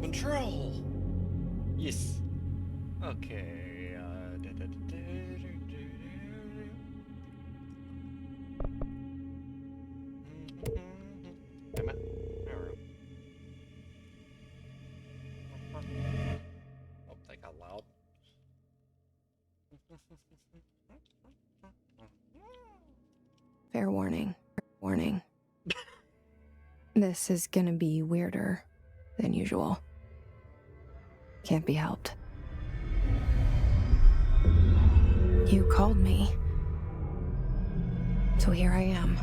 Control! Yes. Okay. Damn it. There we go. Oh, that got loud. Fair warning. Warning. This is gonna be weirder than usual. Can't be helped. You called me. So here I am.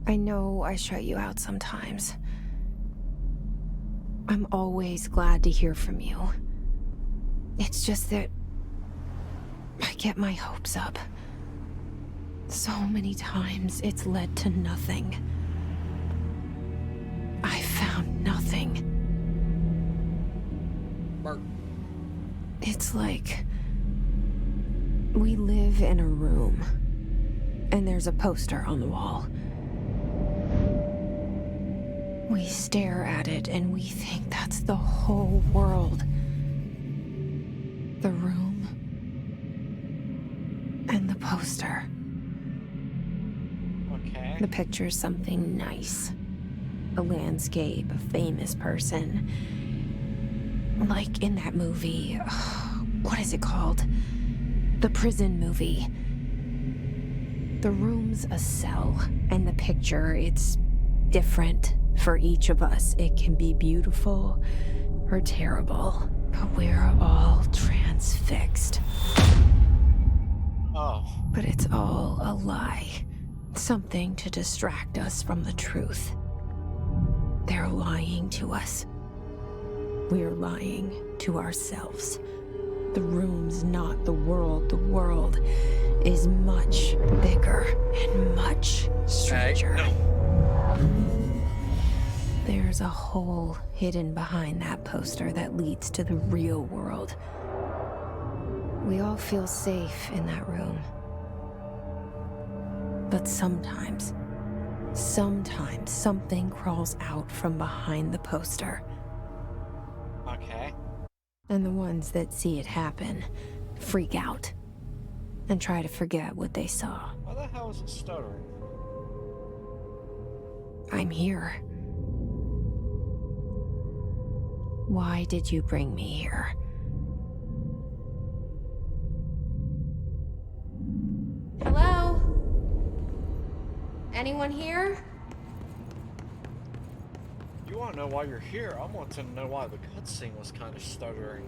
I know I shut you out sometimes. I'm always glad to hear from you. It's just that I get my hopes up. So many times it's led to nothing. I found nothing. Mark. It's like we live in a room, and there's a poster on the wall. We stare at it and we think that's the whole world. The room and the poster. Okay. The picture's something nice. A landscape, a famous person. Like in that movie, what is it called? The prison movie. The room's a cell, and the picture, it's different for each of us. It can be beautiful or terrible, but we're all transfixed. Oh. But it's all a lie. Something to distract us from the truth. They're lying to us. We're lying to ourselves. The room's not the world. The world is much bigger and much stranger. No. There's a hole hidden behind that poster that leads to the real world. We all feel safe in that room. But sometimes something crawls out from behind the poster. Okay. And the ones that see it happen freak out and try to forget what they saw. Why the hell is it stuttering? I'm here. Why did you bring me here? Hello? Anyone here? You want to know why you're here? I want to know why the cutscene was kind of stuttering.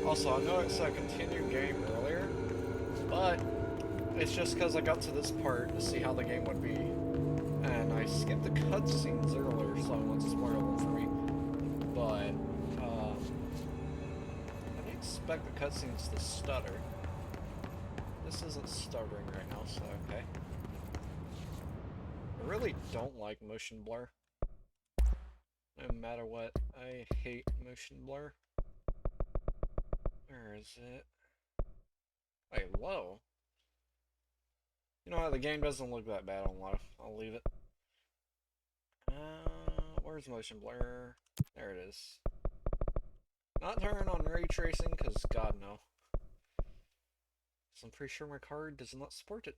Also, I know it said continue game earlier, but it's just because I got to this part to see how the game would be. And I skipped the cutscenes earlier, so I won't spoil them for me. But, I didn't expect the cutscenes to stutter. This isn't stuttering right now, so okay. I really don't like motion blur. No matter what, I hate motion blur. Where is it? Wait, low? You know what, the game doesn't look that bad on low. I'll leave it. Where's motion blur? There it is. Not turn on ray tracing, because god no. So I'm pretty sure my card does not support it.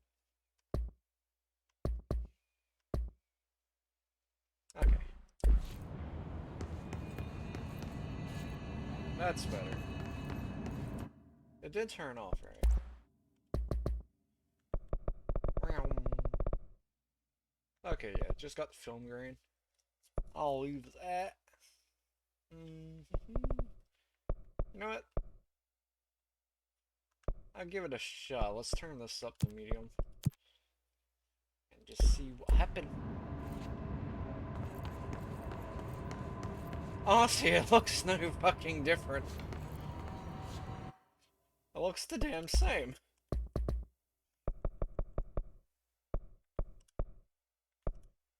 Okay. That's better. It did turn off, right? Okay, yeah, just got the film grain. I'll leave that. You know what? I'll give it a shot. Let's turn this up to medium. And just see what happened. Honestly, it looks no fucking different. It looks the damn same.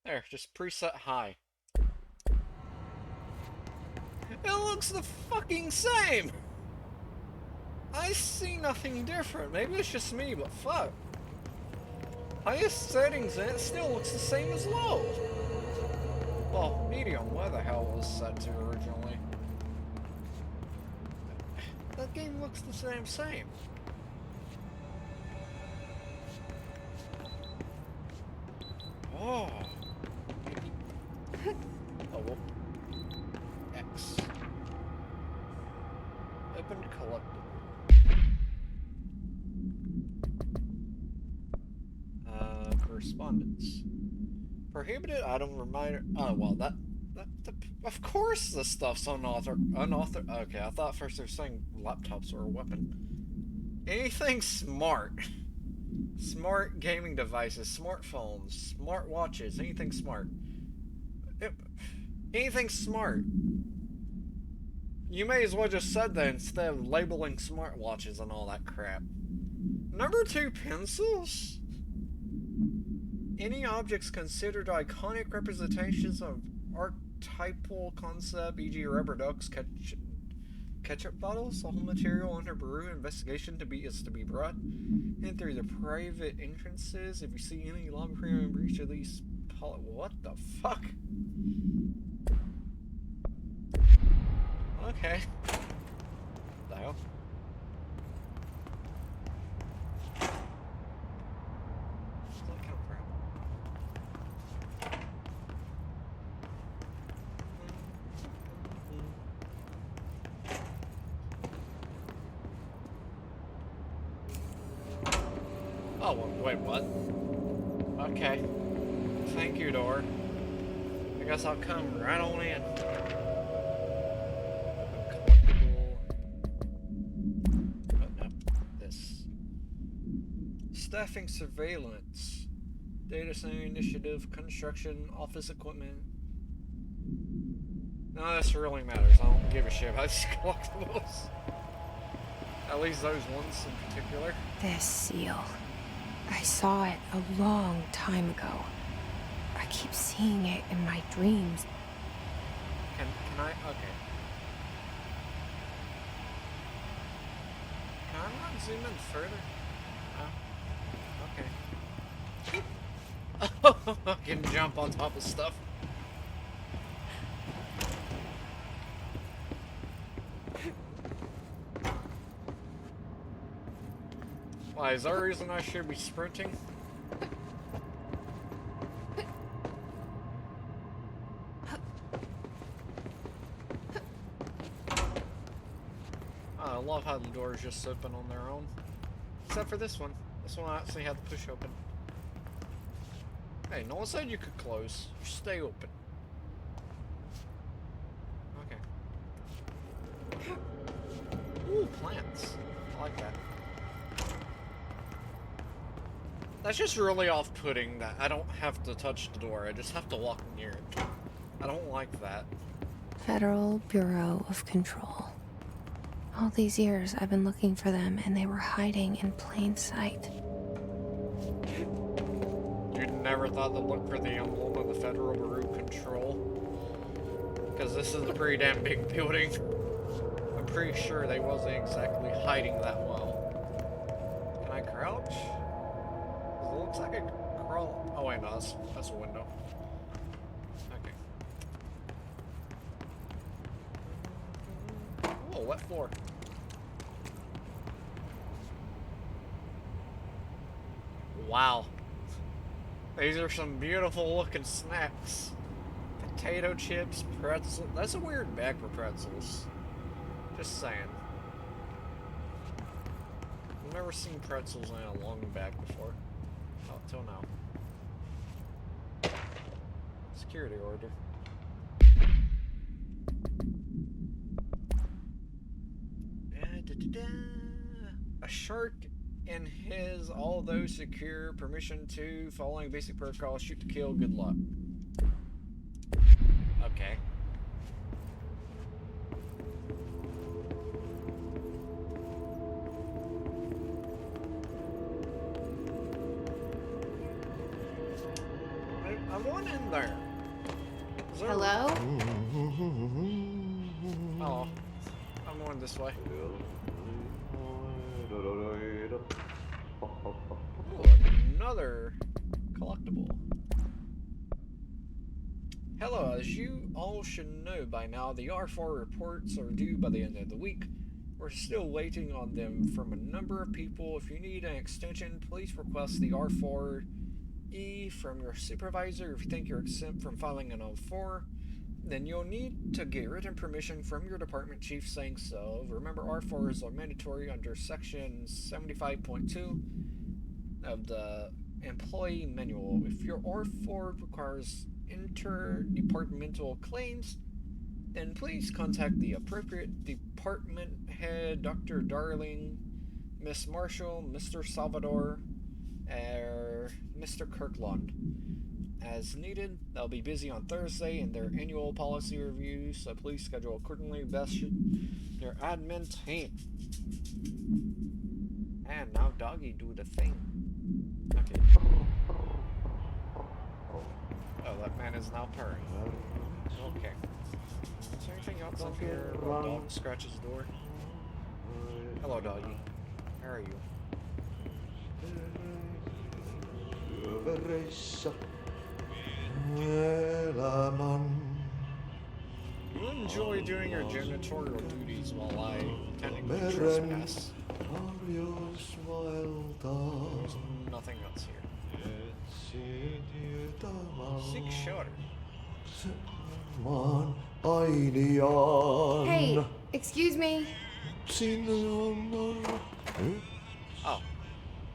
There, just preset high. It looks the fucking same! I see nothing different. Maybe it's just me, but fuck. Highest settings and it still looks the same as low. Well, medium, where the hell was set to originally? That game looks the same. Oh. Oh, well. X. Open collectible. Correspondence. Prohibited item reminder. Oh, well, of course the stuff's unauthorized. Okay, I thought first they were saying laptops were a weapon. Anything smart. Smart gaming devices, smartphones, smart watches, anything smart. Anything smart. You may as well just said that instead of labeling smartwatches and all that crap. Number 2, pencils? Any objects considered iconic representations of archetypal concept, e.g. rubber ducks, ketchup bottles, all material under Baru investigation is to be brought in through the private entrances. If you see any lobby premium breach of these what the fuck? Okay. The hell? Where's that come from? Oh, wait, what? Okay. Thank you, door. I guess I'll come right on in. Collectible. Oh, no. This. Staffing surveillance. Data center initiative, construction, office equipment. None of this really matters. I don't give a shit about these collectibles. At least those ones in particular. This seal. I saw it a long time ago. I keep seeing it in my dreams. Can I? Okay. Can I not zoom in further? Oh, okay. I can jump on top of stuff. Why, is there a reason I should be sprinting? I love how the doors just open on their own. Except for this one. This one I actually had to push open. Hey, no one said you could close. Just stay open. Okay. Ooh, plants. I like that. That's just really off-putting that I don't have to touch the door, I just have to walk near it. I don't like that. Federal Bureau of Control. All these years I've been looking for them and they were hiding in plain sight. You never thought to look for the emblem of the Federal Bureau of Control? Because this is a pretty damn big building. I'm pretty sure they wasn't exactly hiding that well. Can I crouch? It looks like I could crawl. Oh wait, no, that's a window. Okay. Oh, wet floor. Wow. These are some beautiful looking snacks. Potato chips, pretzel. That's a weird bag for pretzels. Just saying. I've never seen pretzels in a long bag before. Not till now. Security order. A shark and his all those secure permission to following basic protocol, shoot to kill, good luck. Okay. I'm going in there. Hello? Oh, I'm going this way. as you all should know by now, the R4 reports are due by the end of the week. We're still waiting on them from a number of people. If you need an extension, please request the R4E from your supervisor. If you think you're exempt from filing an O4, then you'll need to get written permission from your department chief saying so. Remember, R4s are mandatory under section 75.2 of the employee manual. If your R4 requires interdepartmental claims, then please contact the appropriate department head, Dr. Darling, Miss Marshall, Mr. Salvador, or Mr. Kirkland. As needed, they'll be busy on Thursday in their annual policy review, so please schedule accordingly. Best your admin team. And now Doggy do the thing. Okay. Oh, that man is now purring. Okay. Is there anything else up here? A dog scratches the door. Hello, Doggy. How are you? You enjoy doing your janitorial duties while I technically trespass. There's nothing else here. Seek shelter. Hey, excuse me. Oh,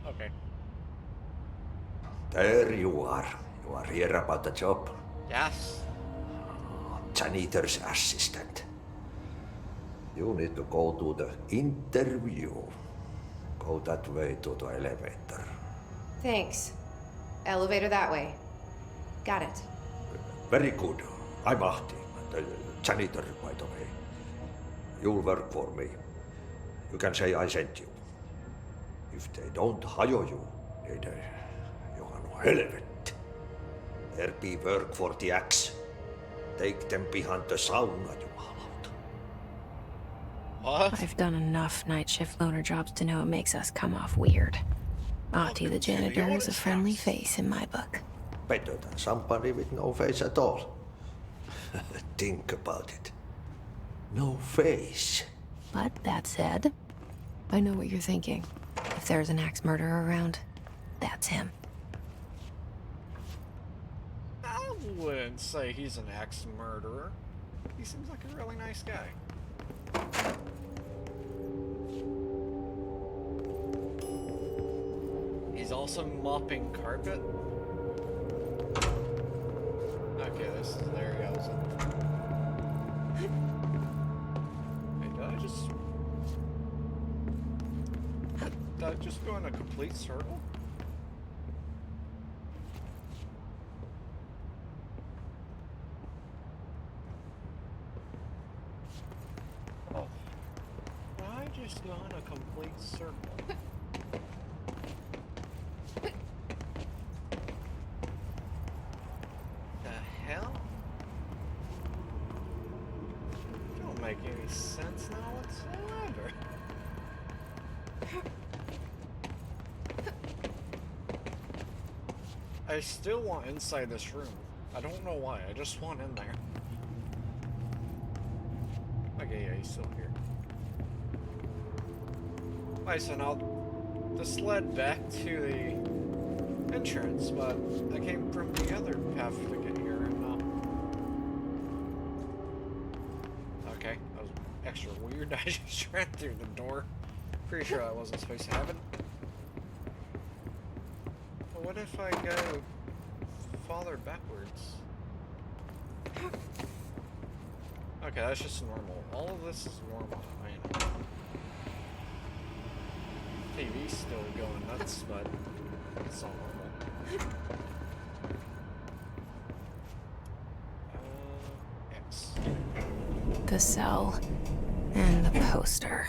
okay. There you are. You are here about the job. Yes. Janitor's assistant. You need to go to the interview. Go that way to the elevator. Thanks. Elevator that way. Got it. Very good. I'm Ahti, the janitor, by the way. You'll work for me. You can say I sent you. If they don't hire you, then you are no helvet. There be work for the axe. Take them behind the sauna, you halot. What? I've done enough night shift loner jobs to know it makes us come off weird. Ahti the janitor is a friendly face in my book. Better than somebody with no face at all. Think about it. No face. But that said, I know what you're thinking. If there's an axe murderer around, that's him. I wouldn't say he's an axe murderer. He seems like a really nice guy. He's also mopping carpet. Okay, there he goes. Hey, did I just go in a complete circle? Oh. Did I just go in a complete circle? The hell? Don't make any sense now whatsoever. I still want inside this room. I don't know why, I just want in there. Okay, yeah, he's still here. Alright, so now this led back to the entrance, but I came from the other path to get here, and okay, that was extra weird. I just ran through the door. Pretty sure I wasn't supposed to have it. But what if I go farther backwards? Okay, that's just normal. All of this is normal. I know. TV's still going nuts, but it's all normal. X. The cell and the poster.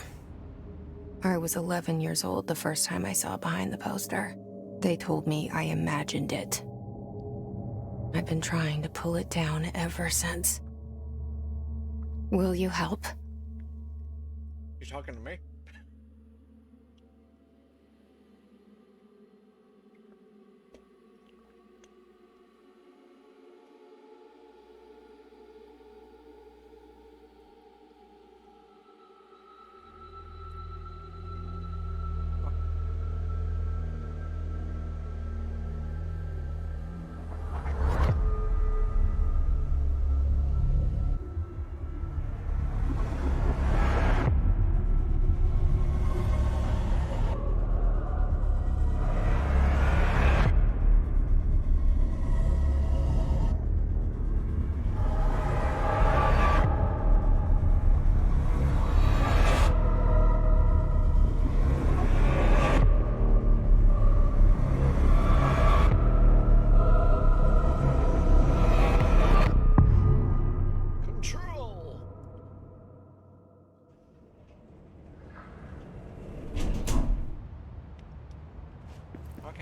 I was 11 years old the first time I saw behind the poster. They told me I imagined it. I've been trying to pull it down ever since. Will you help? You talking to me?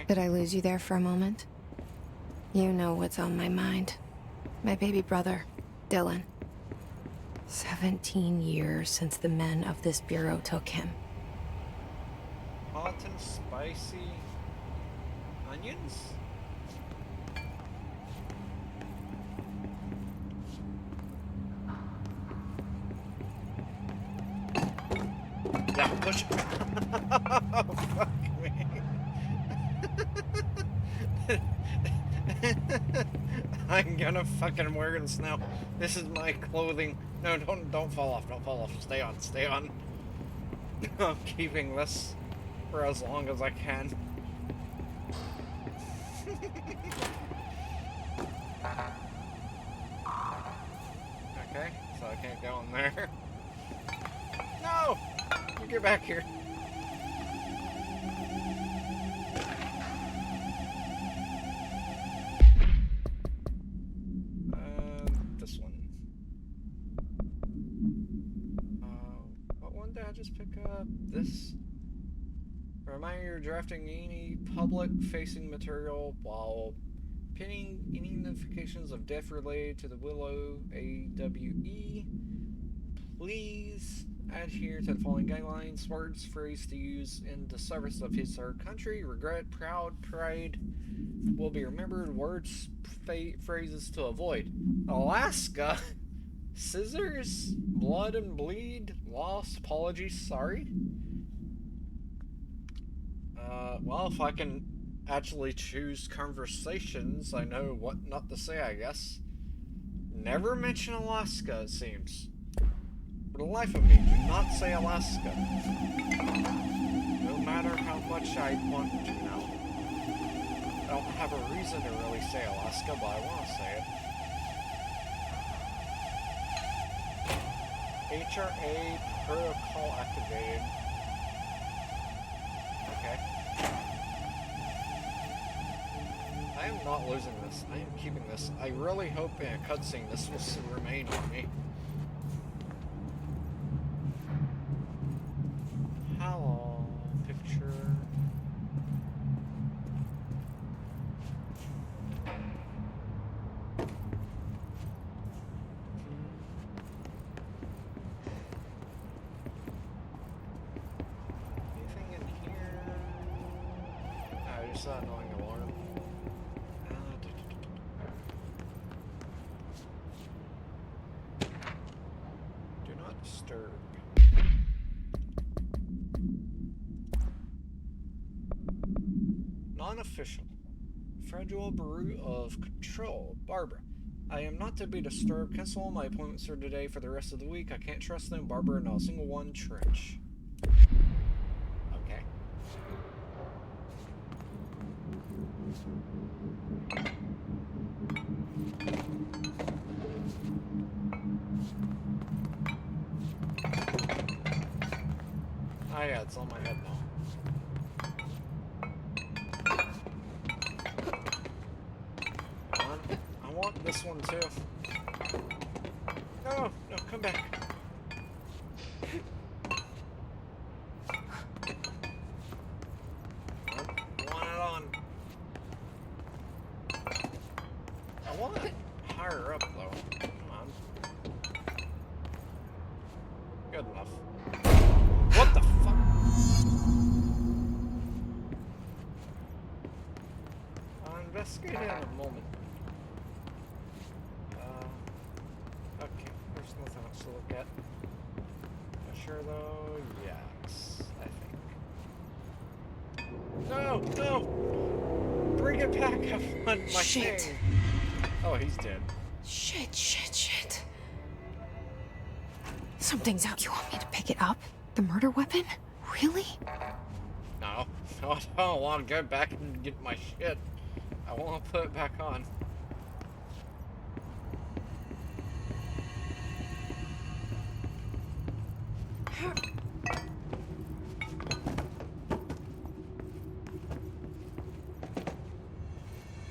Did I lose you there for a moment? You know what's on my mind. My baby brother, Dylan. 17 years since the men of this bureau took him. Hot and spicy onions? Yeah, push it. Oh, fuck me. I'm gonna fucking wear this now. This is my clothing. No, don't fall off. Don't fall off. Stay on. Stay on. I'm keeping this for as long as I can. Okay, so I can't go in there. No! You get back here. This one. What one did I just pick up? This? Reminder you're drafting any public-facing material while pinning any notifications of death related to the Willow AWE. Please adhere to the following guidelines. Words, phrase to use in the service of his or her country. Regret, proud, pride will be remembered. Words, phrases to avoid. Alaska. Scissors, blood and bleed, lost, apologies, sorry. Well, if I can actually choose conversations, I know what not to say, I guess. Never mention Alaska, it seems. For the life of me, do not say Alaska. No matter how much I want to now. I don't have a reason to really say Alaska, but I want to say it. HRA protocol activated. Okay. I am not losing this. I am keeping this. I really hope in a cutscene this will remain on me. Hello, picture. Anything in here? Oh, just that annoying alarm. Do not disturb. Non-official. Fragile Bureau of Control. Barbara. I am not to be disturbed. Cancel all my appointments for today for the rest of the week. I can't trust them. Barbara, not a single one. Trench. Okay. Oh yeah, it's on my head now. Come on. I want this one too. No, no, come back. I want it on. I want it higher up though. Come on. Good enough. What the fuck? I'll investigate it in a moment. Okay, there's nothing else to look at. Not sure though, yes, I think. No, no! Bring it back, I want my Shit. thing. Oh, he's dead. Shit. Something's out. You want me to pick it up? The murder weapon? Really? No, I don't want to go back and get my shit. I want to put it back on.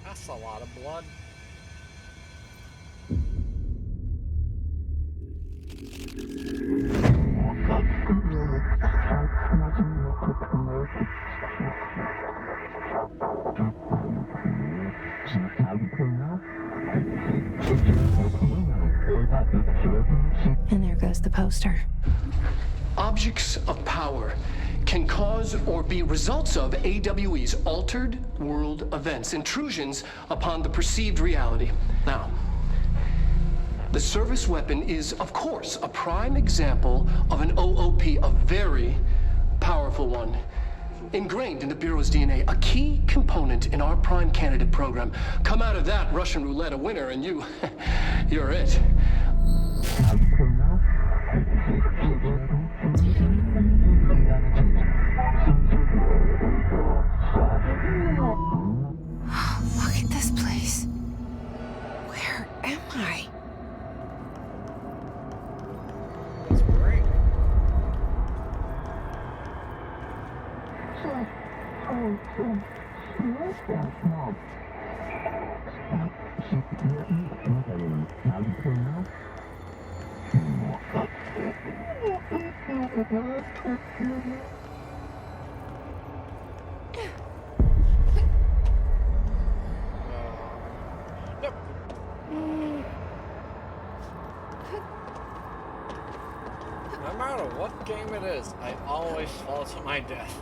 That's a lot of blood. poster. Objects of power can cause or be results of AWE's altered world events, intrusions upon the perceived reality. Now, the service weapon is, of course, a prime example of an OOP, a very powerful one. Ingrained in the Bureau's DNA, a key component in our prime candidate program. Come out of that Russian roulette a winner and you're it. Look at this place. Where am I? That's great. Nope. No matter what game it is, I always fall to my death.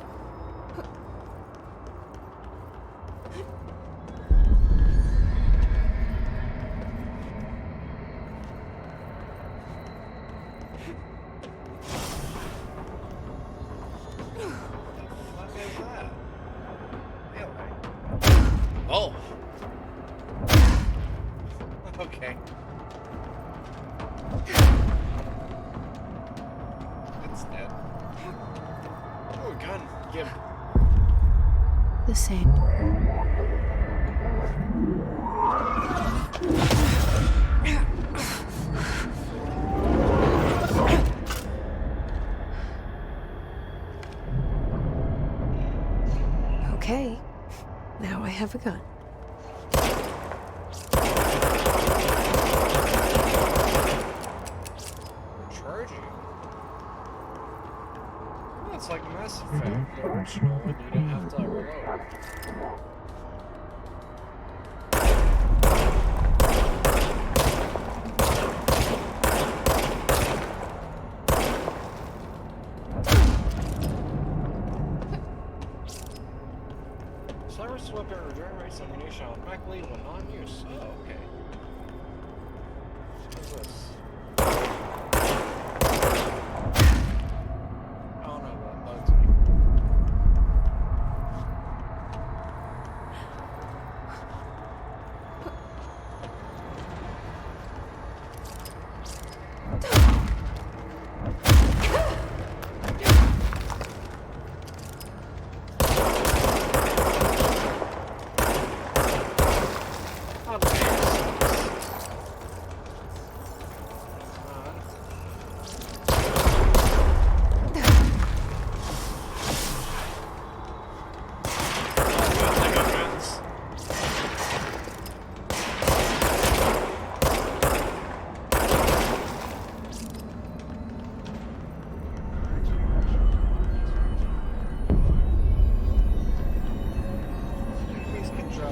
What is that? Really? Oh! Okay. It's dead. Ooh, gun. Give. The same. Okay. Now I have a gun. Charging. Oh, it's like Mass Effect, the original, and you didn't have to reload. Cyrus weapon regenerates ammunition automatically when non-use. Oh, okay. What's this? I don't know about that.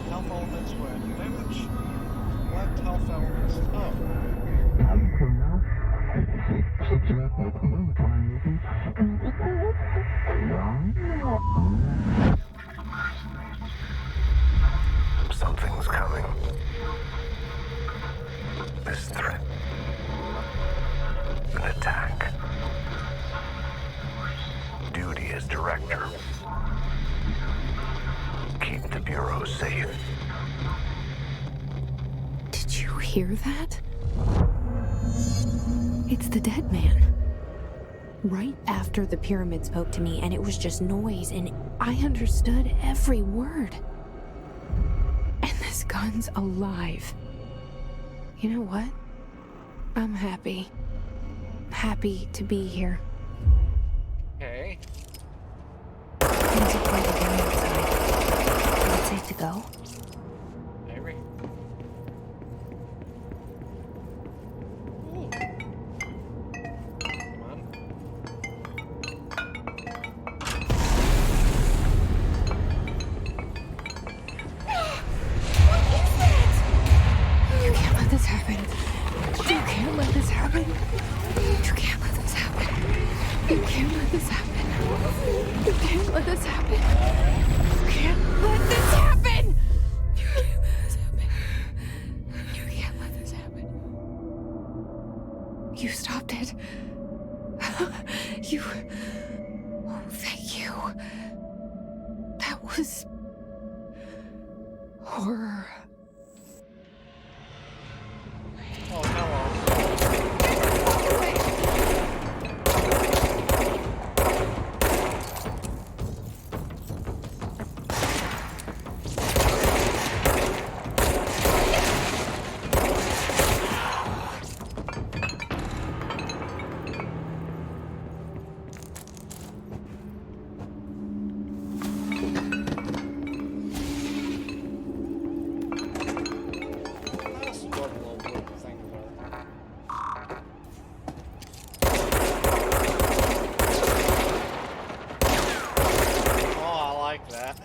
Health elements when damage. Left health elements. Oh. Something's coming. This threat. An attack. Duty as director. Keep the Bureau safe. Did you hear that? It's the dead man. Right after the pyramid spoke to me, and it was just noise, and I understood every word. And this gun's alive. You know what? I'm happy. Happy to be here. Okay. Things are quieted down outside. Is it safe to go? Maybe. Ooh. Come on. You can't let this happen. You can't let this happen. You can't let this happen. You can't let this happen. You can't let this happen. You can't let this happen. You stopped it. You... Oh, thank you. That was... horror. Oh, hello. That's what little blue things are. Oh, I like that.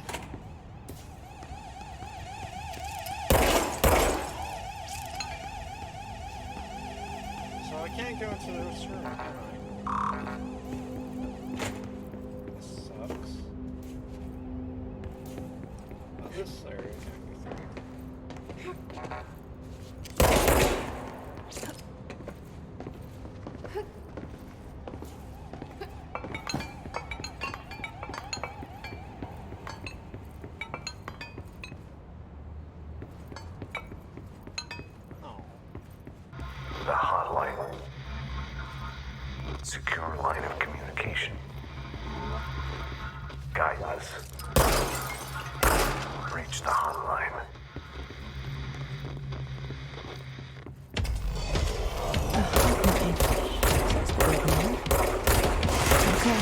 So I can't go into this room, can I? This sucks. Oh, this area can go through. Oh. The hotline. Secure line of communication. Guidance. Reach the hotline. Okay.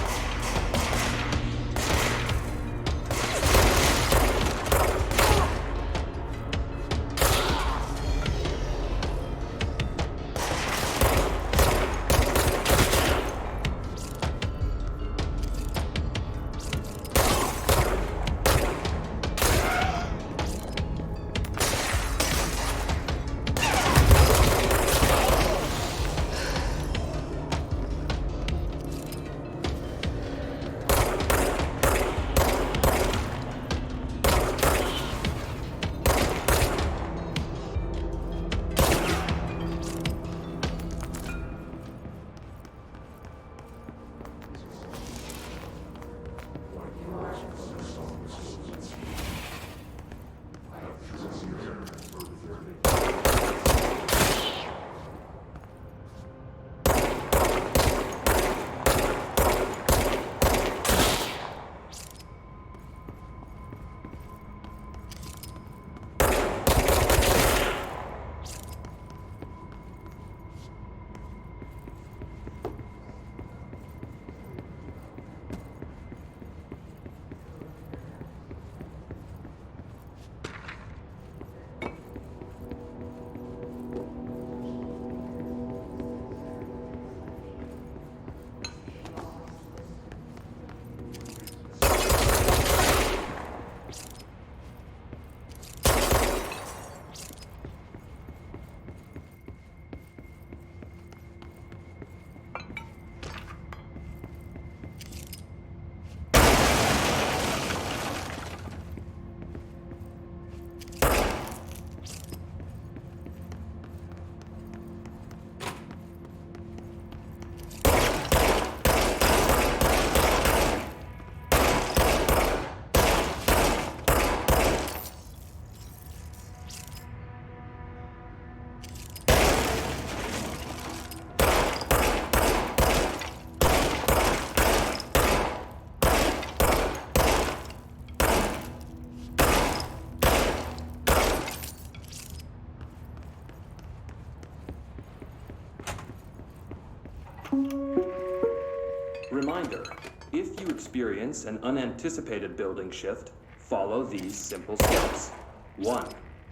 Reminder, if you experience an unanticipated building shift, follow these simple steps. 1.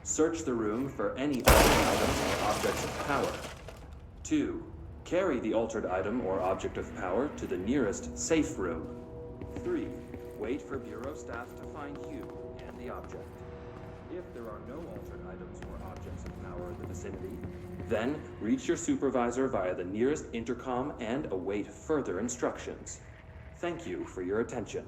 Search the room for any altered items or objects of power. 2. Carry the altered item or object of power to the nearest safe room. 3. Wait for Bureau staff to find you and the object. If there are no altered items or objects of power in the vicinity, then reach your supervisor via the nearest intercom and await further instructions. Thank you for your attention.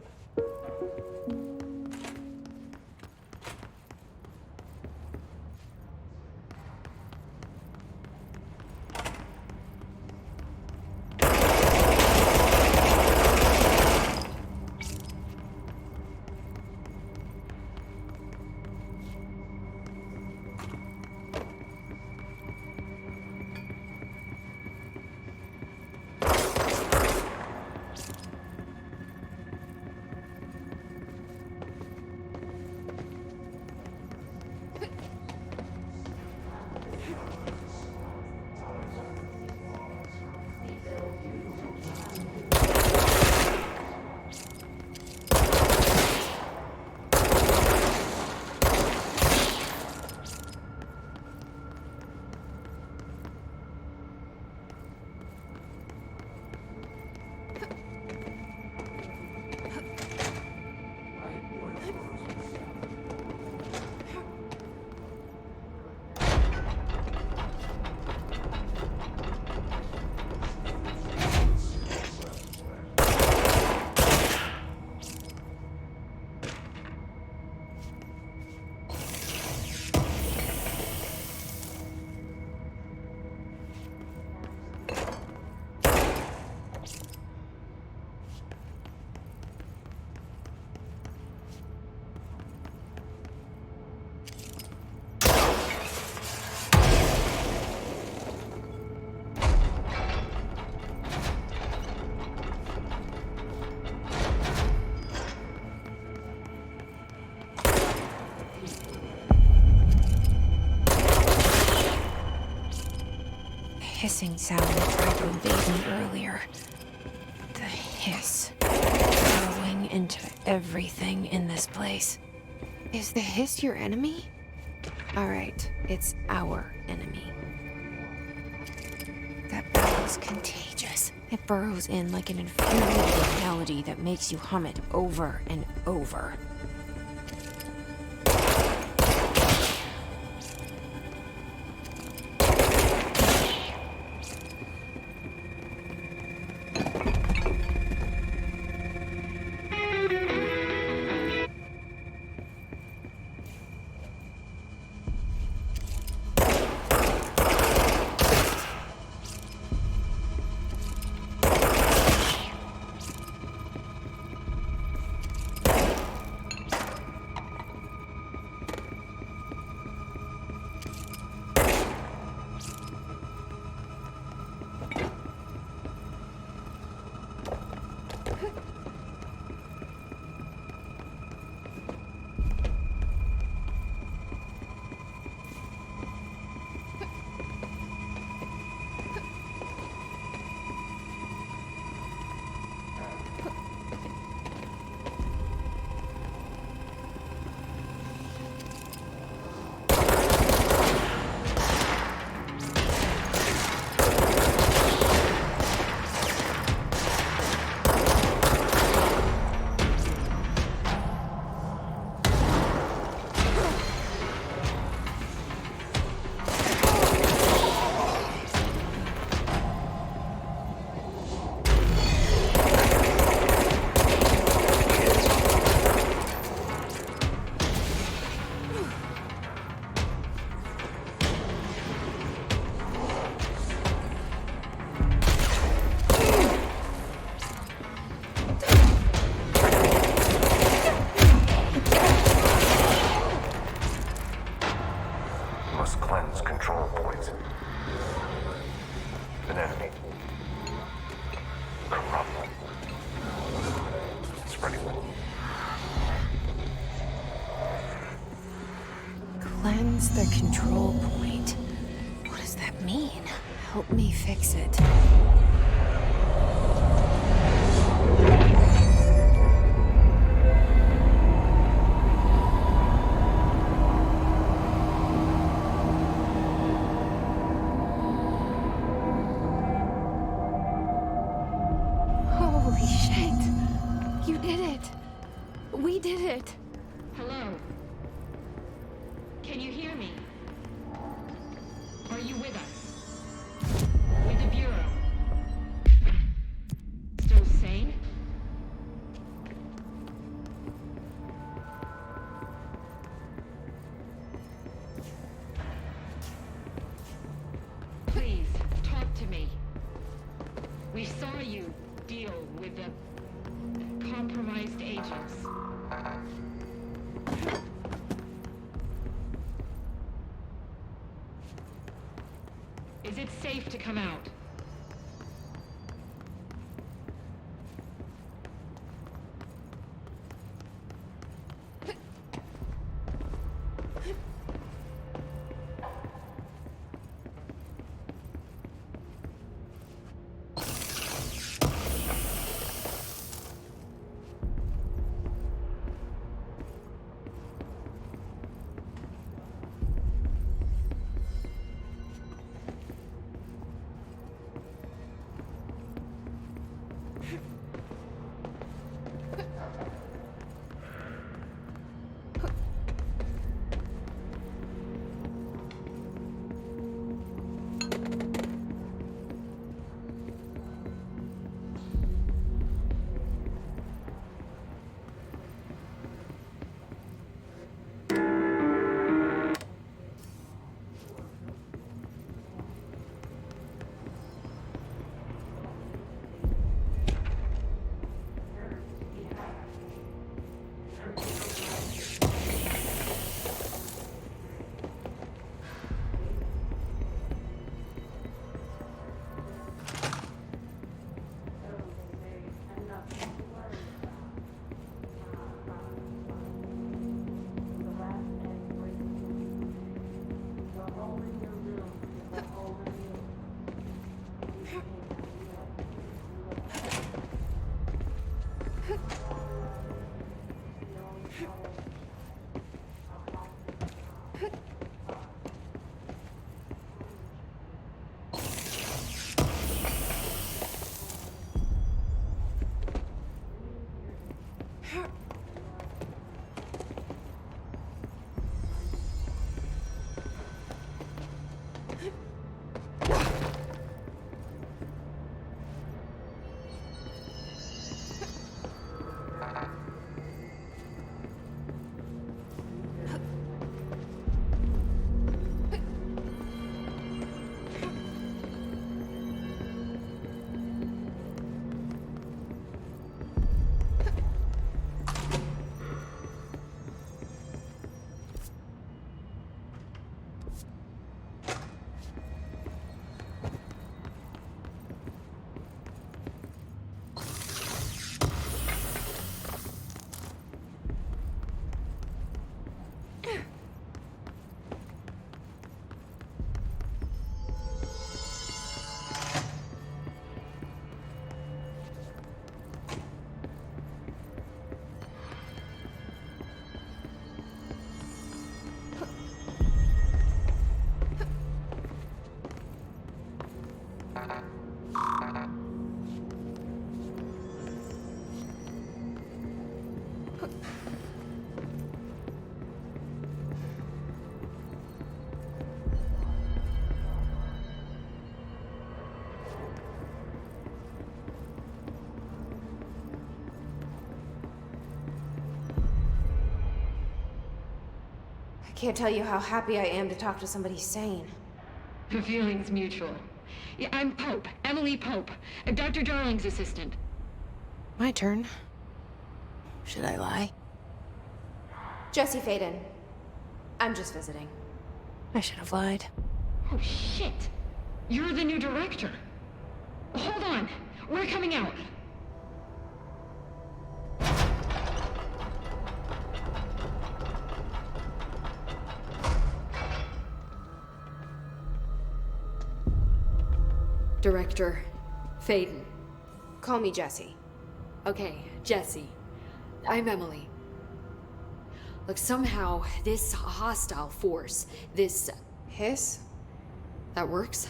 Hissing sound that tried to invade me earlier. The hiss. Burrowing into everything in this place. Is the hiss your enemy? Alright, it's our enemy. That battle's contagious. It burrows in like an infuriating melody that makes you hum it over and over. Cleanse the control point. What does that mean? Help me fix it. Holy shit. You did it. We did it. Hello? Can you hear me? Are you with us? With the Bureau? Still sane? safe to come out. I can't tell you how happy I am to talk to somebody sane. The feeling's mutual. Yeah, I'm Pope, Emily Pope, Dr. Darling's assistant. My turn. Should I lie? Jesse Faden. I'm just visiting. I should have lied. Oh, shit. You're the new director. Hold on. We're coming out. Director Faden. Call me Jesse. Okay, Jesse. I'm Emily. Look, somehow this hostile force, this Hiss? that works.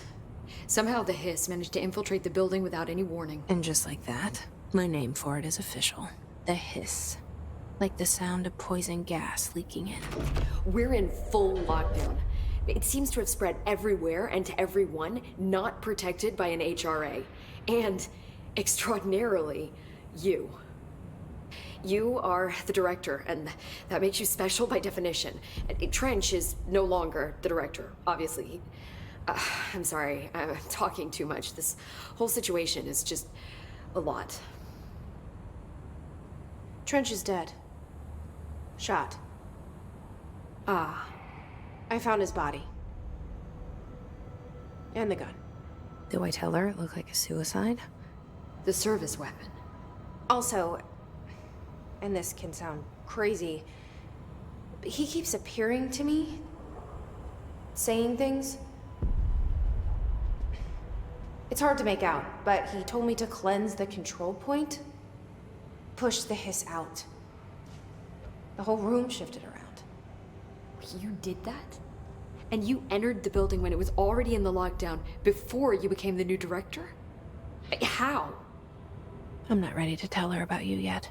Somehow the Hiss managed to infiltrate the building without any warning. And just like that, my name for it is official. The Hiss. Like the sound of poison gas leaking in. We're in full lockdown. It seems to have spread everywhere and to everyone not protected by an HRA. And, extraordinarily, you. You are the director, and that makes you special by definition. Trench is no longer the director, obviously. I'm sorry, I'm talking too much. This whole situation is just a lot. Trench is dead. Shot. Ah. I found his body. And the gun. Do I tell her it looked like a suicide? The service weapon. Also, and this can sound crazy, but he keeps appearing to me, saying things. It's hard to make out, but he told me to cleanse the control point, push the hiss out. The whole room shifted around. You did that? And you entered the building when it was already in the lockdown before you became the new director? How? I'm not ready to tell her about you yet.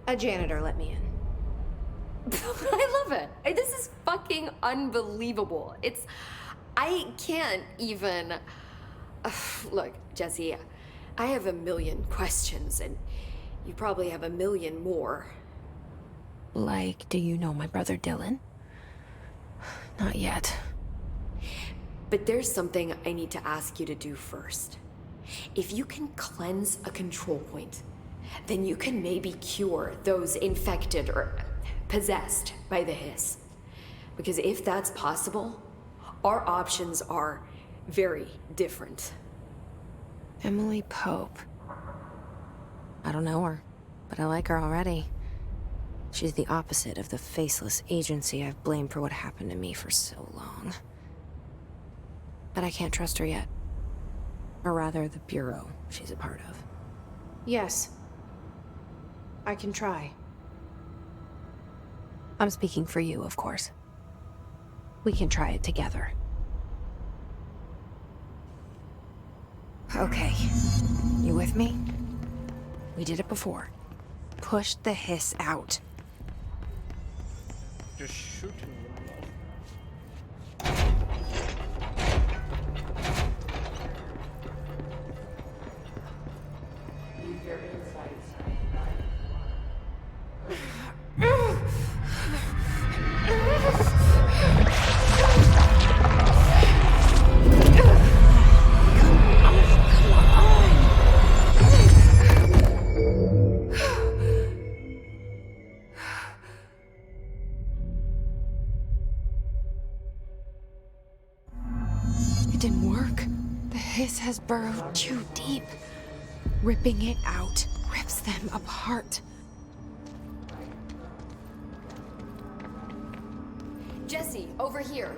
A janitor let me in. I love it. This is fucking unbelievable. I can't even... Look, Jesse, I have a million questions, and you probably have a million more. Like, do you know my brother Dylan? Not yet. But there's something I need to ask you to do first. If you can cleanse a control point, then you can maybe cure those infected or possessed by the hiss. Because if that's possible, our options are very different. Emily Pope. I don't know her, but I like her already. She's the opposite of the faceless agency I've blamed for what happened to me for so long. But I can't trust her yet. Or rather, the Bureau she's a part of. Yes. I can try. I'm speaking for you, of course. We can try it together. Okay. You with me? We did it before. Push the hiss out. Just shooting them It didn't work. The hiss has burrowed too deep. Ripping it out rips them apart. Jesse, over here.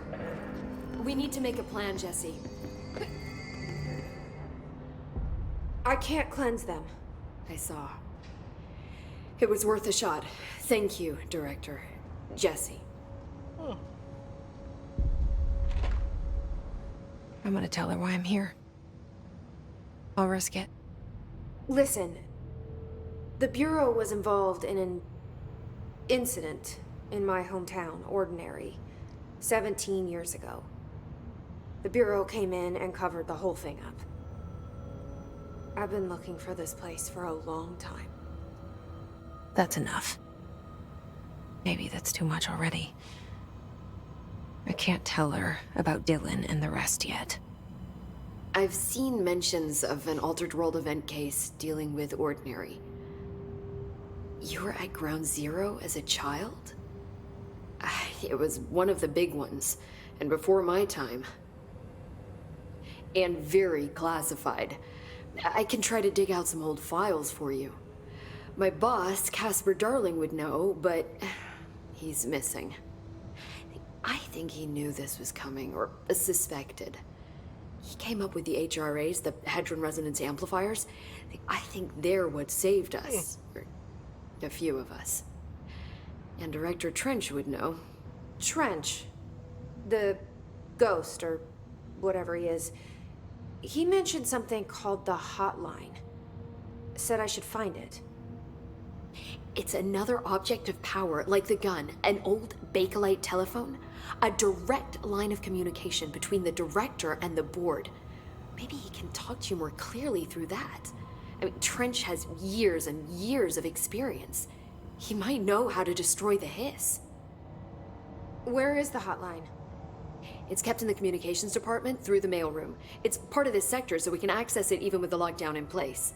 We need to make a plan, Jesse. I can't cleanse them. I saw. It was worth a shot. Thank you, Director. Jesse. I'm gonna tell her why I'm here. I'll risk it. Listen, the Bureau was involved in an incident in my hometown, Ordinary, 17 years ago. The Bureau came in and covered the whole thing up. I've been looking for this place for a long time. That's enough. Maybe that's too much already. I can't tell her about Dylan and the rest yet. I've seen mentions of an Altered World event case dealing with Ordinary. You were at Ground Zero as a child? It was one of the big ones, and before my time. And very classified. I can try to dig out some old files for you. My boss, Casper Darling, would know, but he's missing. I think he knew this was coming, or suspected. He came up with the HRAs, the Hadron Resonance Amplifiers. I think they're what saved us. Or a few of us. And Director Trench would know. Trench, the ghost, or whatever he is, he mentioned something called the Hotline. Said I should find it. It's another object of power, like the gun, an old Bakelite telephone. A direct line of communication between the director and the board. Maybe he can talk to you more clearly through that. I mean, Trench has years and years of experience. He might know how to destroy the hiss. Where is the hotline? It's kept in the communications department through the mailroom. It's part of this sector, so we can access it even with the lockdown in place.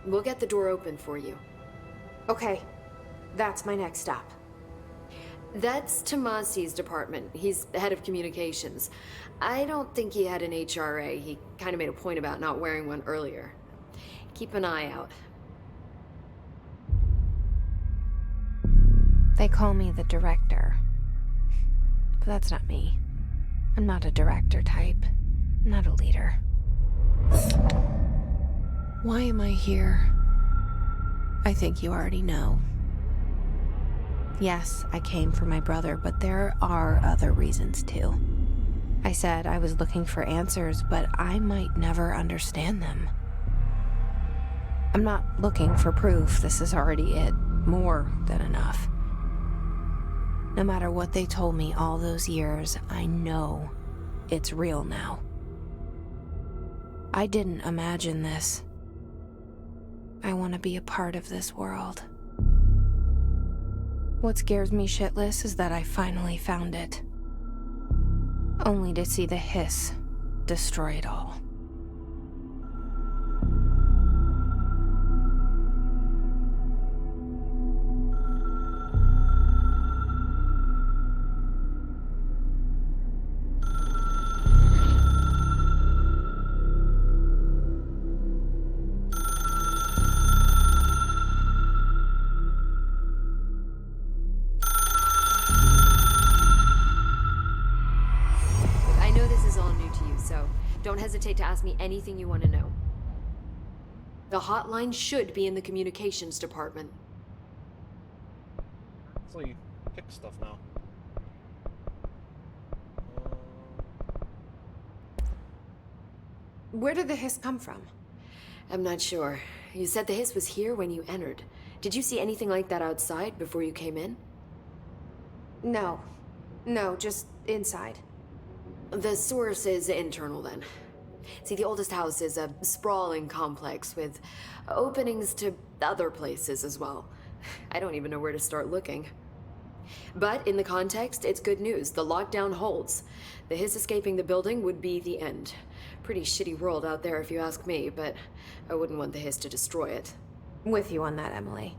We'll get the door open for you. Okay, that's my next stop. That's Tomasi's department. He's the head of communications. I don't think he had an HRA. He kind of made a point about not wearing one earlier. Keep an eye out. They call me the director. But that's not me. I'm not a director type. I'm not a leader. Why am I here? I think you already know. Yes, I came for my brother, but there are other reasons too. I said I was looking for answers, but I might never understand them. I'm not looking for proof. This is already it. More than enough. No matter what they told me all those years, I know it's real now. I didn't imagine this. I want to be a part of this world. What scares me shitless is that I finally found it. Only to see the hiss destroy it all. Don't hesitate to ask me anything you want to know. The hotline should be in the communications department. So you pick stuff now. Where did the hiss come from? I'm not sure. You said the hiss was here when you entered. Did you see anything like that outside before you came in? No. No, just inside. The source is internal, then. See, the oldest house is a sprawling complex with openings to other places as well. I don't even know where to start looking. But in the context, it's good news. The lockdown holds. The hiss escaping the building would be the end. Pretty shitty world out there if you ask me, but I wouldn't want the hiss to destroy it. With you on that, Emily.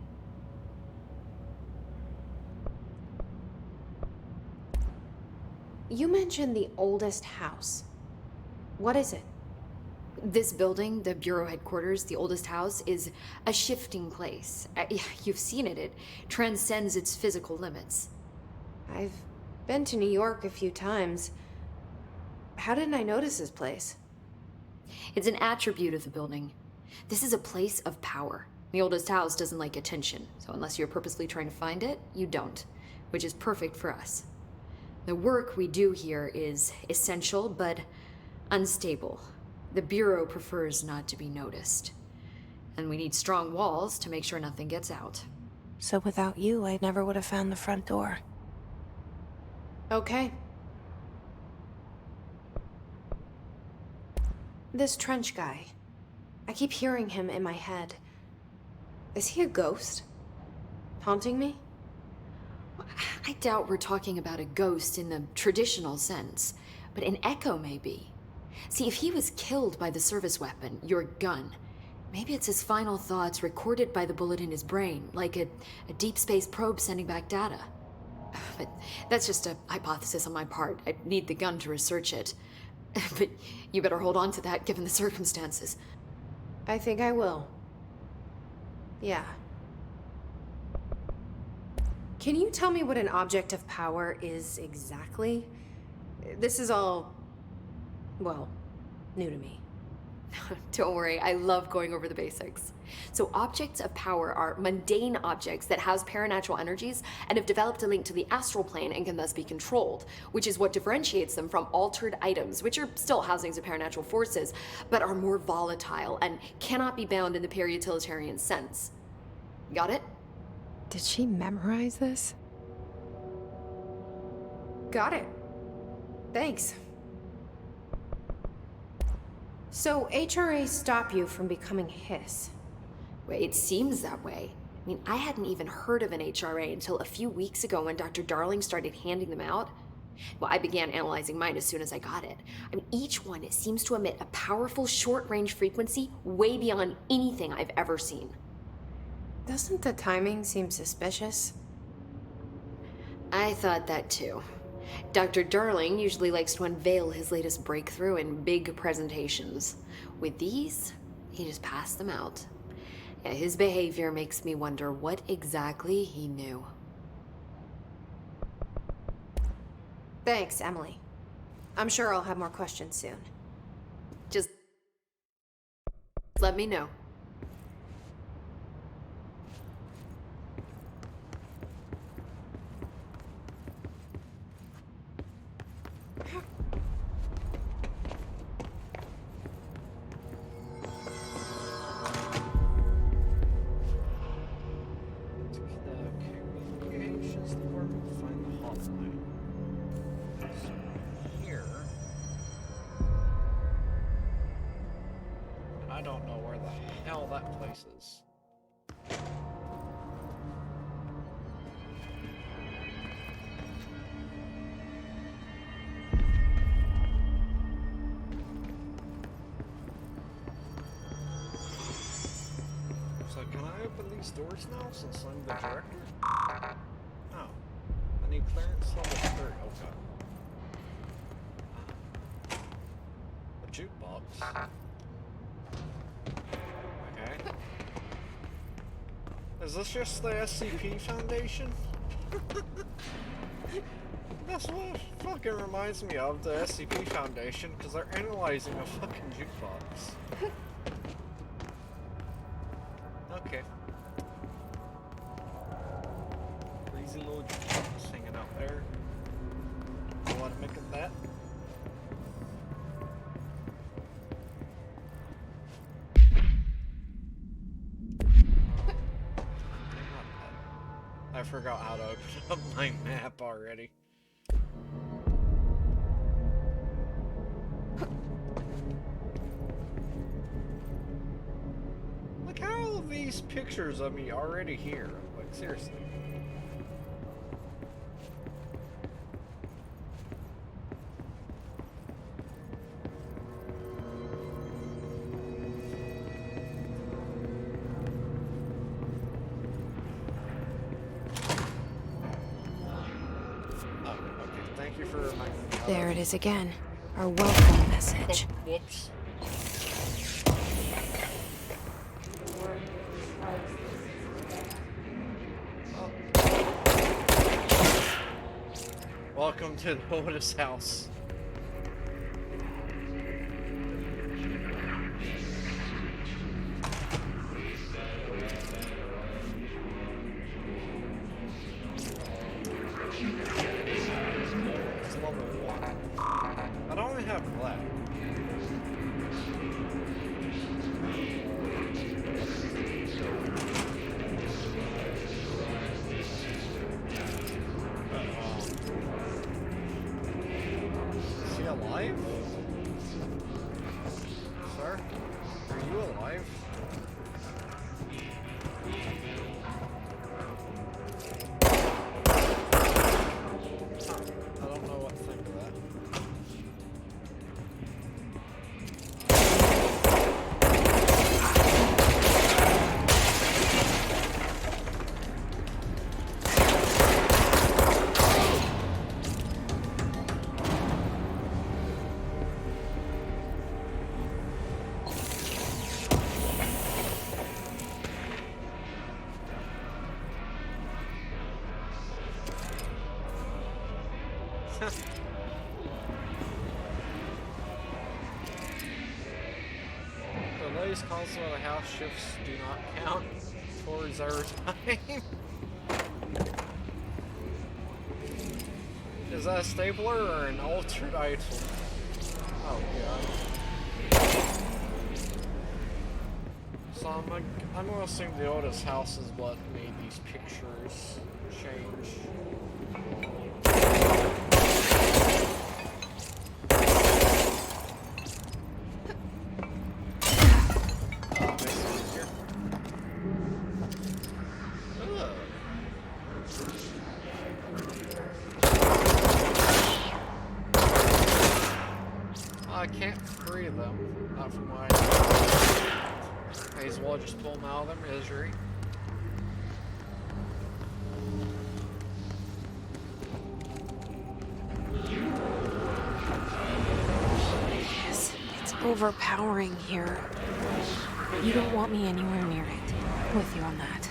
You mentioned the oldest house. What is it? This building, the Bureau headquarters, the oldest house, is a shifting place. You've seen it. It transcends its physical limits. I've been to New York a few times. How didn't I notice this place? It's an attribute of the building. This is a place of power. The oldest house doesn't like attention, so unless you're purposely trying to find it, you don't, which is perfect for us. The work we do here is essential, but unstable. The Bureau prefers not to be noticed. And we need strong walls to make sure nothing gets out. So without you, I never would have found the front door. Okay. This Trench guy. I keep hearing him in my head. Is he a ghost? Haunting me? I doubt we're talking about a ghost in the traditional sense, but an echo maybe. See, if he was killed by the service weapon, your gun, maybe it's his final thoughts recorded by the bullet in his brain, like a deep space probe sending back data. But that's just a hypothesis on my part. I'd need the gun to research it. But you better hold on to that given the circumstances. I think I will. Yeah. Can you tell me what an object of power is exactly? This is all, well, new to me. Don't worry, I love going over the basics. So objects of power are mundane objects that house paranatural energies and have developed a link to the astral plane and can thus be controlled, which is what differentiates them from altered items, which are still housings of paranatural forces, but are more volatile and cannot be bound in the peri-utilitarian sense. Got it? Did she memorize this? Got it. Thanks. So HRAs stop you from becoming Hiss. Well, it seems that way. I mean, I hadn't even heard of an HRA until a few weeks ago when Dr. Darling started handing them out. Well, I began analyzing mine as soon as I got it. I mean, each one seems to emit a powerful short-range frequency way beyond anything I've ever seen. Doesn't the timing seem suspicious? I thought that too. Dr. Darling usually likes to unveil his latest breakthrough in big presentations. With these, he just passed them out. Yeah, his behavior makes me wonder what exactly he knew. Thanks, Emily. I'm sure I'll have more questions soon. Just let me know. The communications department to find the hotline. So here. I don't know where the hell that place is. So can I open these doors now since I'm the director? Oh. I need clearance level 3. Okay. A jukebox. Okay. Is this just the SCP Foundation? That's what it fucking reminds me of, the SCP Foundation, because they're analyzing a fucking jukebox. Okay. Crazy little jukebox hanging out there. You want to make it that? I forgot how to open up my map already. Look at all of these pictures of me already here. Like, seriously. Thank you for reminding me. There it is again. Our welcome message. Whoops. Welcome to the Otis house. It's level 1. I don't only have black. Is he alive? Sir? Are you alive? Huh. I don't know what to think of that. Delays caused by the house shifts do not count towards our time. Is that a stapler or an altered item? Oh god. So I'm gonna assume the oldest house is what made these pictures change. I can't free them, not from what I know. May as well just pull them out of their misery. overpowering here. You don't want me anywhere near it. With you on that.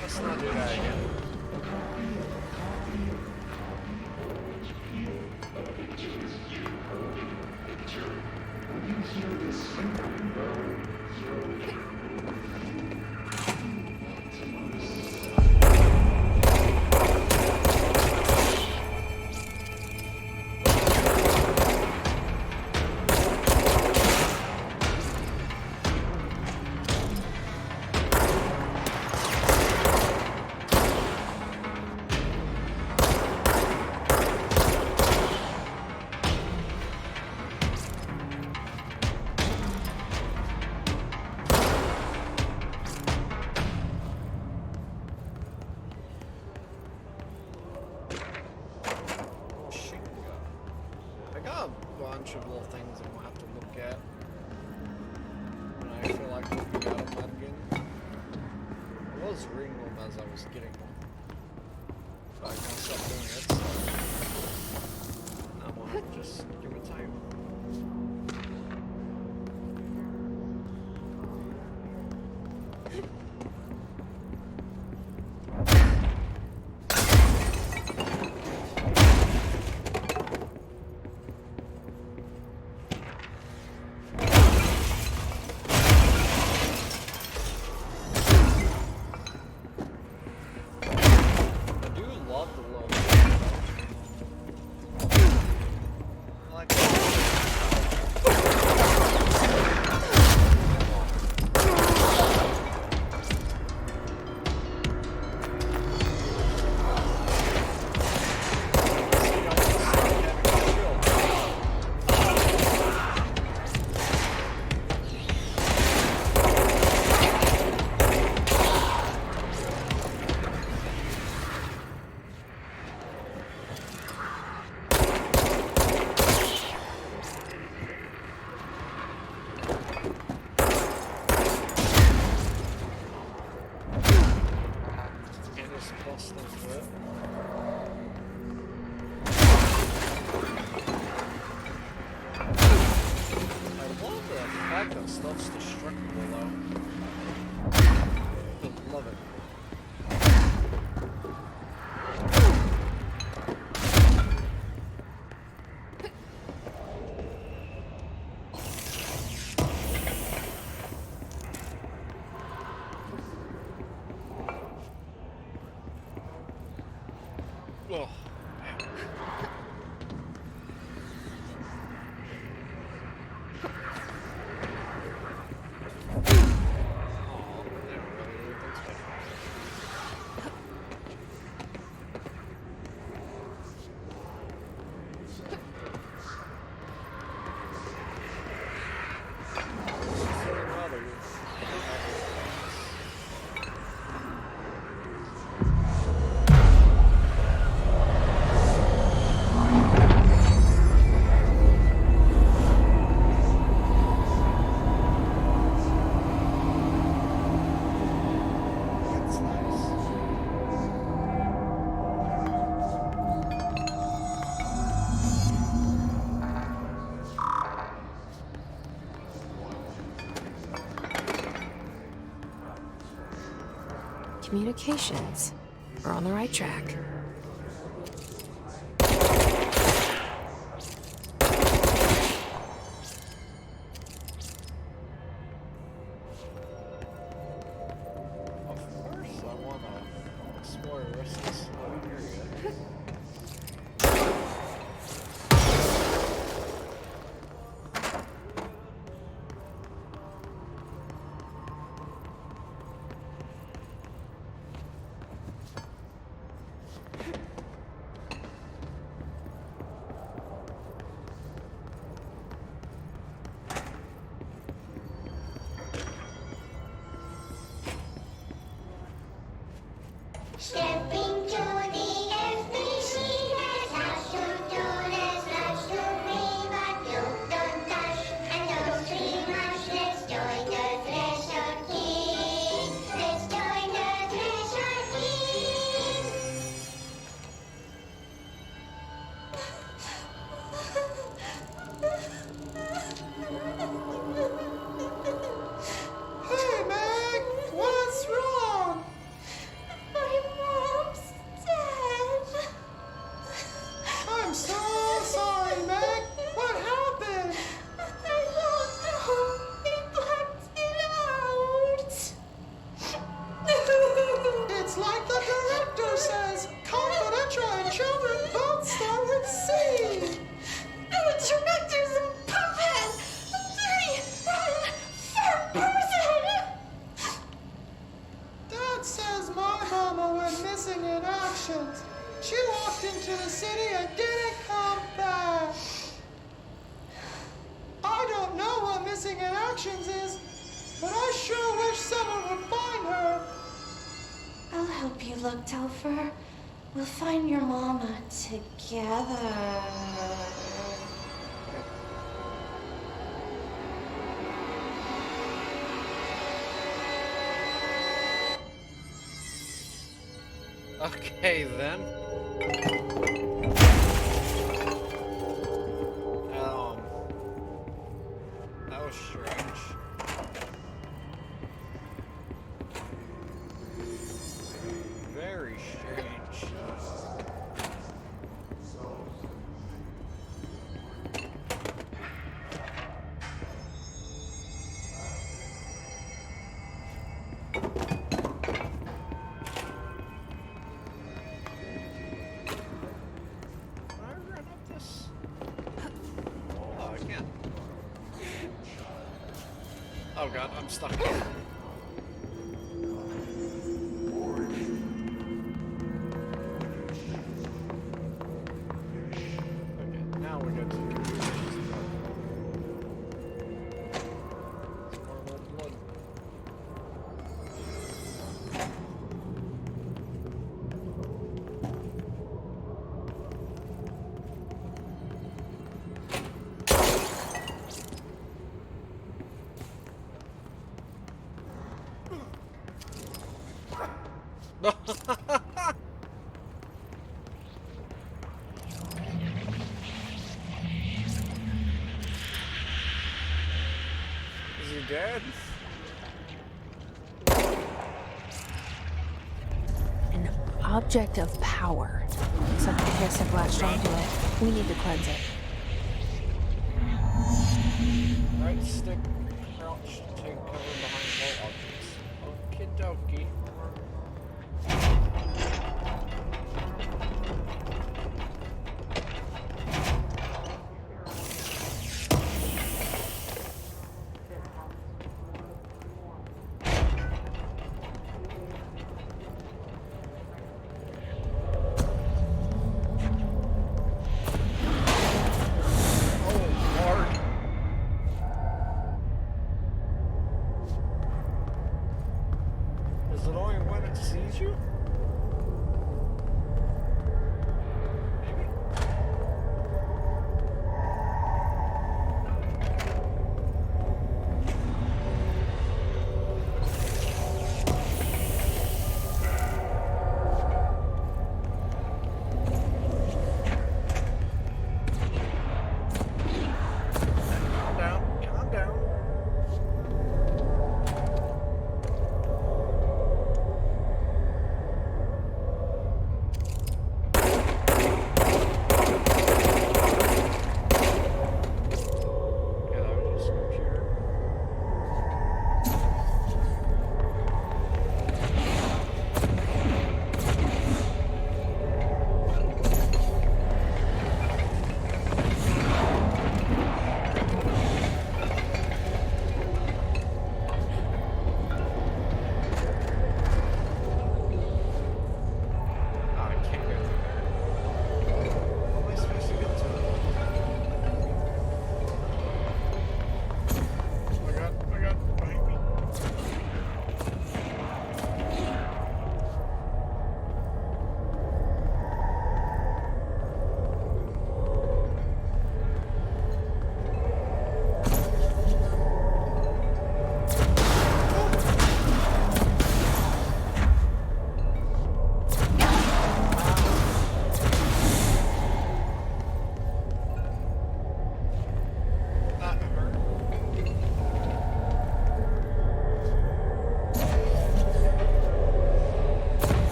Let's not do that again. Bunch of little things I'm gonna have to look at when I feel like looking at them again. I was reading them as I was getting them, but I can't stop doing it, so I'm gonna have to just give it time. That stuff's destructible though. I love it. Oh. Communications. We're on the right track. Of course, I want to explore the rest of this area. Stepping to the FBC, there's house to do, there's lots to dream, but you don't touch, and don't dream much. Let's join the Treasure King. Let's join the Treasure King. Hey, Meg! What's wrong? My mom's dead. I'm so sorry, Meg! What happened? I don't know. He blacked it out. It's like the director says, confidential and children both start with C. The director's a puppet! A dirty, rotten, fat person! Dad says my mama went missing in action. She walked into the city and didn't come back. I don't know what missing in actions is, but I sure wish someone would find her. I'll help you look, Telfer. We'll find your mama together. Okay then. That was strange. Very strange. Can I run up this? Oh, I can't. Oh god, I'm stuck. Okay, now we go to more blood. Is he dead? An object of power. Something Chris had latched onto it. We need to cleanse it. Right stick crouch to take cover behind wall objects. Okie dokie. Oh, Lord. Is it only when it sees you? Maybe? Calm down, calm down.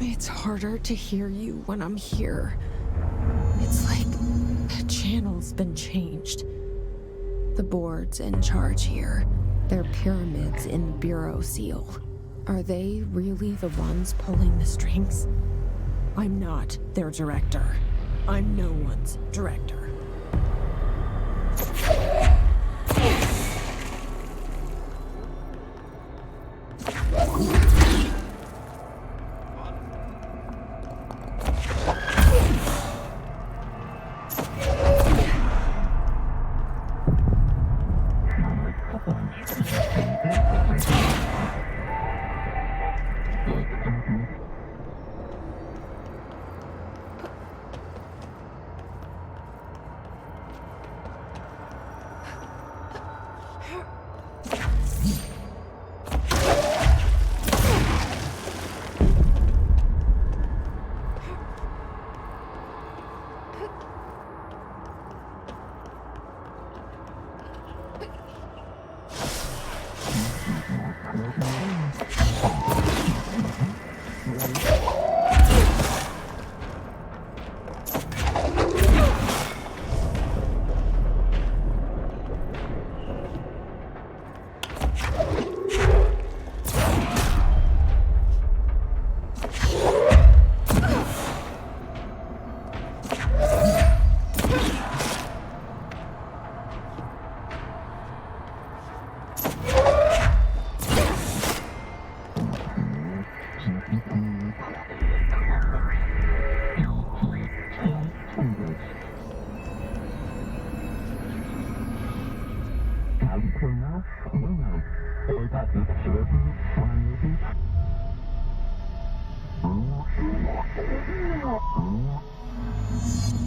It's harder to hear you when I'm here. It's like the channel's been changed. The board's in charge here. They're pyramids in the Bureau seal. Are they really the ones pulling the strings? I'm not their director. I'm no one's director.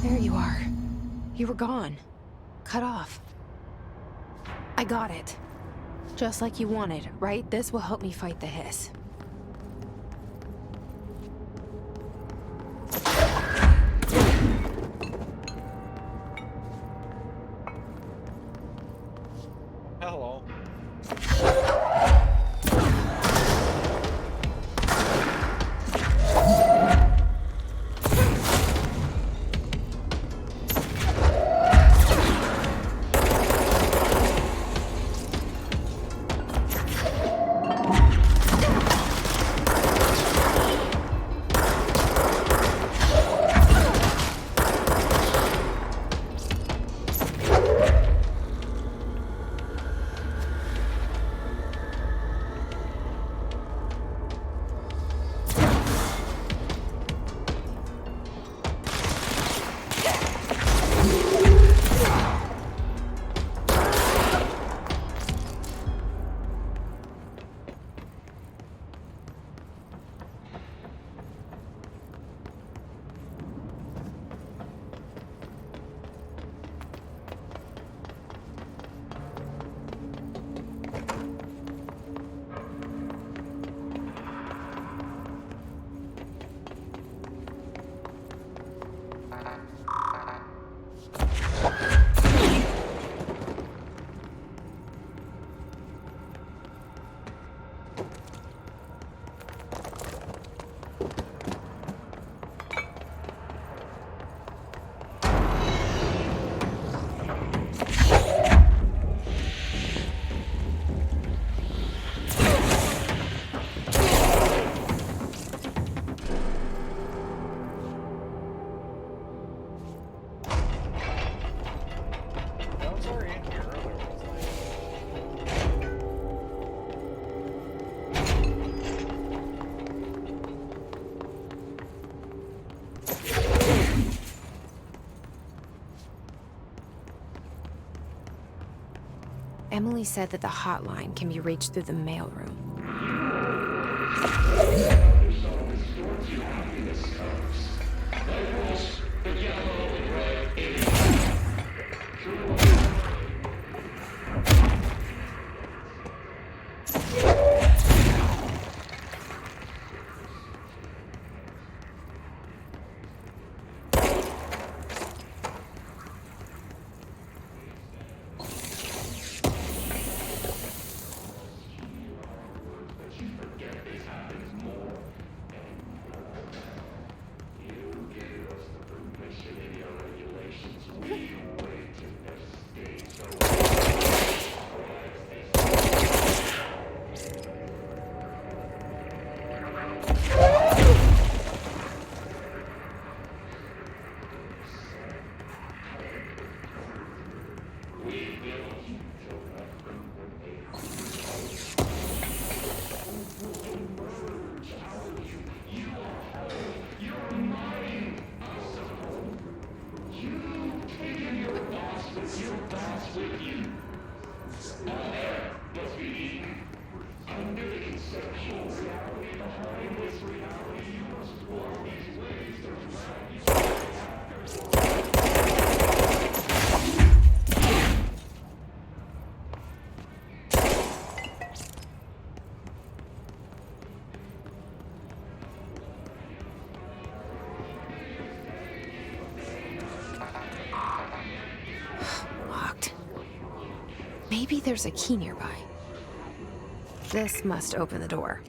There you are. You were gone. Cut off. I got it. Just like you wanted, right? This will help me fight the hiss. Hello. Emily said that the hotline can be reached through the mailroom. there's a key nearby. This must open the door.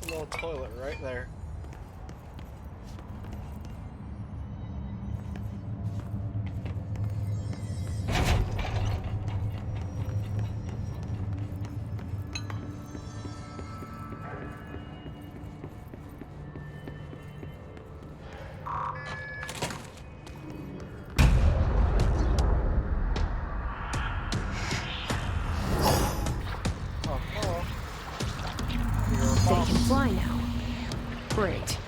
Little toilet right there. They can fly now. Great.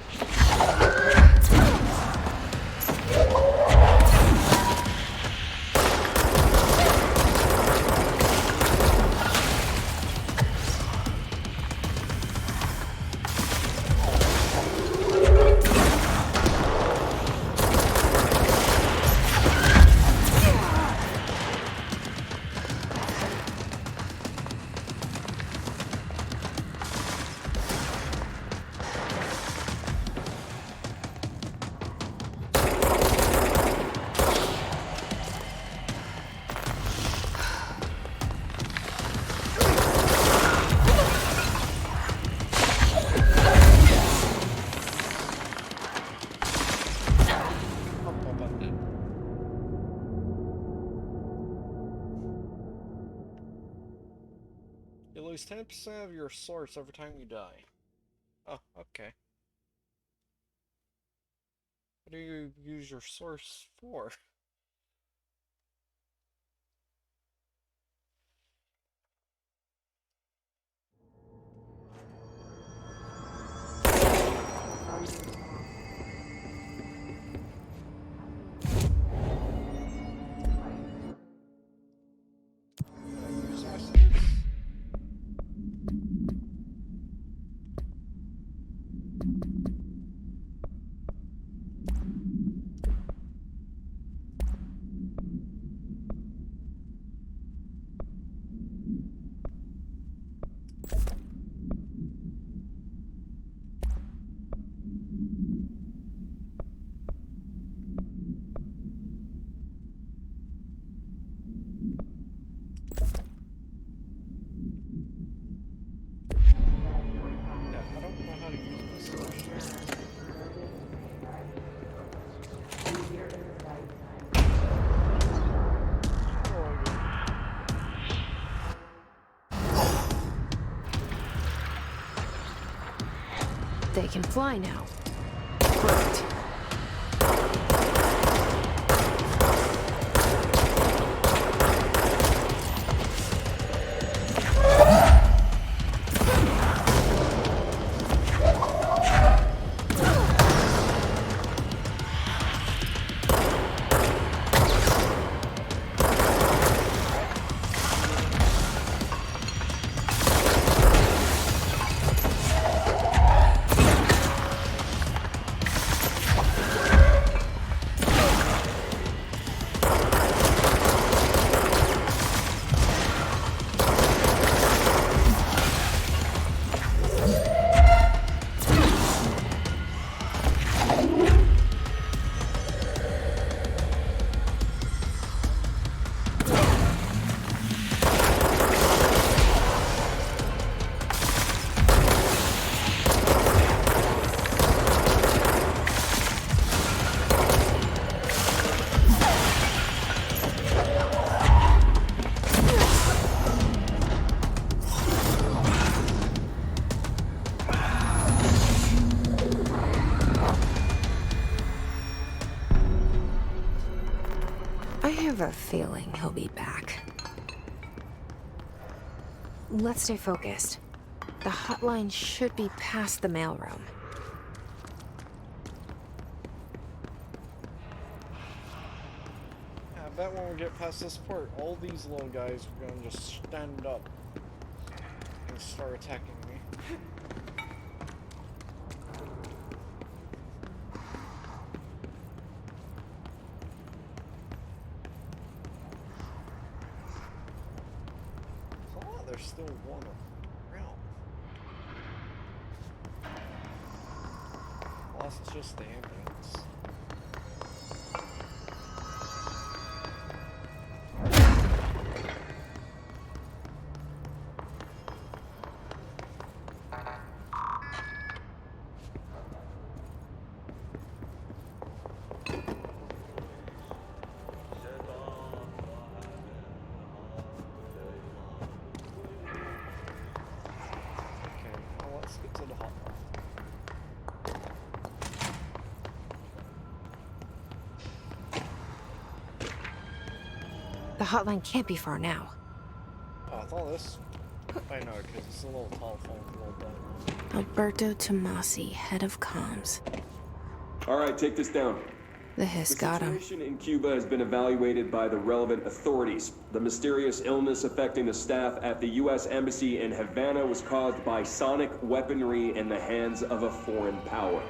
You lose 10% of your source every time you die. Oh, okay. What do you use your source for? They can fly now. Great. have a feeling he'll be back. Let's stay focused. The hotline should be past the mailroom. Yeah, I bet when we get past this part, all these little guys are gonna just stand up and start attacking me. There's still one around. Well, that's just the ambulance. The hotline can't be far now. Oh, I thought this. I know, because it's a little telephone, a little bit. Alberto Tomasi, head of comms. All right, take this down. The hiss got him. The situation in Cuba has been evaluated by the relevant authorities. The mysterious illness affecting the staff at the U.S. Embassy in Havana was caused by sonic weaponry in the hands of a foreign power.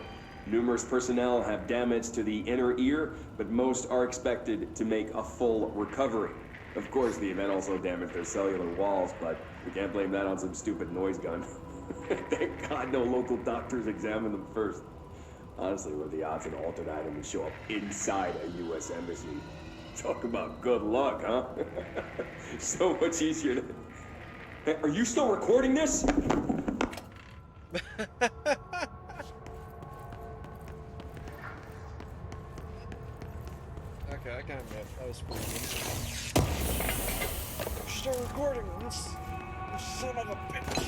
Numerous personnel have damage to the inner ear, but most are expected to make a full recovery. Of course, the event also damaged their cellular walls, but we can't blame that on some stupid noise gun. Thank God no local doctors examined them first. Honestly, what are the odds an altered item would show up inside a U.S. embassy? Talk about good luck, huh? So much easier to... Hey, are you still recording this? Okay, I can admit, that was pretty good. You're still recording this, you son of a bitch.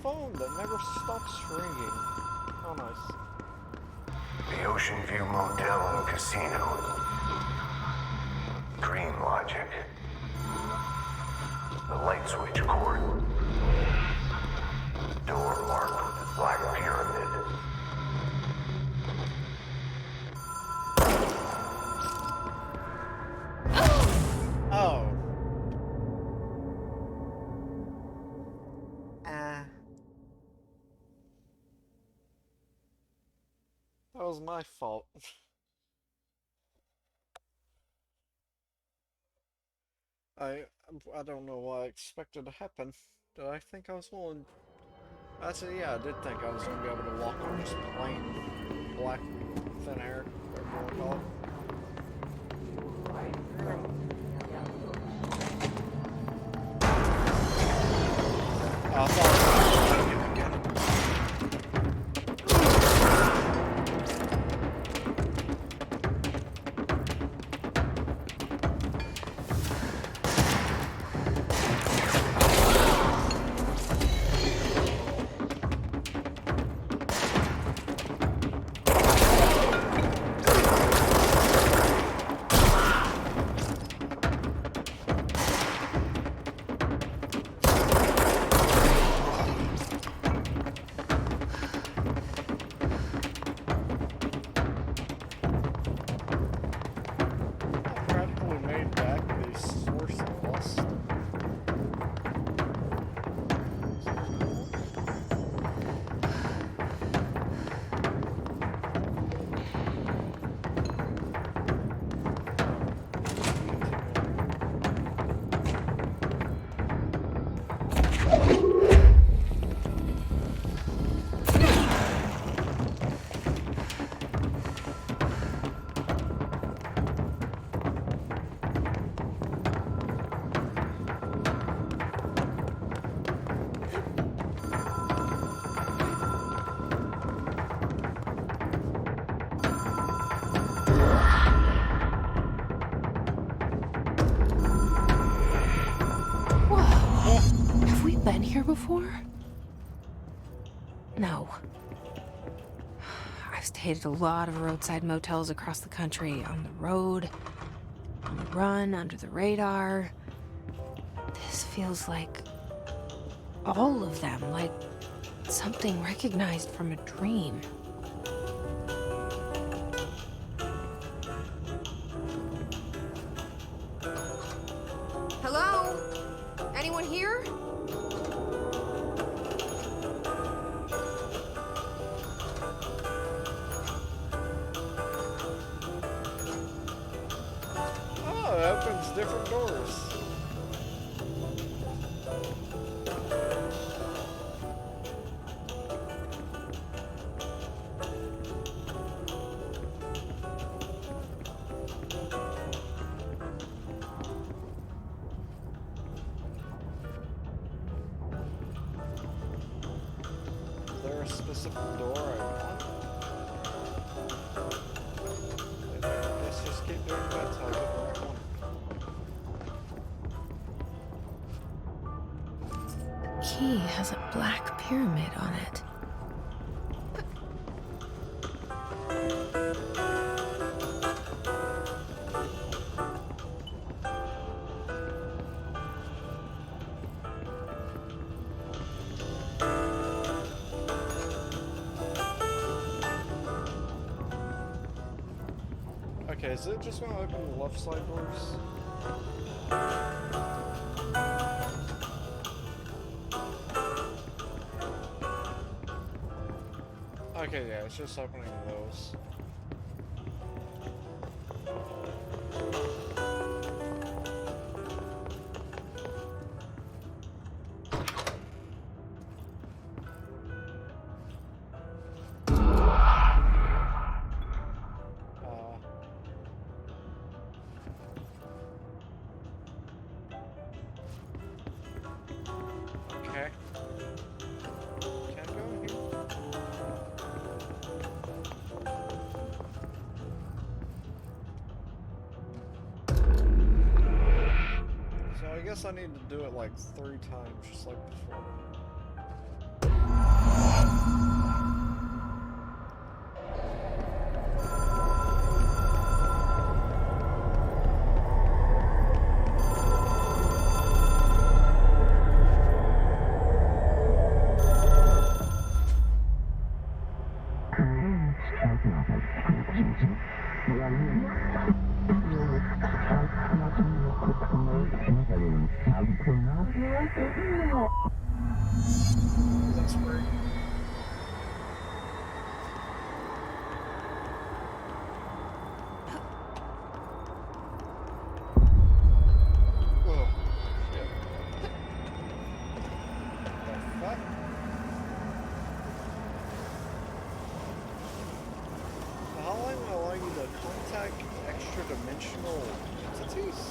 Phone that never stops ringing. How nice. The Ocean View Motel and Casino. Green logic. The light switch cord. Door marked with the black pyramid. Oh. That was my fault. I don't know what I expected to happen. Did I think I was willing? Actually, yeah, I did think I was going to be able to walk on just plain black thin air, whatever you want to call it. I thought I was going to again. been here before? No. I've stayed at a lot of roadside motels across the country, on the road, on the run, under the radar. This feels like all of them, like something recognized from a dream. Hello? Anyone here? Oh, it opens different doors. Is there a specific door I want? Let's just keep doing that till I get the right one. Key has a black pyramid on it. Okay, is it just gonna open the left side doors? Okay, yeah, it's just opening those. Okay. Can't go in here. So I guess I need to do it like 3 times, just like before. That's great. Oh, shit. The fuck? How long will allow you to contact extra-dimensional entities?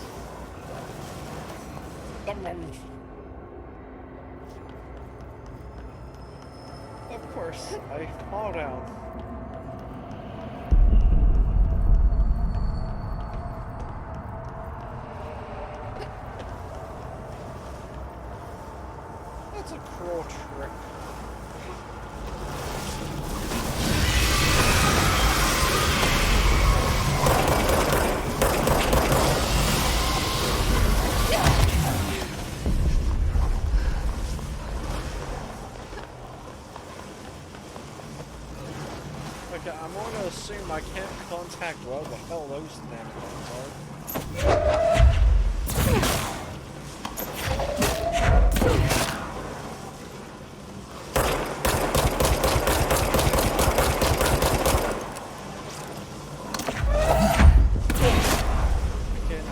Of course, I fall down. That's a cruel trick. Okay, I'm gonna assume I can't contact where the hell those damn things are. Okay.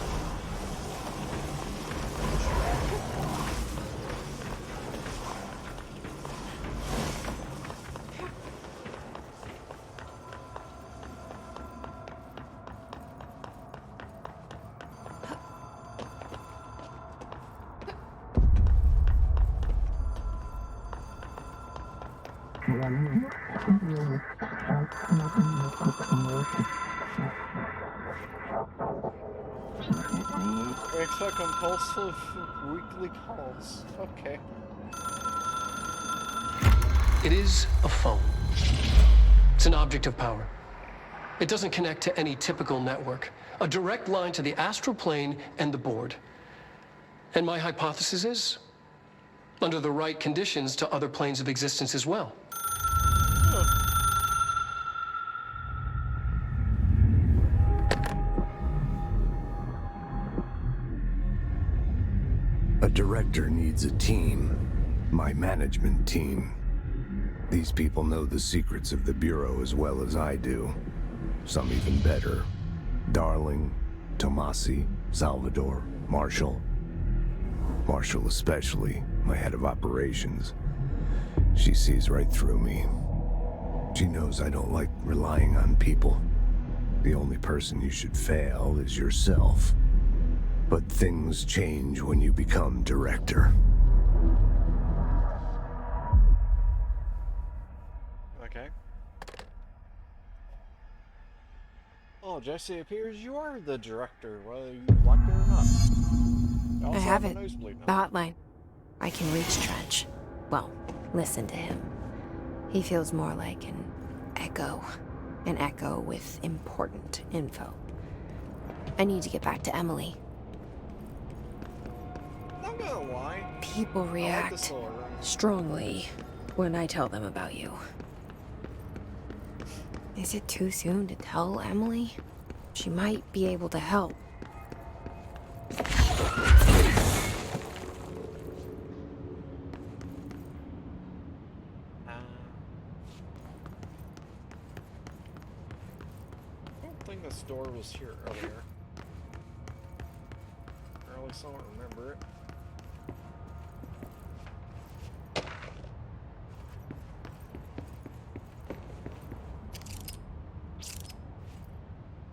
We expect compulsive weekly calls. Okay. It is a phone. It's an object of power. It doesn't connect to any typical network. A direct line to the astral plane and the board. And my hypothesis is, under the right conditions, to other planes of existence as well. A director needs a team. My management team. These people know the secrets of the Bureau as well as I do. Some even better. Darling, Tomasi, Salvador, Marshall. Marshall especially, my head of operations. She sees right through me. She knows I don't like relying on people. The only person you should fail is yourself. But things change when you become director. Okay. Oh, Jesse, it appears you are the director, whether you like it or not. I have it. a nosebleed The now. hotline. I can reach Trench. Well, listen to him. He feels more like an echo. An echo with important info. I need to get back to Emily. Not gonna lie. People I like react this little room. strongly when I tell them about you. Is it too soon to tell Emily? She might be able to help. I don't think this door was here earlier. Or at least I don't remember it.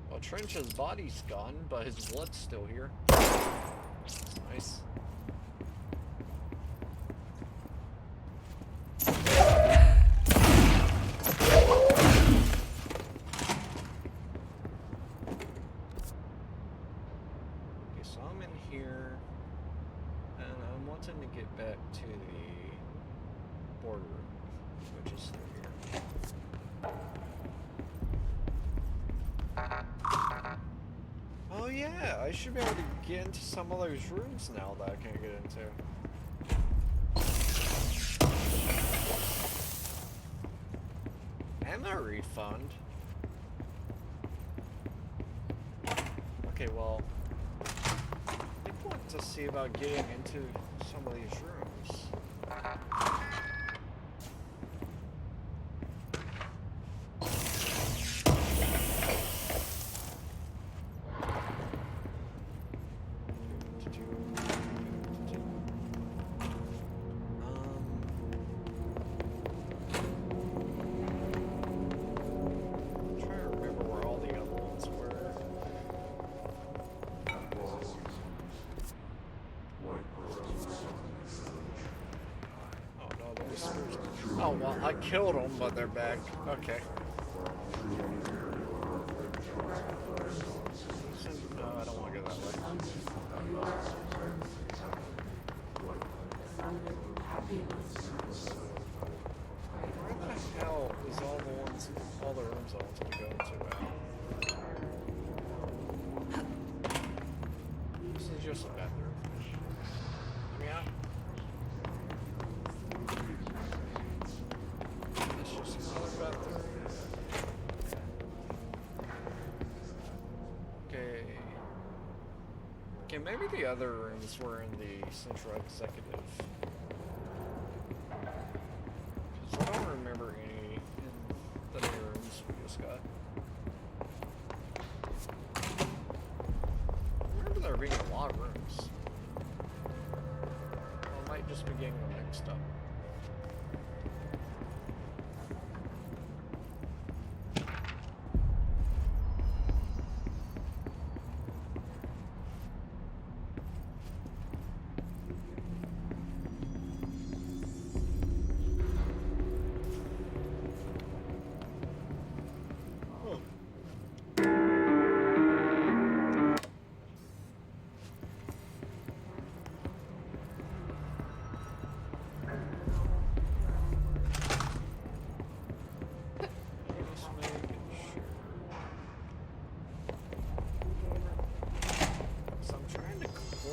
Well, Trench's body's gone, but his blood's still here. That's nice. Okay, so I'm in here, and I'm wanting to get back to the board room, which is through here. Oh yeah, I should be able to get into some of those rooms now that I can't get into. And a refund. Okay, well, I think I want to see about getting into some of these rooms. I'm trying to remember where all the other ones were. Oh no, those spurs. Oh well, I killed them, but they're back. Okay. No, I don't want to go that way. Where the hell is all the rooms I want to go into at? This is just a bathroom. Yeah. It's just another bathroom. Okay. Okay, maybe the other rooms were in the Central Executive. Because I don't remember any in the new rooms we just got. I remember there being a lot of rooms. Well, I might just be getting them mixed up.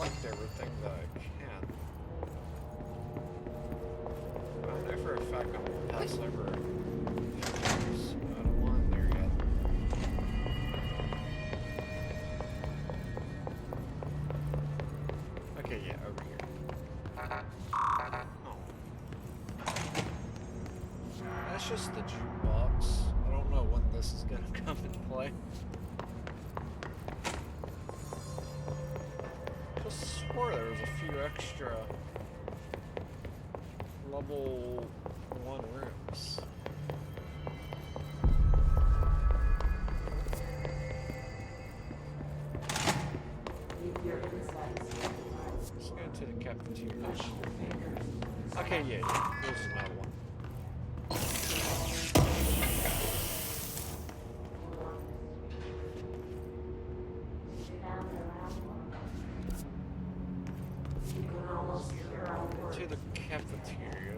collect everything that I can. I know for a fact I'm gonna pass over a few things. I don't want it there yet. Okay, yeah, over here. Oh. That's just the jukebox. I don't know when this is gonna come into play. Just swore there was a few extra level 1 rooms. Let's go to the cafeteria. Okay, yeah, there's another one. To the cafeteria.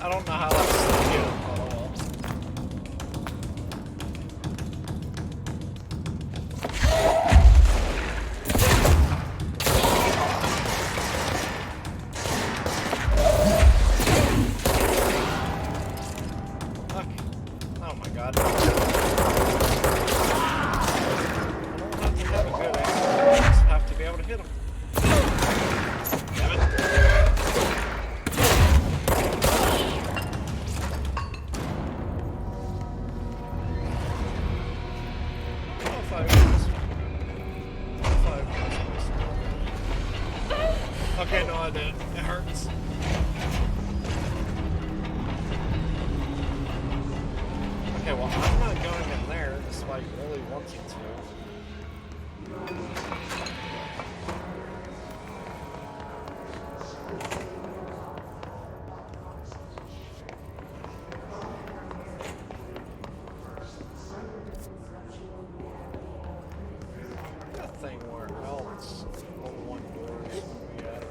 I don't know how that's still good, but oh well. Okay. Oh my god. I don't have to have a good aim. I just have to be able to hit him. Damn it. Okay, no, I didn't. It hurts. Okay, well, I'm not going in there despite really wanting to. That thing where else level 1 doors would be at.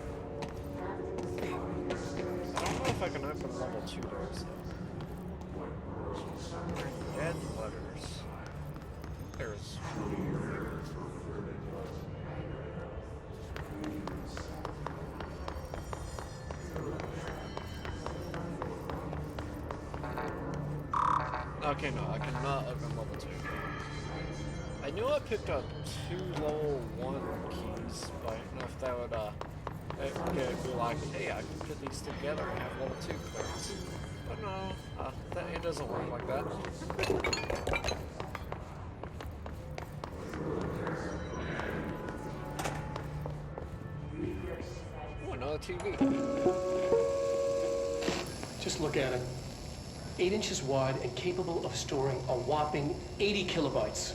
I don't know if I can open level 2 doors though. Dead letters. There's okay, no, I cannot open level 2. I knew I picked up 2 level 1 keys, but I don't know if that would, it could be like, hey, I can put these together and have level 2 clearance. But no, it doesn't work like that. Ooh, another TV. Just look at it. 8 inches wide and capable of storing a whopping 80 kilobytes.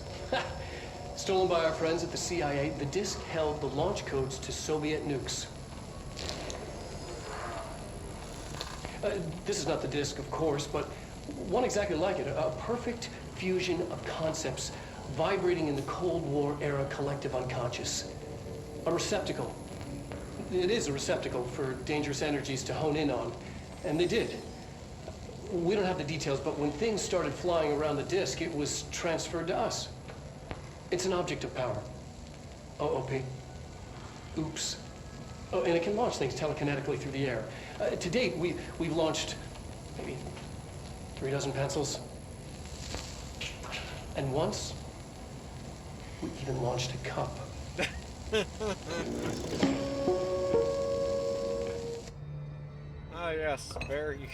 Stolen by our friends at the CIA, the disk held the launch codes to Soviet nukes. This is not the disk, of course, but one exactly like it. A perfect fusion of concepts vibrating in the Cold War era collective unconscious. A receptacle. It is a receptacle for dangerous energies to hone in on. And they did. We don't have the details, but when things started flying around the disk, it was transferred to us. It's an object of power. OOP. Oops. Oh, and it can launch things telekinetically through the air. To date, we've launched maybe 3 dozen pencils. And once, we even launched a cup. Ah, yes, very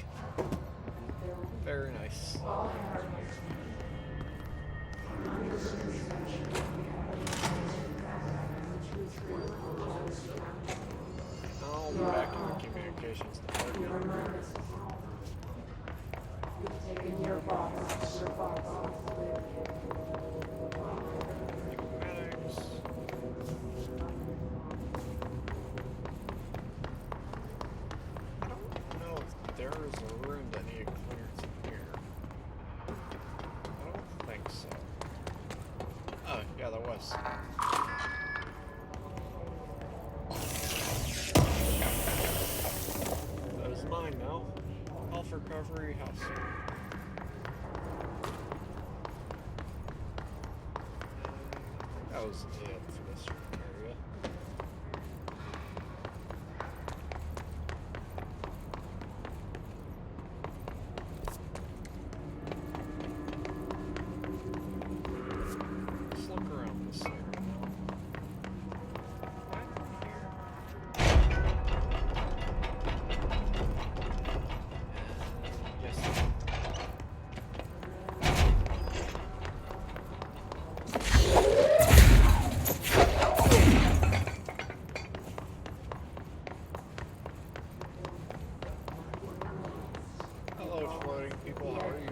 nice. I'll be back in the communications department. Medics. I don't know if there is a room that needed clearance in here. I don't think so. Oh, yeah, there was. That is mine now. Health recovery house. That was it for this area. Let's look around this area now. Right here. Yes. Hello, floating people. How are you?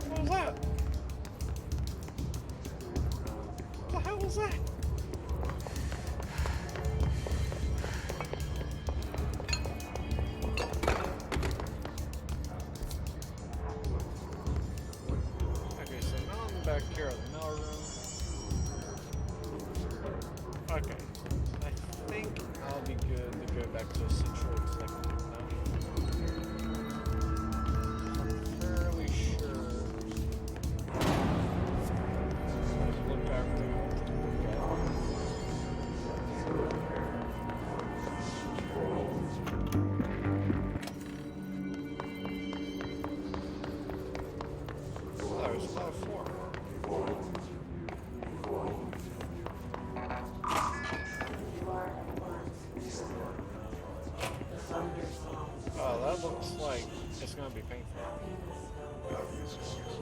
What was that? What the hell was that? Okay, so now I'm back here at the mail room. Okay, I think I'll be good to go back to Central Executive now. I'm fairly sure. Look back to oh, there's about 4. Oh, that looks like it's gonna be painful. Yeah, it's painful.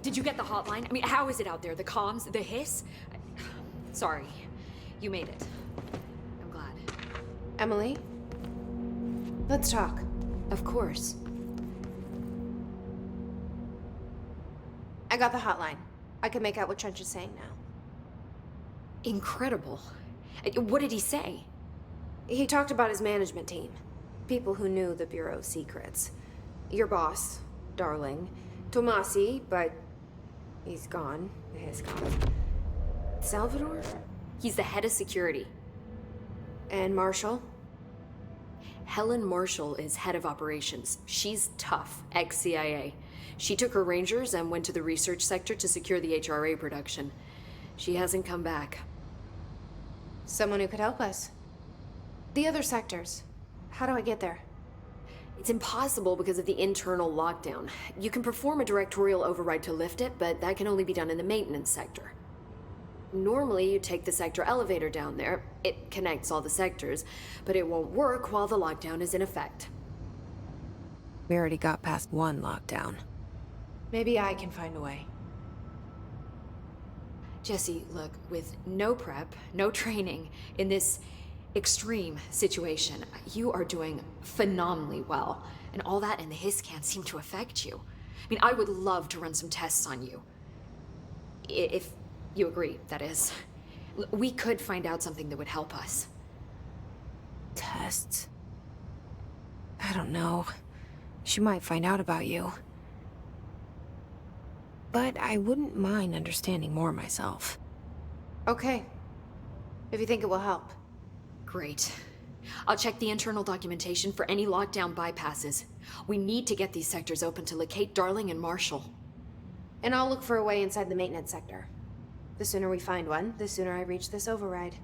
Did you get the hotline? I mean, how is it out there? The comms? The hiss? Sorry. You made it. I'm glad. Emily? Let's talk. Of course. I got the hotline. I can make out what Trench is saying now. Incredible. What did he say? He talked about his management team. People who knew the Bureau's secrets. Your boss, Darling. Tomasi, but he's gone. He's gone. Salvador? He's the head of security. And Marshall? Helen Marshall is head of operations. She's tough, ex-CIA. She took her Rangers and went to the research sector to secure the HRA production. She hasn't come back. Someone who could help us. The other sectors. How do I get there? It's impossible because of the internal lockdown. You can perform a directorial override to lift it, but that can only be done in the maintenance sector. Normally, you take the sector elevator down there. It connects all the sectors, but it won't work while the lockdown is in effect. We already got past one lockdown. Maybe I can find a way. Jesse, look, with no prep, no training, in this extreme situation, you are doing phenomenally well. And all that and the hiss can't seem to affect you. I mean, I would love to run some tests on you. If you agree, that is. We could find out something that would help us. Tests? I don't know. She might find out about you. But I wouldn't mind understanding more myself. Okay. If you think it will help. Great. I'll check the internal documentation for any lockdown bypasses. We need to get these sectors open to locate Darling and Marshall. And I'll look for a way inside the maintenance sector. The sooner we find one, the sooner I reach this override.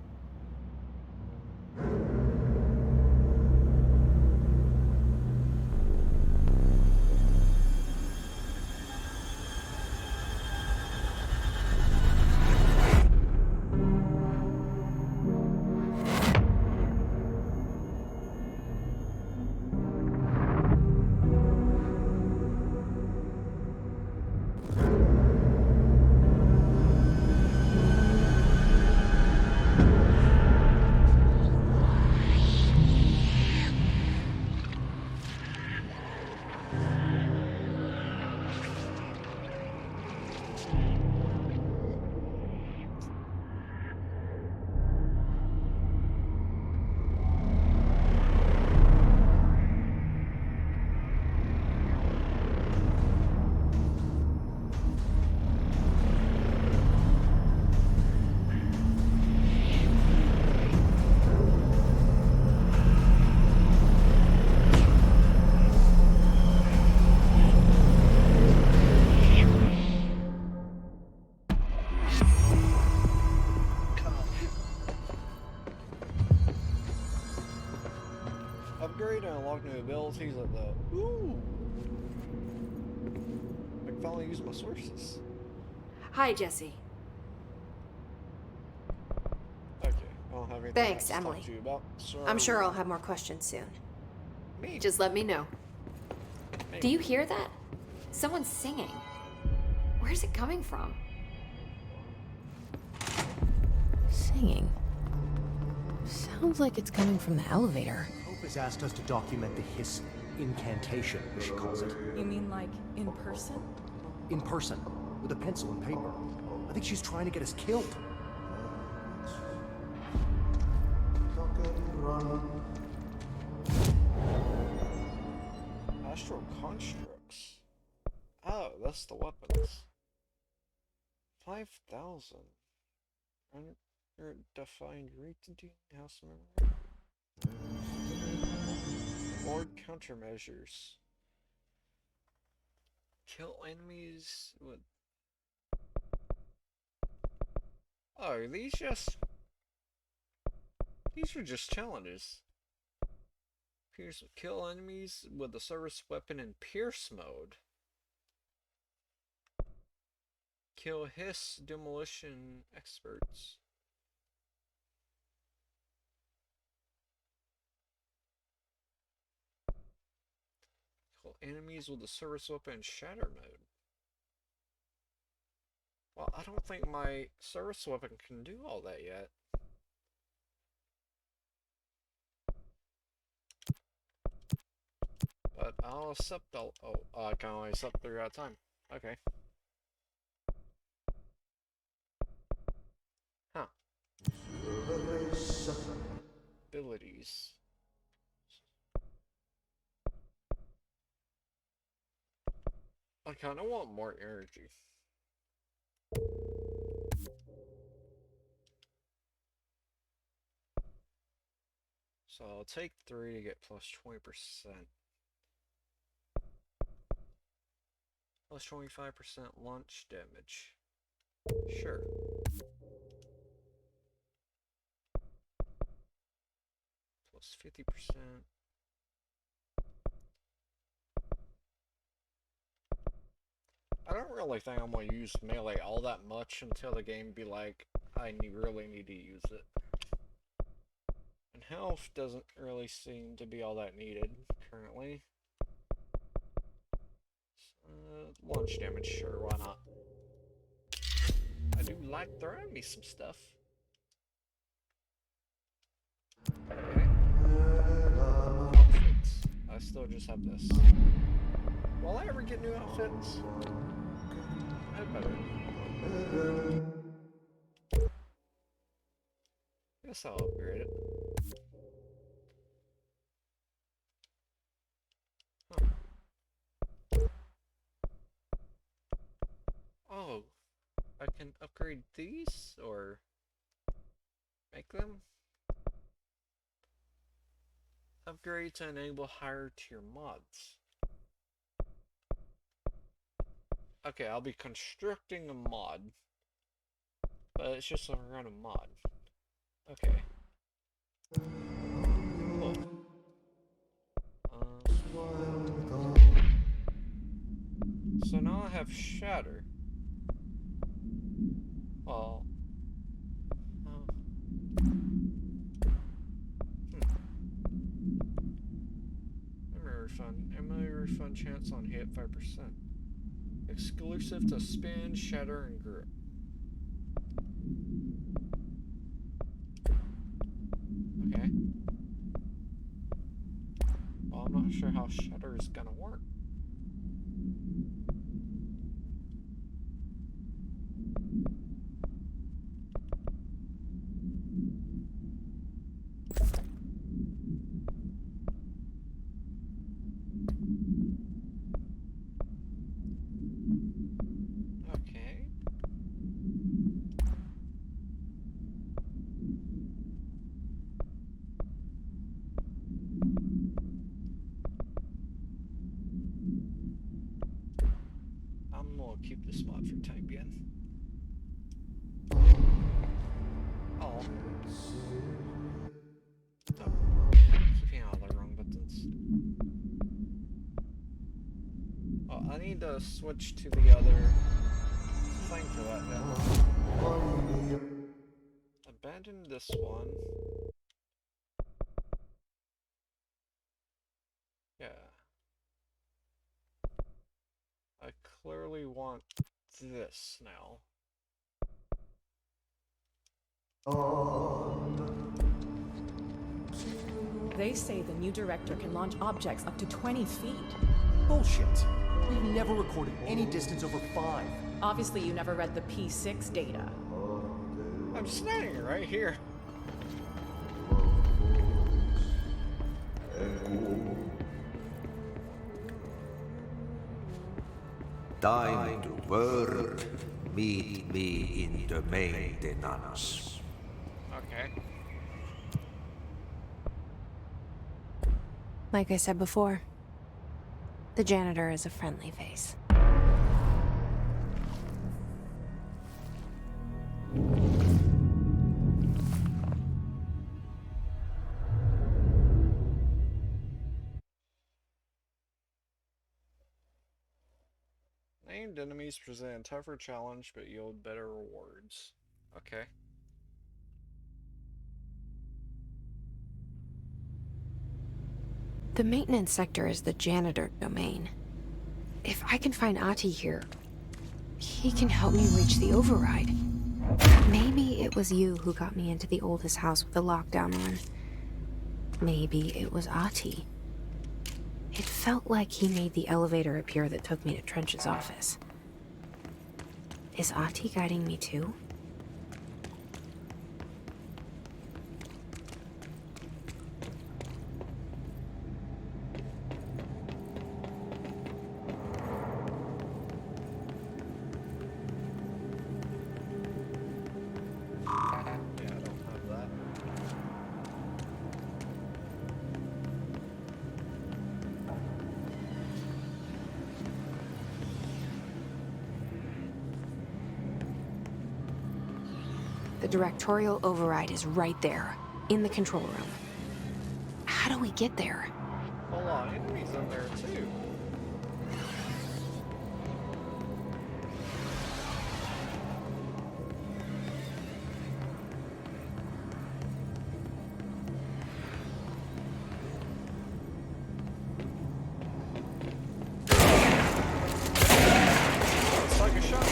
Upgrade and unlock new abilities like the ooh. I can finally use my sources. Hi, Jesse. Okay, I don't have anything Thanks, else to talk Emily. to you about, so I'm sure I'll have more questions soon. Just let me know. Maybe. Do you hear that? Someone's singing. Where's it coming from? Singing. Sounds like it's coming from the elevator. Hope has asked us to document the hiss incantation, as she calls it. You mean like in person? In person, with a pencil and paper. I think she's trying to get us killed. Astral constructs. Oh, that's the weapons. 5,000. Undefined reentity house member. Board countermeasures. Kill enemies with. Oh, these are just challenges. Pierce, kill enemies with the service weapon in Pierce mode. Kill hiss demolition experts. Kill enemies with the service weapon in shatter mode. Well, I don't think my service weapon can do all that yet. But I'll accept all. Oh, I can only accept 3 at a time. Okay. Huh. Abilities. I kinda want more energy. So I'll take 3 to get plus 20%. Plus 25% launch damage. Sure. Plus 50%. I don't really think I'm gonna use melee all that much until the game be like, I really need to use it. And health doesn't really seem to be all that needed currently. Launch damage, sure, why not? I do like throwing me some stuff. Okay. Outfits. I still just have this. Will I ever get new outfits? I better. Guess I'll upgrade it. Huh. Oh, I can upgrade these or make them? Upgrade to enable higher tier mods. Okay, I'll be constructing a mod, but it's just a random mod. Okay. Cool. So now I have Shatter. Well, memory refund chance on hit 5%. Exclusive to Spin, Shatter, and Grip. Okay. Well, I'm not sure how Shatter is gonna work. Keep this mod for time being. Oh. Keeping all the wrong buttons. Oh, I need to switch to the other thing for that now. Abandon this one. Yeah. I clearly want this now. They say the new director can launch objects up to 20 feet. Bullshit. We've never recorded any distance over 5. Obviously, you never read the P6 data. I'm standing right here. Time to work. Meet me in the maintenance. Okay. Like I said before, the janitor is a friendly face. Named enemies present a tougher challenge but yield better rewards. Okay. The maintenance sector is the janitor domain. If I can find Ahti here, He can help me reach the override. Maybe it was you who got me into the oldest house with the lockdown on. Maybe it was Ahti. It felt like he made the elevator appear that took me to Trench's office. Is Ahti guiding me too? The directorial override is right there, in the control room. How do we get there? A lot of enemies in there too. Let's take a shot.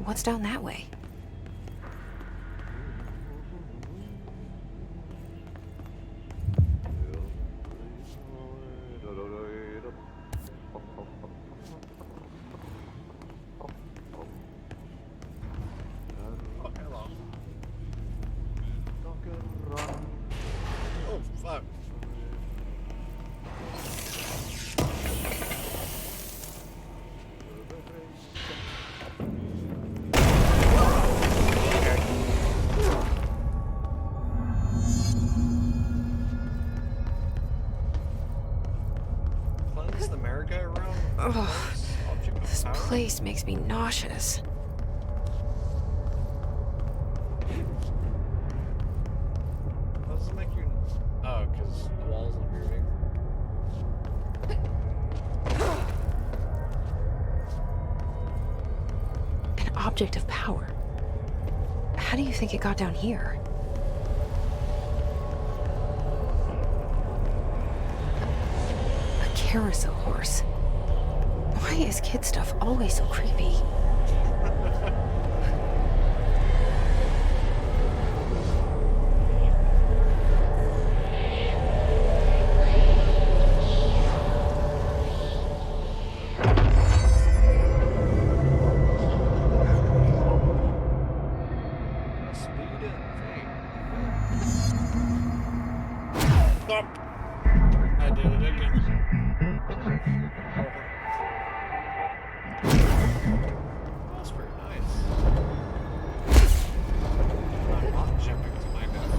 What's down that way? Oh, fuck. Cleanse the merry-go-round. Ugh, Object of this power. place makes me nauseous. How does it make you? Oh, because the walls are moving. An object of power. How do you think it got down here? A carousel horse. Why is kid stuff always so creepy? Stop! I did it again. That's pretty nice. I'm not jumping to my death.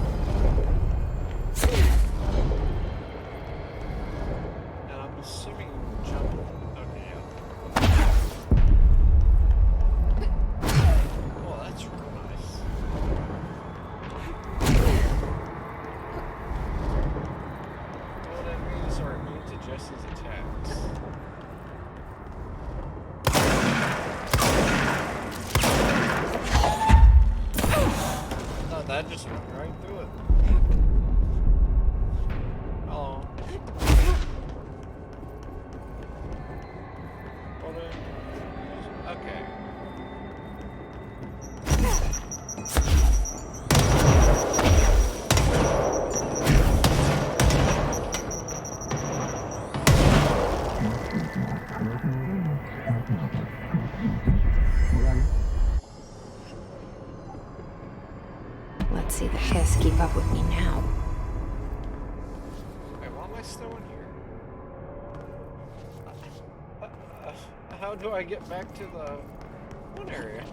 And I'm assuming you jump. Okay, yeah. Oh, that's real nice. What enemies are immune to Jesse's attacks? Oh, that just went right through it. Oh. Okay. Let's see the Hiss keep up with me now. Wait, why am I still in here? How do I get back to the one area?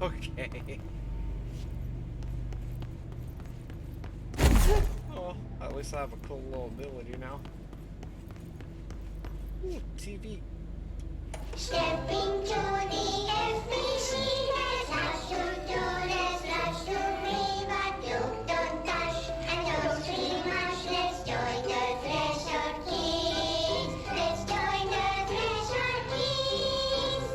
Okay. Oh, at least I have a cool little ability now. Ooh, TV. Stepping to the FBC, there's house to do, there's lots to read, but you don't touch, and don't scream much. Let's join the Threshold Kids. Let's join the Threshold Kids.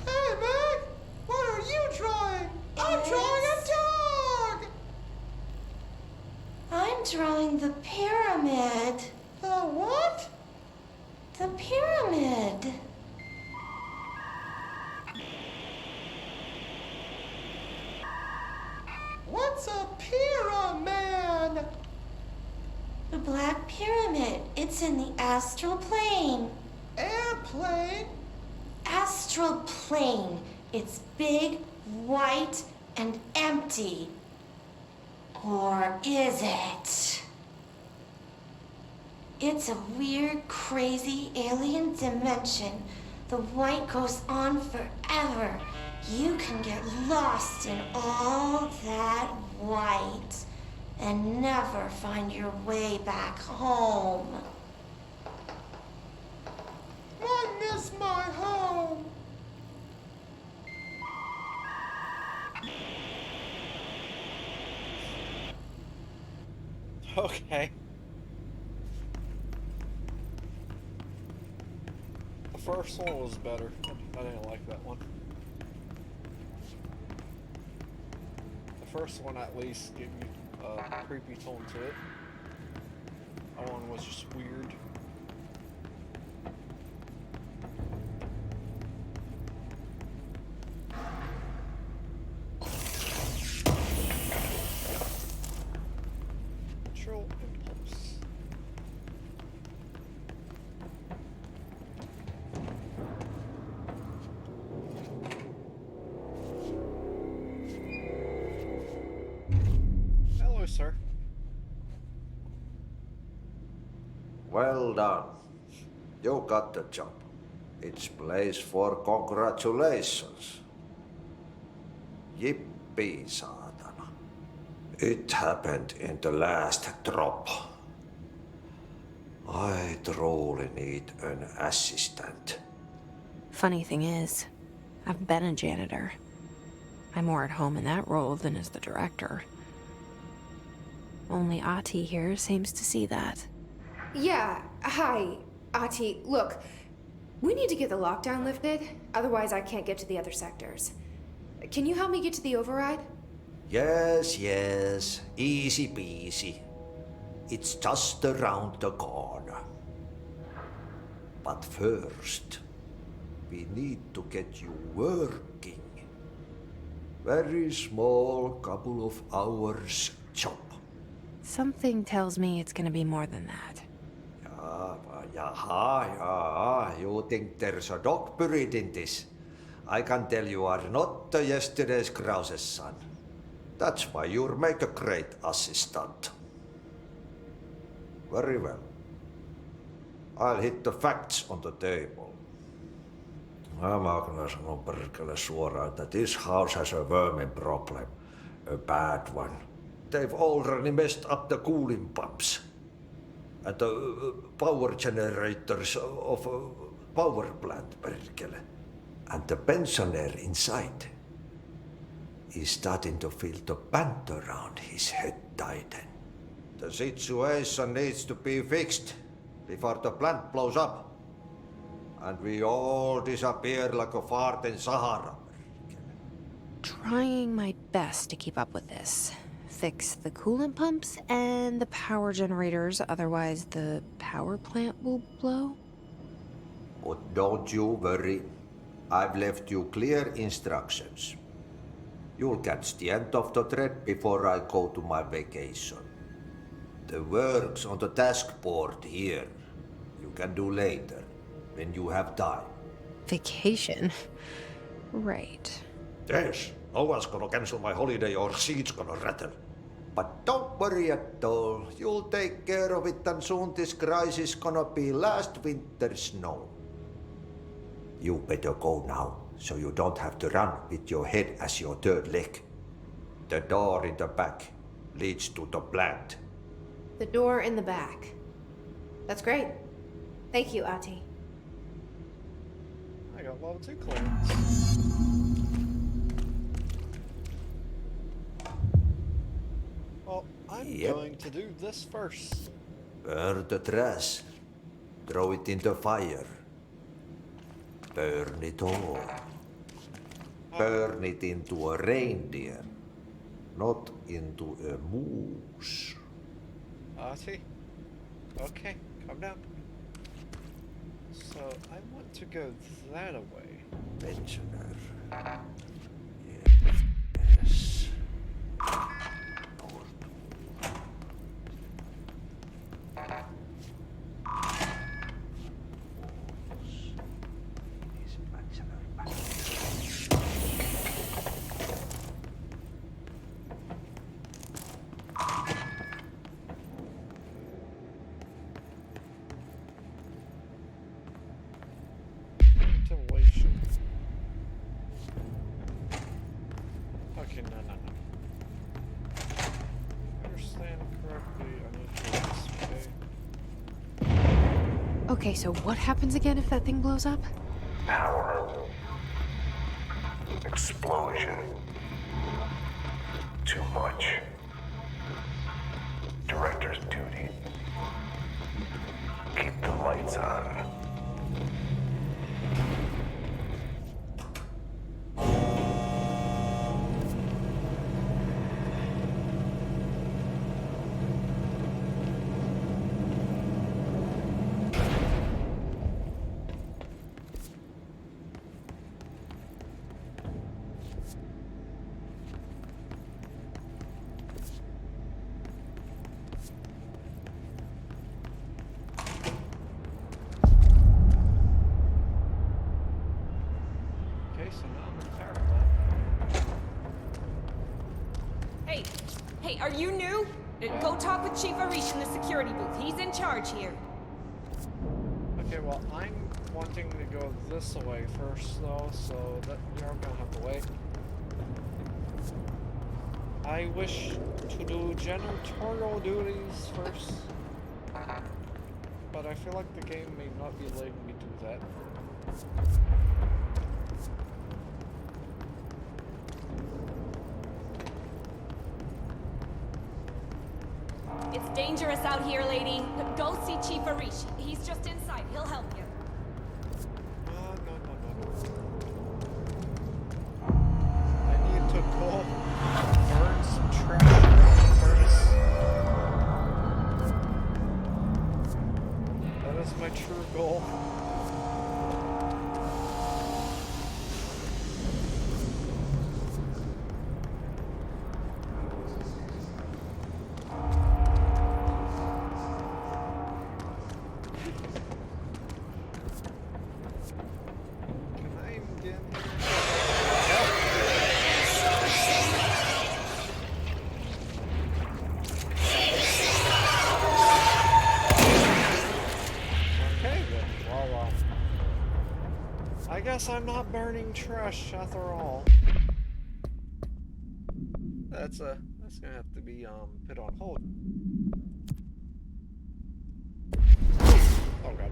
Hey, Meg! What are you drawing? I'm drawing a dog! I'm drawing the pyramid. The what? The pyramid. What's a pyramid? The Black Pyramid. It's in the astral plane. Airplane? Astral plane. It's big, white, and empty. Or is it? It's a weird, crazy alien dimension. The white goes on forever. You can get lost in all that white and never find your way back home. I miss my home. Okay. The first one was better. I didn't like that one. The first one at least gave me a creepy tone to it. That one was just weird. Control impulse. Hello, sir. Well done. You got the job. It's place for congratulations. Yippee, saatana. It happened in the last drop. I truly need an assistant. Funny thing is, I've been a janitor. I'm more at home in that role than as the director. Only Ahti here seems to see that. Yeah, hi, Ahti. Look, we need to get the lockdown lifted, otherwise I can't get to the other sectors. Can you help me get to the override? Yes, yes. Easy peasy. It's just around the corner. But first, we need to get you working. Very small, couple of hours job. Something tells me it's gonna be more than that. Yaha. You think there's a dog buried in this? I can tell you are not yesterday's Krause's son. That's why you'll make a great assistant. Very well. I'll hit the facts on the table. Mä kyllä sanon perkele suoraan, että this house has a vermin problem. A bad one. They've already messed up the cooling pumps. And the power generators of a power plant, perkele. And the pensioner inside is starting to feel the band around his head tighten. The situation needs to be fixed before the plant blows up. And we all disappear like a fart in Sahara. Trying my best to keep up with this. Fix the coolant pumps and the power generators, otherwise the power plant will blow. But don't you worry. I've left you clear instructions. You'll catch the end of the thread before I go to my vacation. The work's on the task board here. You can do later, when you have time. Vacation? Right. Yes, no one's gonna cancel my holiday or seat's gonna rattle. But don't worry at all. You'll take care of it and soon this crisis gonna be last winter's snow. You better go now, so you don't have to run with your head as your third leg. The door in the back leads to the plant. The door in the back. That's great. Thank you, Ahti. I got level 2 clearance. Well, I'm going to do this first. Burn the trash. Throw it in the fire. Burn it all. Burn it into a reindeer, not into a moose. Ahti? Okay, calm down. So, I want to go that way. Pensioner. Ventilation. Okay, no. If I understand correctly, I need to go this way. Okay, so what happens again if that thing blows up? Power. Explosion. Too much. Director's duty. Keep the lights on. Hey, are you new? Go talk with Chief Arish in the security booth. He's in charge here. Okay, well, I'm wanting to go this way first, though, so that you're gonna have to wait. I wish to do janitorial duties first, but I feel like the game may not be letting me do that. It's dangerous out here, lady. Go see Chief Arish. He's just inside. He'll help you. I need to go burn some trash around the furnace. That is my true goal. I guess I'm not burning trash after all. That's gonna have to be put on hold. Oh god.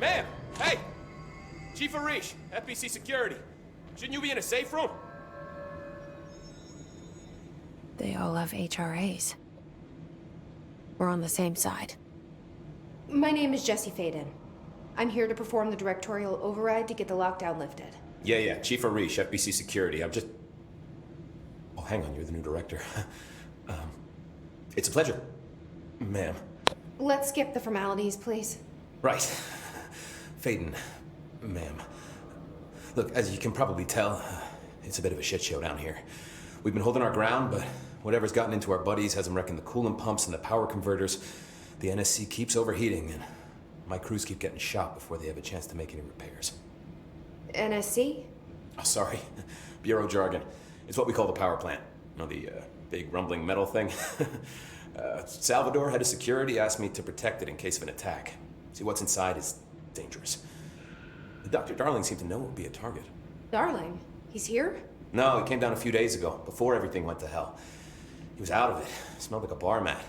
Ma'am! Hey! Chief Arish, FBC Security. Shouldn't you be in a safe room? They all have HRAs. We're on the same side. My name is Jesse Faden. I'm here to perform the directorial override to get the lockdown lifted. Yeah, Chief Arish, FBC Security. I'm just... Oh, hang on, you're the new director. It's a pleasure, ma'am. Let's skip the formalities, please. Right. Faden, ma'am. Look, as you can probably tell, it's a bit of a shit show down here. We've been holding our ground, but whatever's gotten into our buddies has them wrecking the coolant pumps and the power converters. The NSC keeps overheating, and my crews keep getting shot before they have a chance to make any repairs. NSC? Oh, sorry. Bureau jargon. It's what we call the power plant. You know, the big rumbling metal thing? Salvador, head of security, asked me to protect it in case of an attack. See, what's inside is dangerous. Dr. Darling seemed to know it would be a target. Darling? He's here? No, he came down a few days ago, before everything went to hell. He was out of it. Smelled like a bar mat.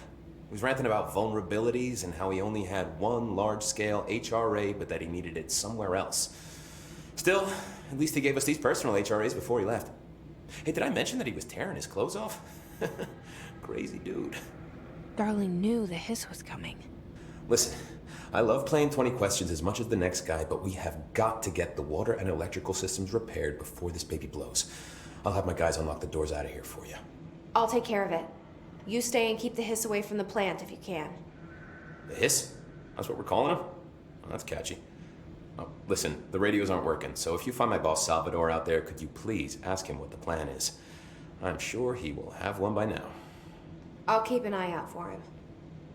He was ranting about vulnerabilities and how he only had one large-scale HRA, but that he needed it somewhere else. Still, at least he gave us these personal HRAs before he left. Hey, did I mention that he was tearing his clothes off? Crazy dude. Darling knew the hiss was coming. Listen, I love playing 20 questions as much as the next guy, but we have got to get the water and electrical systems repaired before this baby blows. I'll have my guys unlock the doors out of here for you. I'll take care of it. You stay and keep the hiss away from the plant if you can. The hiss? That's what we're calling him? Oh, that's catchy. Oh, listen, the radios aren't working, so if you find my boss Salvador out there, could you please ask him what the plan is? I'm sure he will have one by now. I'll keep an eye out for him.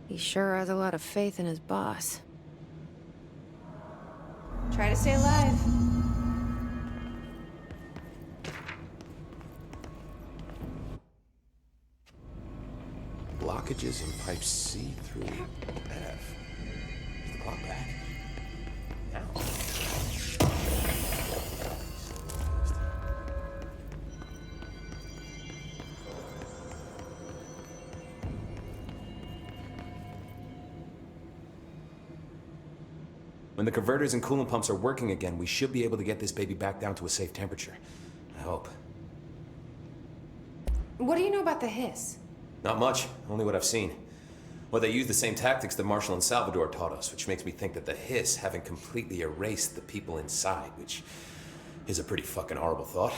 He sure has a lot of faith in his boss. Try to stay alive. Blockages in pipes C through F. Is the clock back? Now. When the converters and coolant pumps are working again, we should be able to get this baby back down to a safe temperature. I hope. What do you know about the hiss? Not much, only what I've seen. Well, they use the same tactics that Marshall and Salvador taught us, which makes me think that the hiss haven't completely erased the people inside, which is a pretty fucking horrible thought.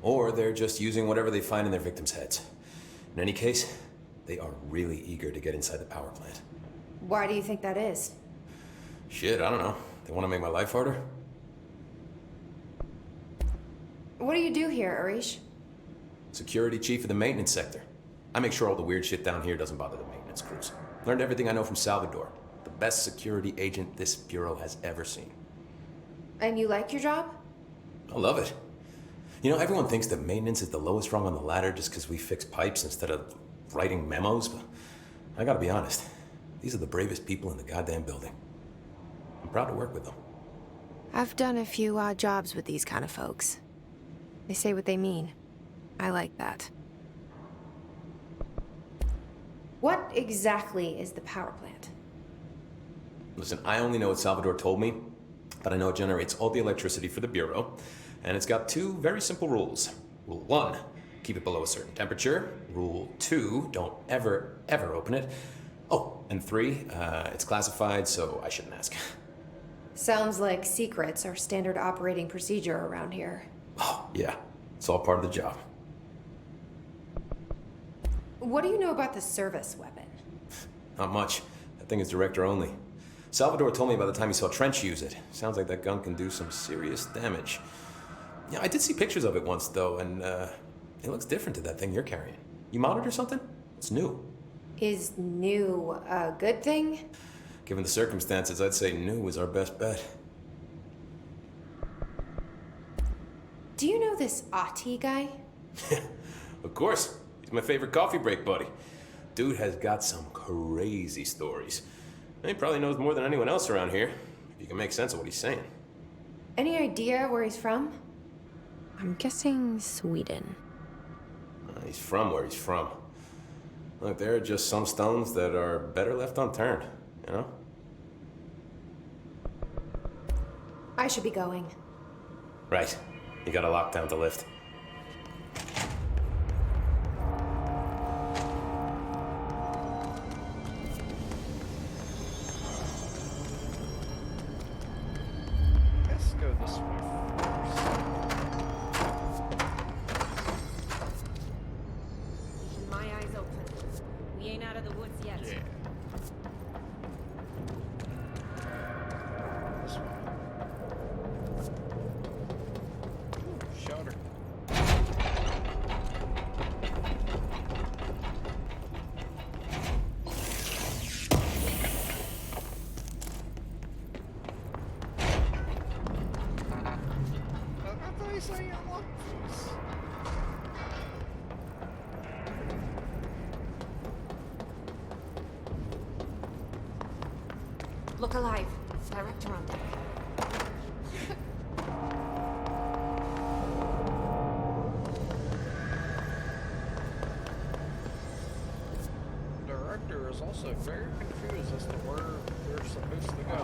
Or they're just using whatever they find in their victims' heads. In any case, they are really eager to get inside the power plant. Why do you think that is? Shit, I don't know. They want to make my life harder? What do you do here, Arish? Security chief of the maintenance sector. I make sure all the weird shit down here doesn't bother the maintenance crews. Learned everything I know from Salvador. The best security agent this bureau has ever seen. And you like your job? I love it. You know, everyone thinks that maintenance is the lowest rung on the ladder just because we fix pipes instead of writing memos, but I gotta be honest. These are the bravest people in the goddamn building. I'm proud to work with them. I've done a few odd jobs with these kind of folks. They say what they mean. I like that. What exactly is the power plant? Listen, I only know what Salvador told me, but I know it generates all the electricity for the Bureau, and it's got 2 very simple rules. Rule 1, keep it below a certain temperature. Rule 2, don't ever, ever open it. Oh, and 3, it's classified, so I shouldn't ask. Sounds like secrets are standard operating procedure around here. Oh, yeah. It's all part of the job. What do you know about the service weapon? Not much. That thing is director only. Salvador told me by the time he saw Trench use it. Sounds like that gun can do some serious damage. Yeah, I did see pictures of it once, though, and it looks different to that thing you're carrying. You modded or something? It's new. Is new a good thing? Given the circumstances, I'd say new is our best bet. Do you know this Ahti guy? Of course. He's my favorite coffee break buddy. Dude has got some crazy stories. And he probably knows more than anyone else around here, if you can make sense of what he's saying. Any idea where he's from? I'm guessing Sweden. He's from where he's from. Look, there are just some stones that are better left unturned, you know? I should be going. Right. You got a lockdown to lift. Let's go this way Keeping my eyes open. We ain't out of the woods yet. Yeah. This way. Ooh, shutter. I thought he said he unlocked these. Look alive. Director on deck. The director is also very confused as to where they're supposed to go.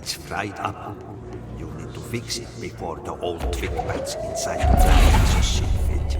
It's fried up. You need to fix it before the old twig bats inside the flat shit fit.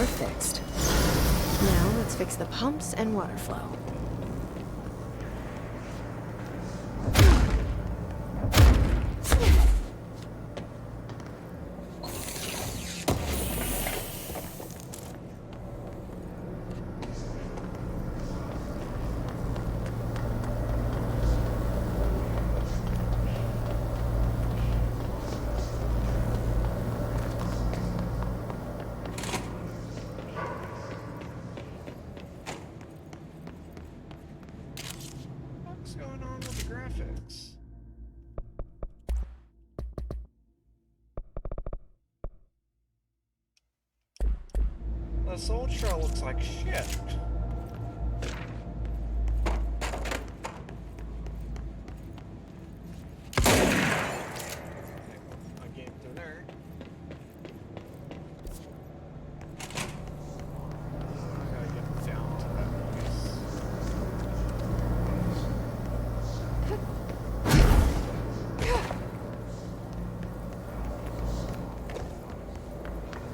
Fixed. Now let's fix the pumps and water flow. This Ultra looks like shit. Again through there. I gotta get down to that place.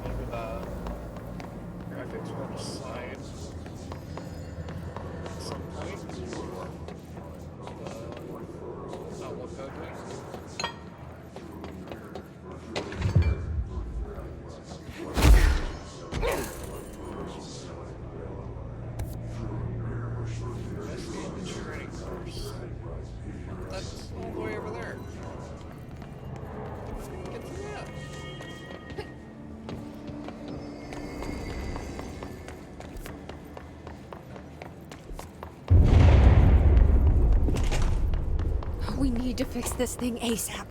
Maybe the graphics will decide at some point not look ugly. Investigate the training course. That's all the way over there. Get to that. We need to fix this thing ASAP.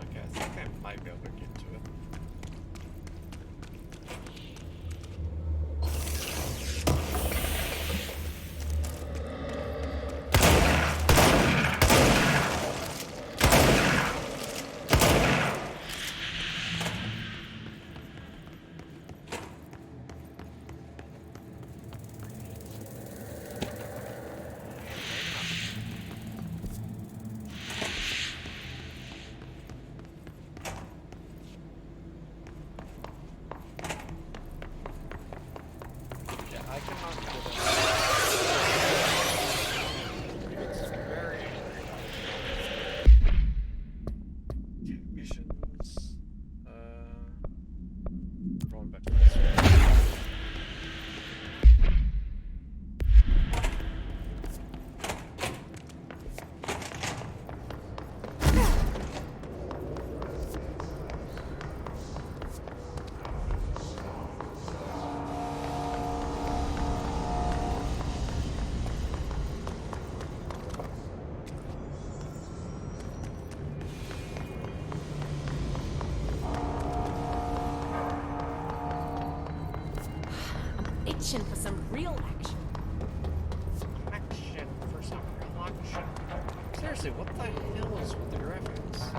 Okay, I think I might be able to get to it. action for some real action. Action for some real action. Seriously, what the hell is with the graphics?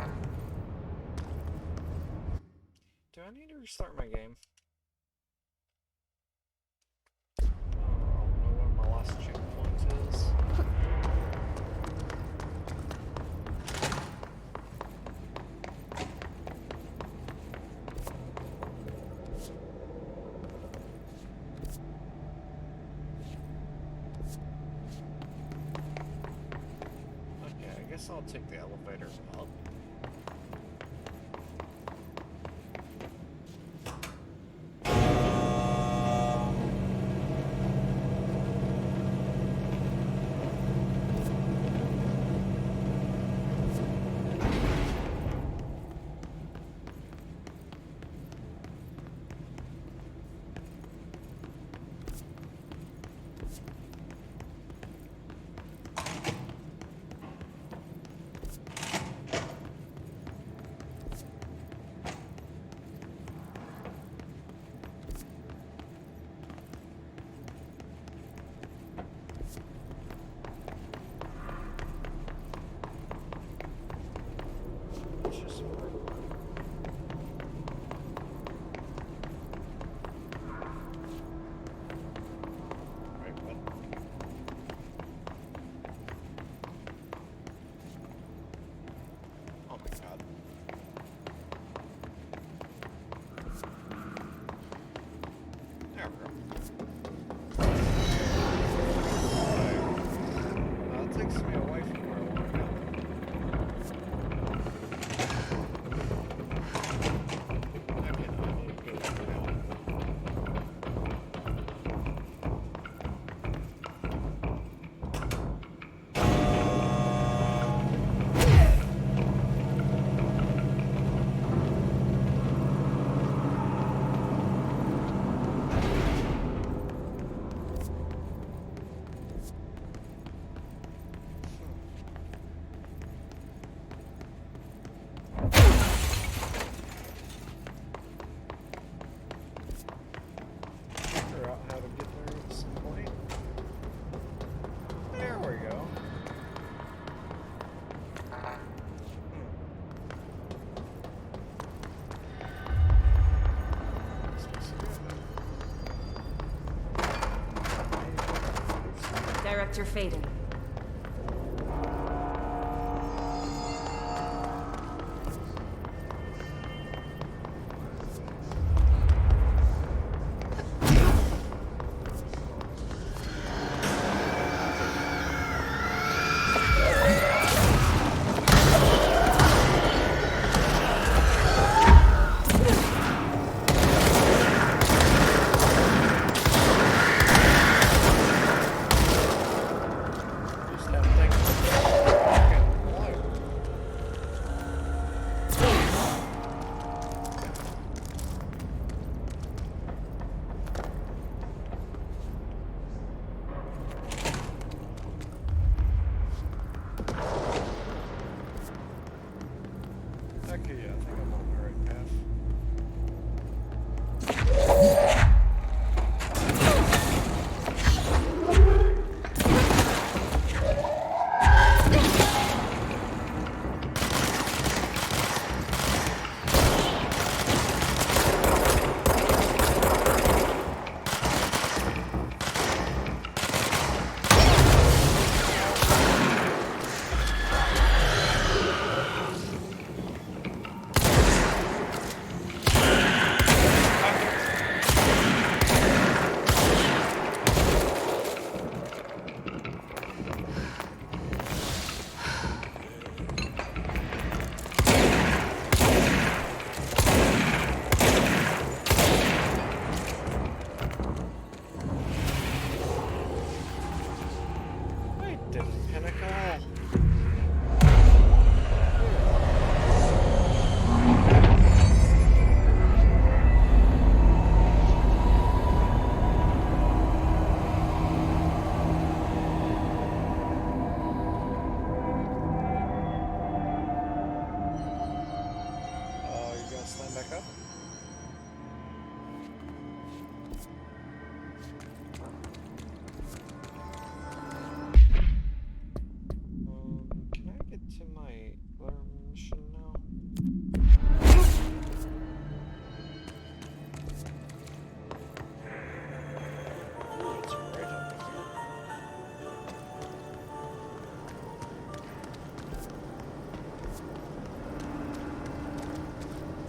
Do I need to restart my game? I don't know where my last checkpoint is. Okay, I guess I'll take the elevator up. Let's just work. Wait, what? Oh my god. There we go. That takes me away from where I want to go. Figure out how to get there at some point. There we go. Director Faden. Just have things fucking light. Okay, yeah, I think I'm on the right path.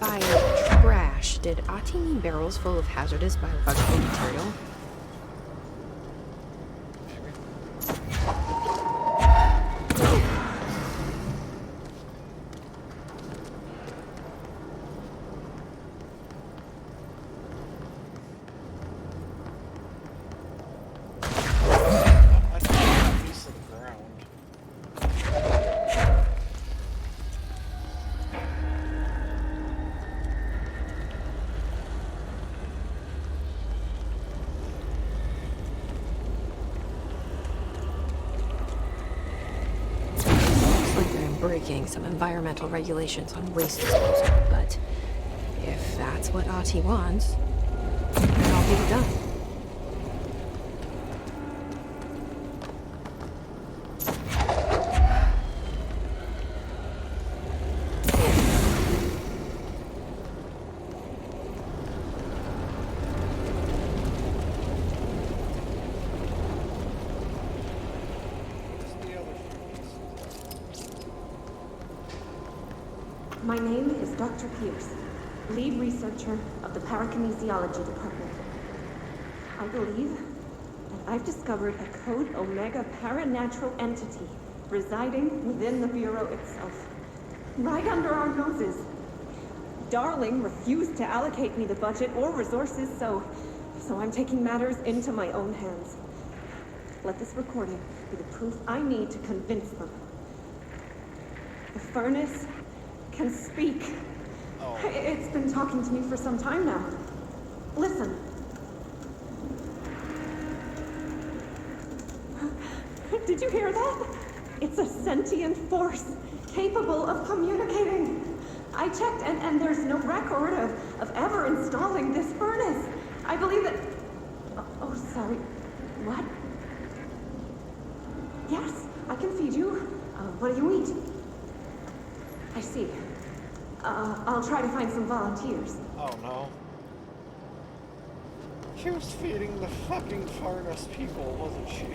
By trash, did Ahti mean barrels full of hazardous biological material? Breaking some environmental regulations on waste disposal, but if that's what Ahti wants, then I'll get it done. My name is Dr. Pierce, lead researcher of the Parakinesiology Department. I believe that I've discovered a Code Omega paranatural entity residing within the Bureau itself, right under our noses. Darling refused to allocate me the budget or resources, so I'm taking matters into my own hands. Let this recording be the proof I need to convince them. The furnace can speak. Oh. It's been talking to me for some time now. Listen. Did you hear that? It's a sentient force capable of communicating. I checked and there's no record of ever installing this furnace. I believe that... Oh, sorry. What? Yes, I can feed you. What do you eat? I see. I'll try to find some volunteers. Oh no. She was feeding the fucking furnace people, wasn't she?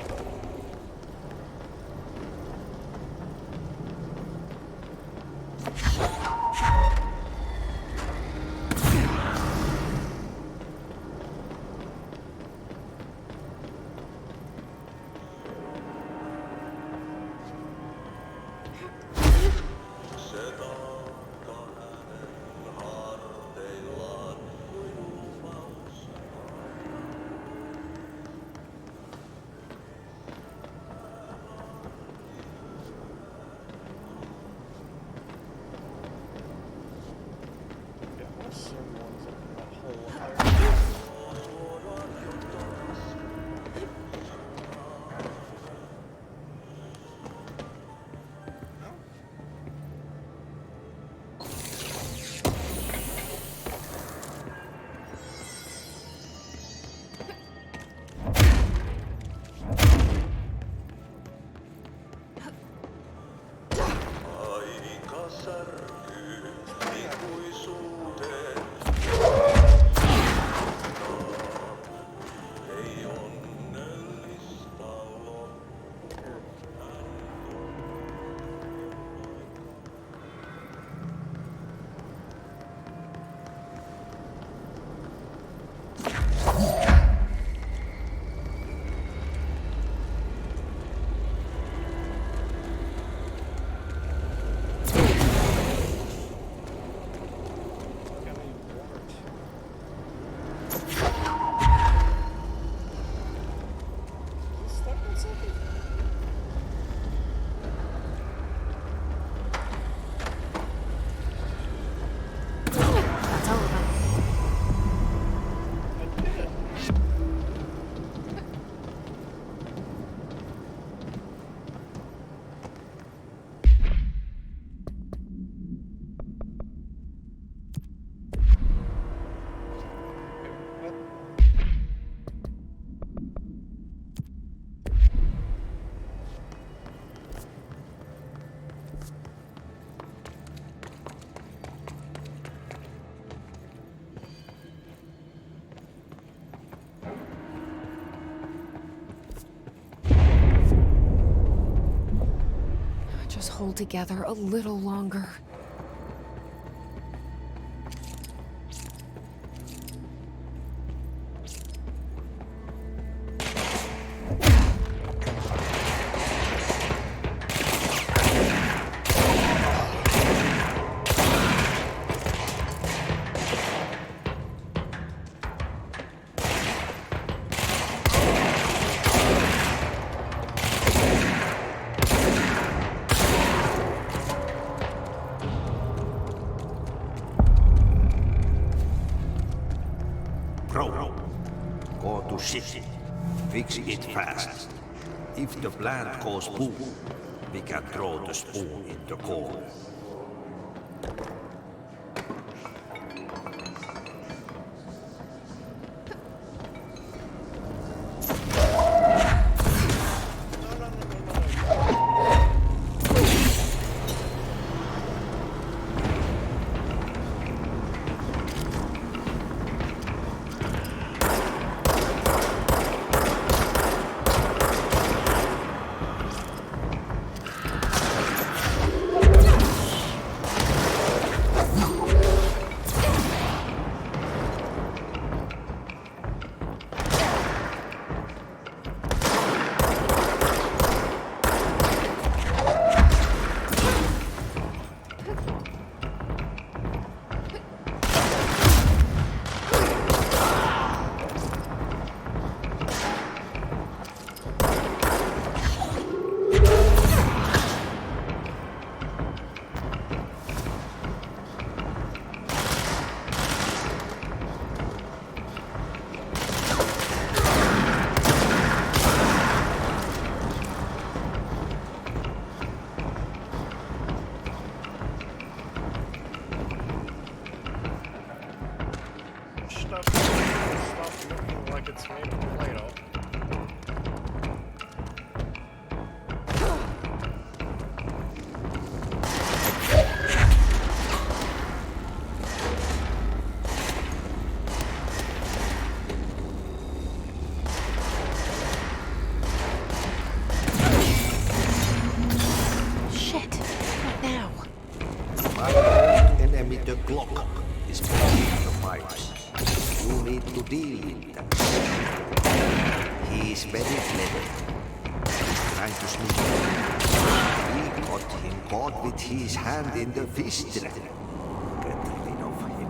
Hold together a little longer. City. Fix it fast. If the plant goes boom, we can throw the spoon in the corner. Stuff looking like it's made of Play-Doh. Shit. What now? My enemy, the clock, is blocking the pipes. You need to deal with that. He is very clever. He's trying to sneak in. We got him caught with his hand in the fish trap. Get rid of him.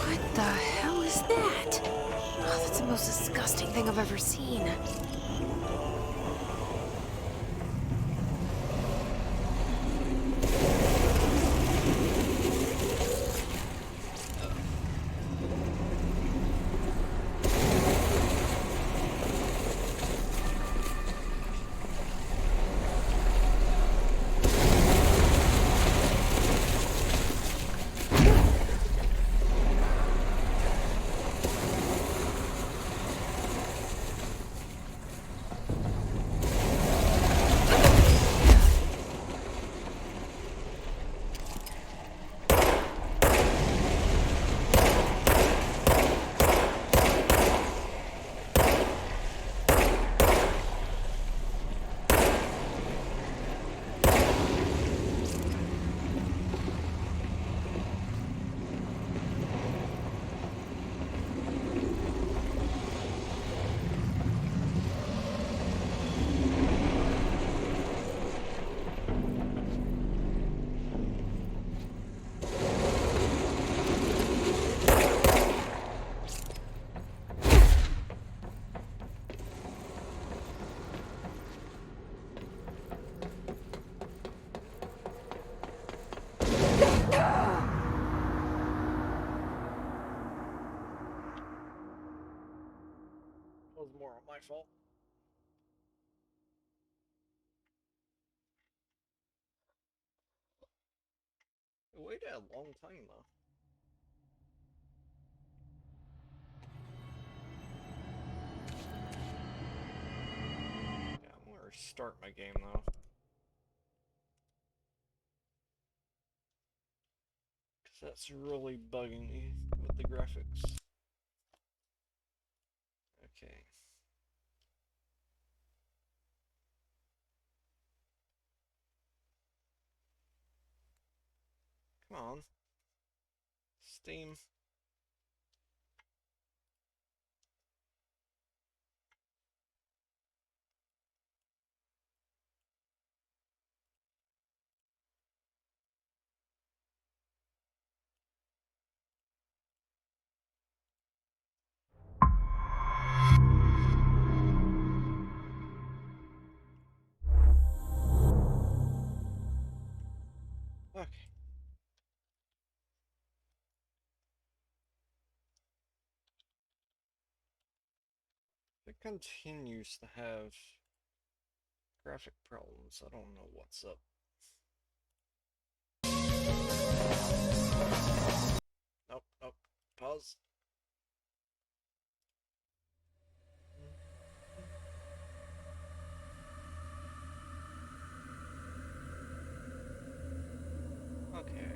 What the hell is that? Oh, that's the most disgusting thing I've ever seen. Was more my fault. We waited a long time though. Yeah, I'm gonna restart my game though. That's really bugging me with the graphics. Okay. Come on. Steam. Okay. It continues to have graphic problems. I don't know what's up. Nope, nope. Pause. Okay.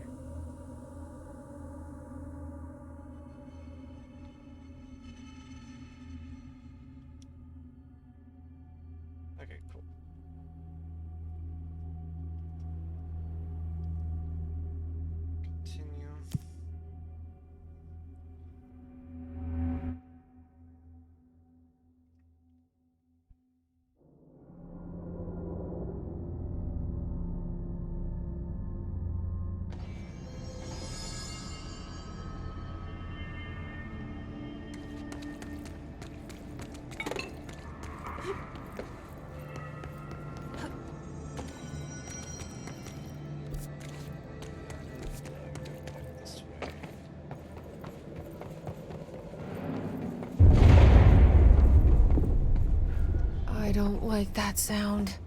Okay, cool. Continue. I don't like that sound.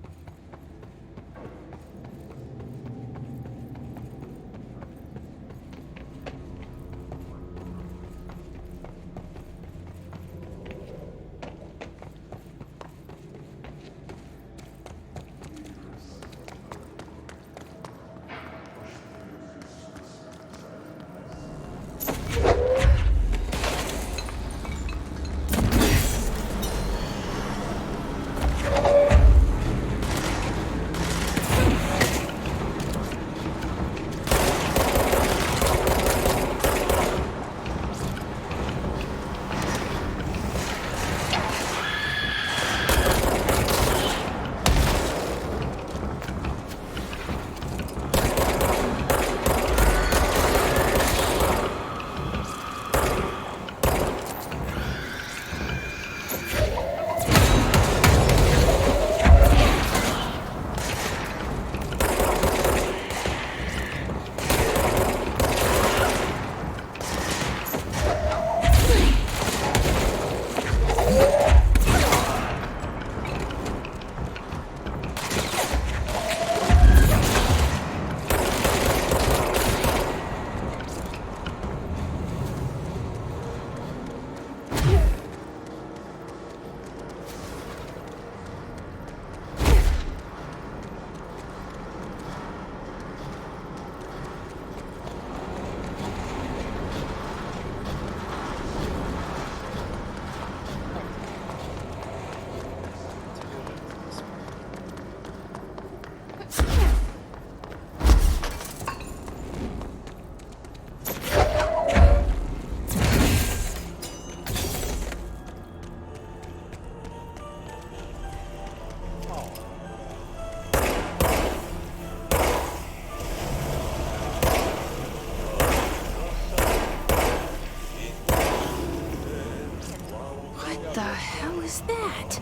What the hell is that?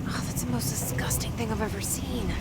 Oh, that's the most disgusting thing I've ever seen.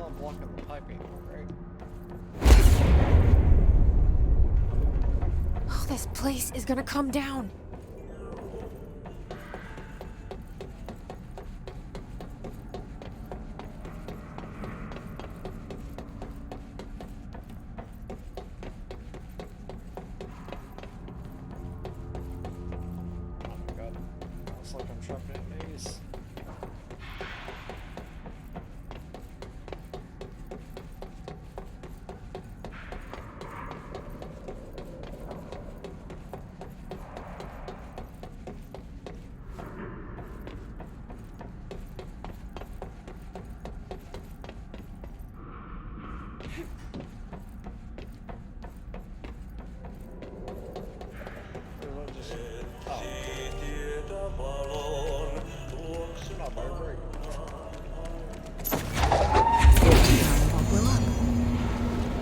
not blocking the piping, right? Oh, this place is gonna come down. Looks like I'm trapped in a maze.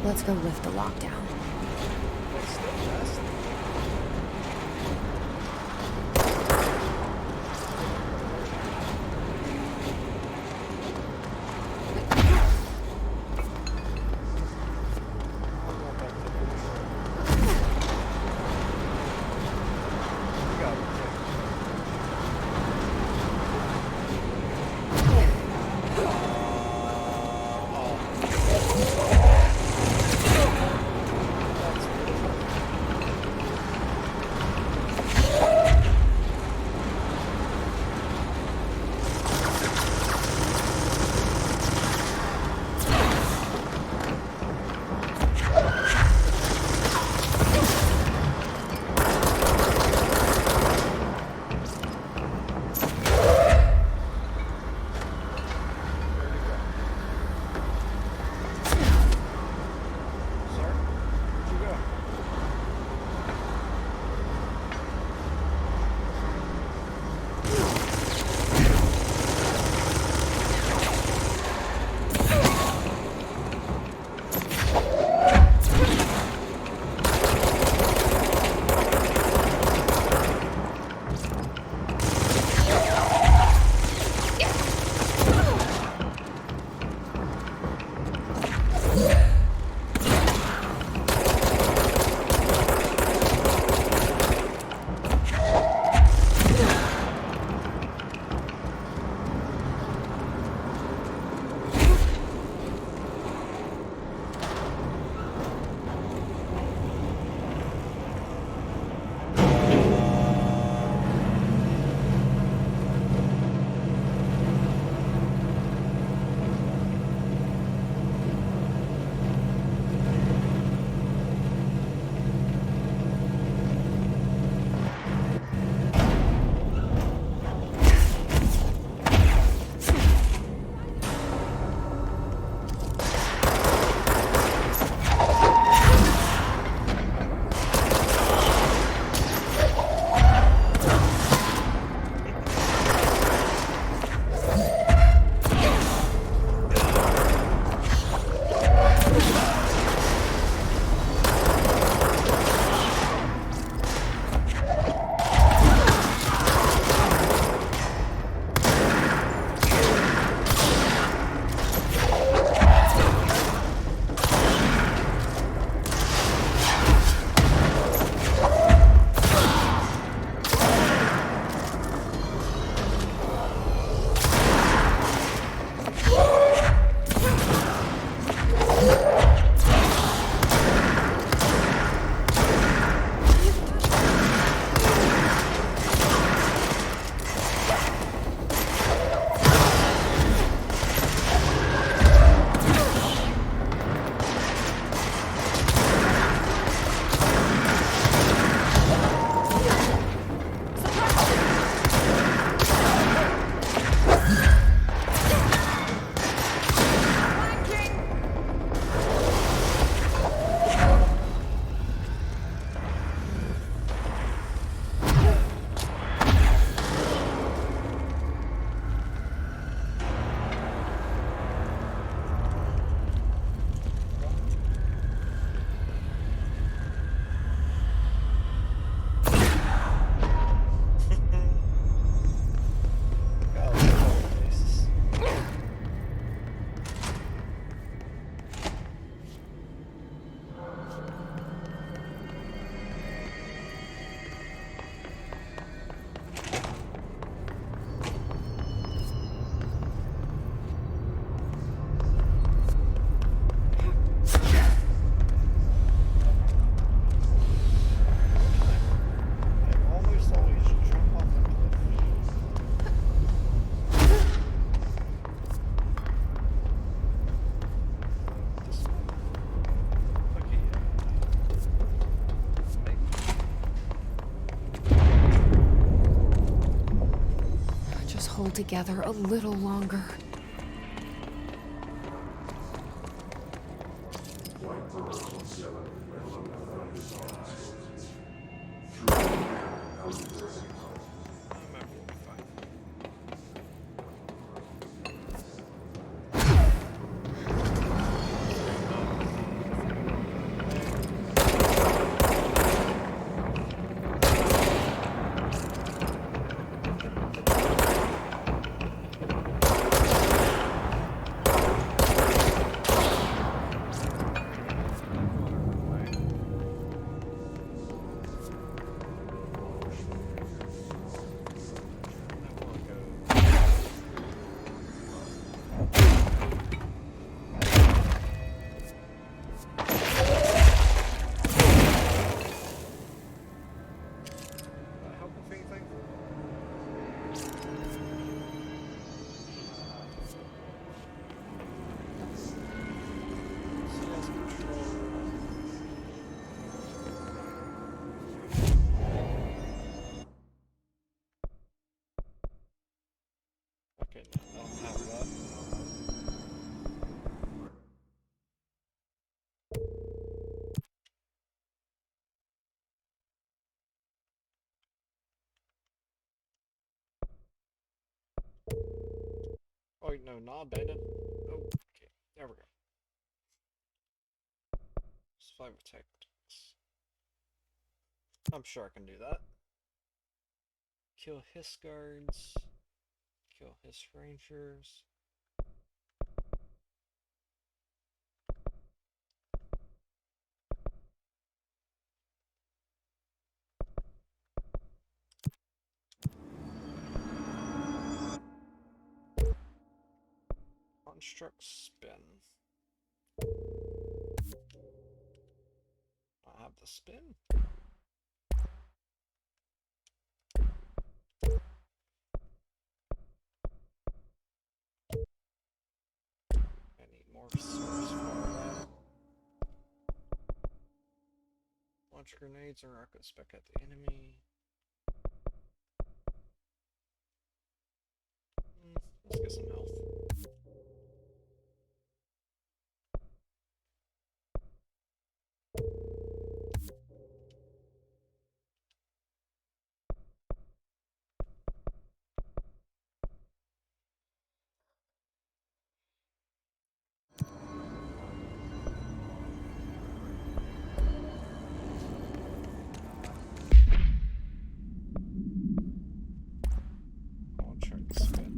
Let's go lift the lockdown. hold together a little longer. Okay, no, I don't have that. Oh, wait, no, not abandoned. Oh, okay, there we go. Survivor tactics. I'm sure I can do that. Kill his guards. Kill his rangers. Construct spin. I have the spin. I need more source for that. Launch grenades and rockets back at the enemy. Let's get some health. I'll try to spin.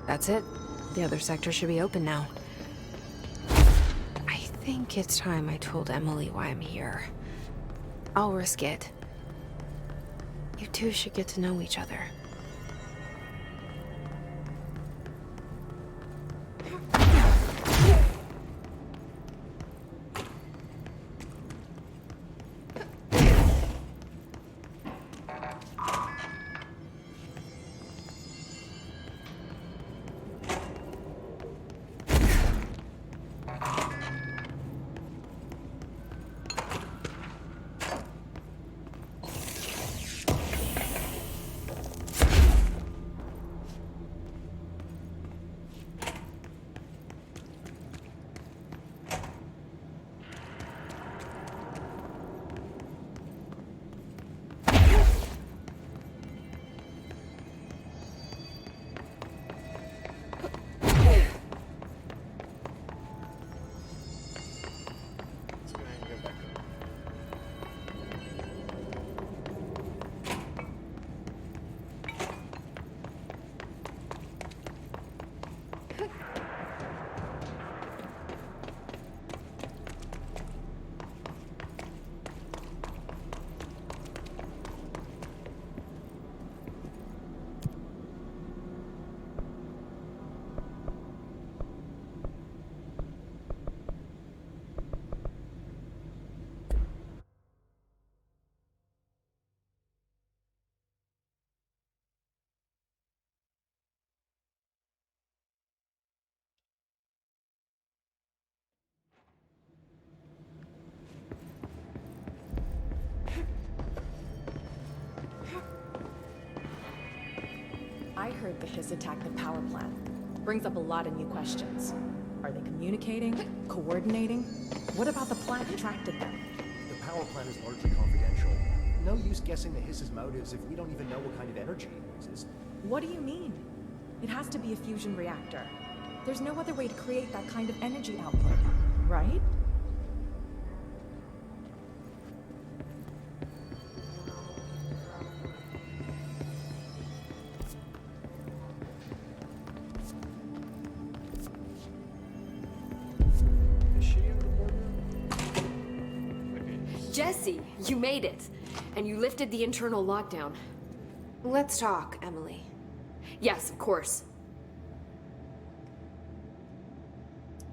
That's it. The other sector should be open now. I think it's time I told Emily why I'm here. I'll risk it. You two should get to know each other. I heard the Hiss attacked the power plant. Brings up a lot of new questions. Are they communicating? Coordinating? What about the plant attracted them? The power plant is largely confidential. No use guessing the Hiss's motives if we don't even know what kind of energy it uses. What do you mean? It has to be a fusion reactor. There's no other way to create that kind of energy output, right? Jesse, you made it. And you lifted the internal lockdown. Let's talk, Emily. Yes, of course.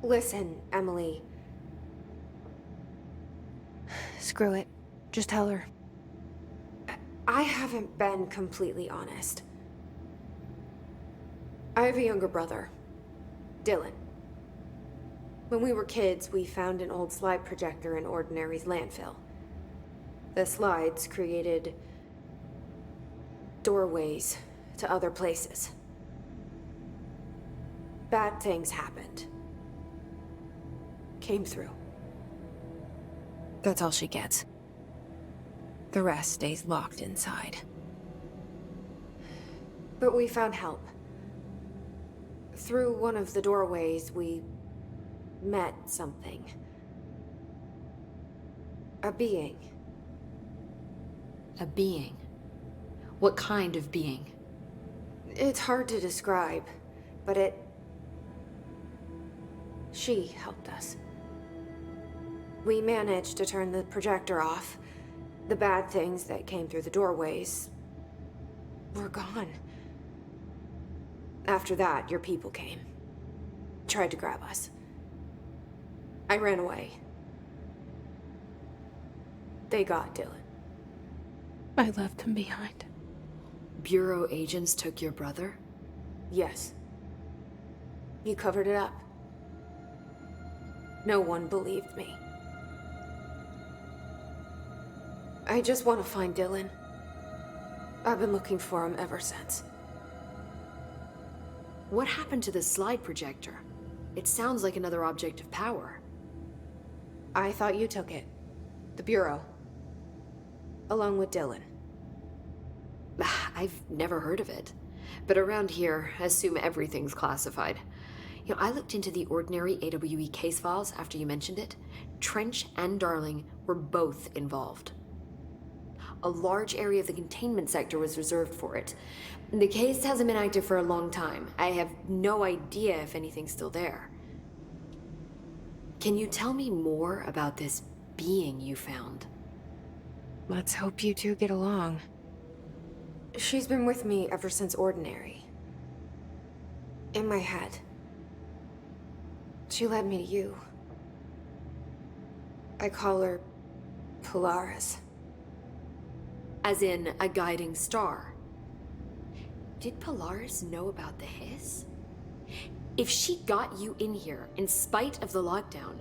Listen, Emily. Screw it. Just tell her. I haven't been completely honest. I have a younger brother, Dylan. When we were kids, we found an old slide projector in Ordinary's landfill. The slides created doorways to other places. Bad things happened. Came through. That's all she gets. The rest stays locked inside. But we found help. Through one of the doorways, we met something. A being. A being? What kind of being? It's hard to describe, but she helped us. We managed to turn the projector off. The bad things that came through the doorways were gone. After that, your people came. Tried to grab us. I ran away. They got Dylan. I left him behind. Bureau agents took your brother? Yes. You covered it up. No one believed me. I just want to find Dylan. I've been looking for him ever since. What happened to the slide projector? It sounds like another object of power. I thought you took it. The Bureau. Along with Dylan. I've never heard of it. But around here, I assume everything's classified. You know, I looked into the Ordinary AWE case files after you mentioned it. Trench and Darling were both involved. A large area of the containment sector was reserved for it. The case hasn't been active for a long time. I have no idea if anything's still there. Can you tell me more about this being you found? Let's hope you two get along. She's been with me ever since Ordinary. In my head. She led me to you. I call her Polaris. As in a guiding star. Did Polaris know about the hiss? If she got you in here in spite of the lockdown,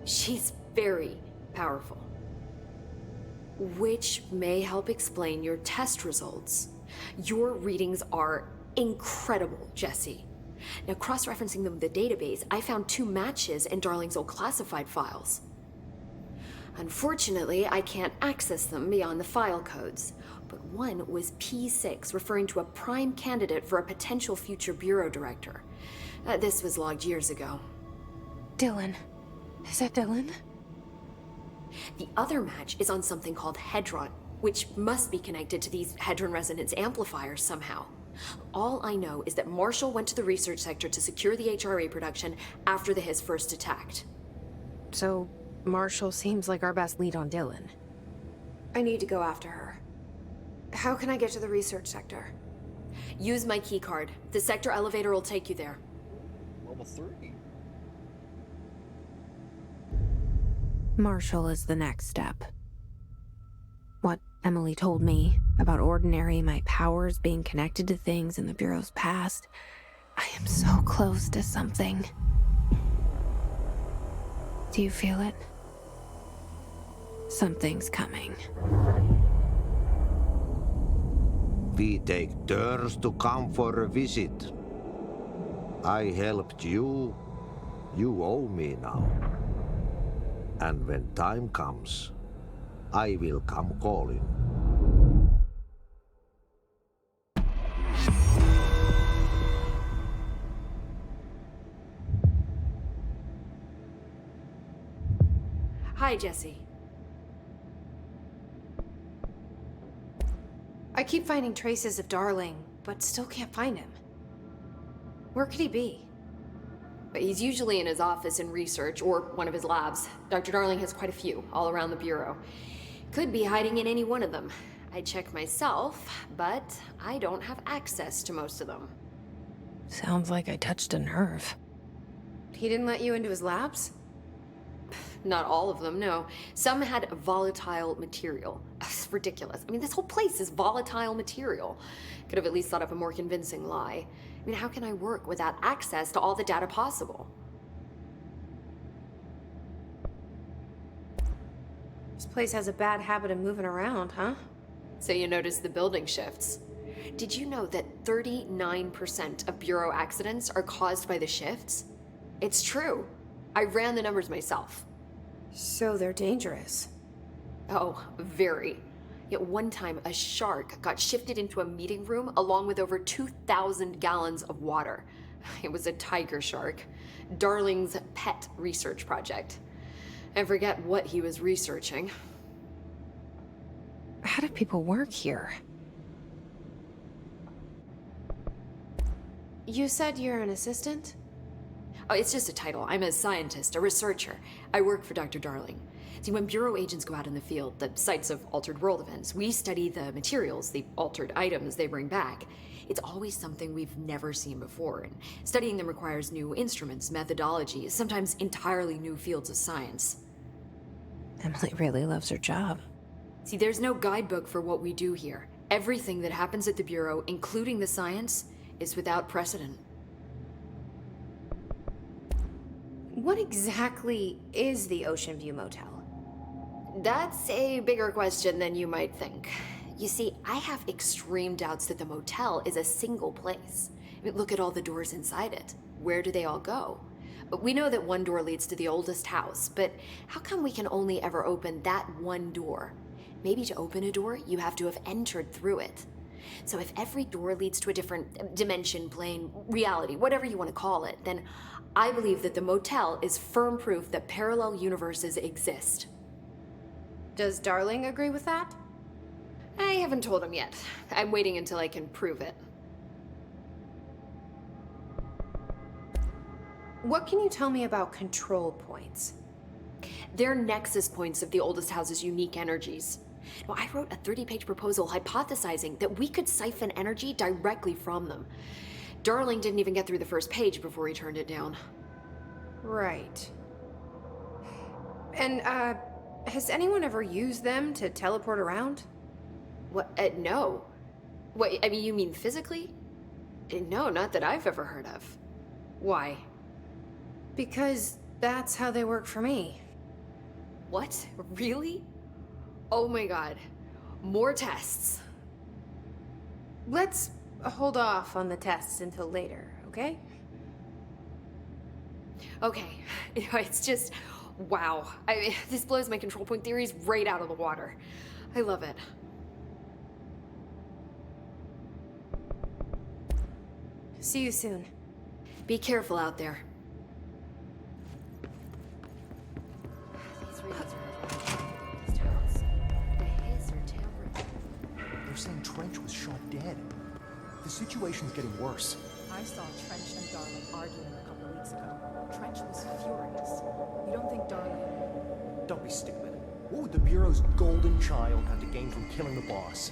she's very powerful. Which may help explain your test results. Your readings are incredible, Jesse. Now, cross-referencing them with the database, I found 2 matches in Darling's old classified files. Unfortunately, I can't access them beyond the file codes, but one was P6, referring to a prime candidate for a potential future bureau director. This was logged years ago. Dylan. Is that Dylan? The other match is on something called Hedron, which must be connected to these Hedron resonance amplifiers somehow. All I know is that Marshall went to the research sector to secure the HRA production after the hiss first attacked. So, Marshall seems like our best lead on Dylan. I need to go after her. How can I get to the research sector? Use my keycard. The sector elevator will take you there. Level 3. Marshall is the next step. What Emily told me about Ordinary, my powers being connected to things in the Bureau's past. I am so close to something. Do you feel it? Something's coming. We take turns to come for a visit. I helped you. You owe me now. And when time comes, I will come calling. Hi, Jesse. I keep finding traces of Darling, but still can't find him. Where could he be? But he's usually in his office in research, or one of his labs. Dr. Darling has quite a few, all around the Bureau. Could be hiding in any one of them. I check myself, but I don't have access to most of them. Sounds like I touched a nerve. He didn't let you into his labs? Not all of them, no. Some had volatile material. It's ridiculous. I mean, this whole place is volatile material. Could have at least thought up a more convincing lie. I mean, how can I work without access to all the data possible? This place has a bad habit of moving around, huh? So you noticed the building shifts. Did you know that 39% of Bureau accidents are caused by the shifts? It's true. I ran the numbers myself. So they're dangerous. Oh, very. Yet one time, a shark got shifted into a meeting room along with over 2,000 gallons of water. It was a tiger shark. Darling's pet research project. I forget what he was researching. How do people work here? You said you're an assistant? Oh, it's just a title. I'm a scientist, a researcher. I work for Dr. Darling. See, when Bureau agents go out in the field, the sites of altered world events, we study the materials, the altered items they bring back. It's always something we've never seen before, and studying them requires new instruments, methodologies, sometimes entirely new fields of science. Emily really loves her job. See, there's no guidebook for what we do here. Everything that happens at the Bureau, including the science, is without precedent. What exactly is the Ocean View Motel? That's a bigger question than you might think. You see, I have extreme doubts that the motel is a single place. I mean, look at all the doors inside it. Where do they all go? We know that one door leads to the oldest house, but how come we can only ever open that one door? Maybe to open a door, you have to have entered through it. So if every door leads to a different dimension, plane, reality, whatever you want to call it, then I believe that the motel is firm proof that parallel universes exist. Does Darling agree with that? I haven't told him yet. I'm waiting until I can prove it. What can you tell me about control points? They're nexus points of the oldest house's unique energies. Now, I wrote a 30-page proposal hypothesizing that we could siphon energy directly from them. Darling didn't even get through the first page before he turned it down. Right. And, has anyone ever used them to teleport around? What? No. What, I mean, you mean physically? No, not that I've ever heard of. Why? Because that's how they work for me. What? Really? Oh my god. More tests. Let's hold off on the tests until later, okay? Okay. It's just, wow. This blows my control point theories right out of the water. I love it. See you soon. Be careful out there. They're saying Trench was shot dead. The situation's getting worse. I saw Trench and Darling arguing a couple of weeks ago. Trench was furious. You don't think Darling... Don't be stupid. What would the Bureau's golden child have to gain from killing the boss?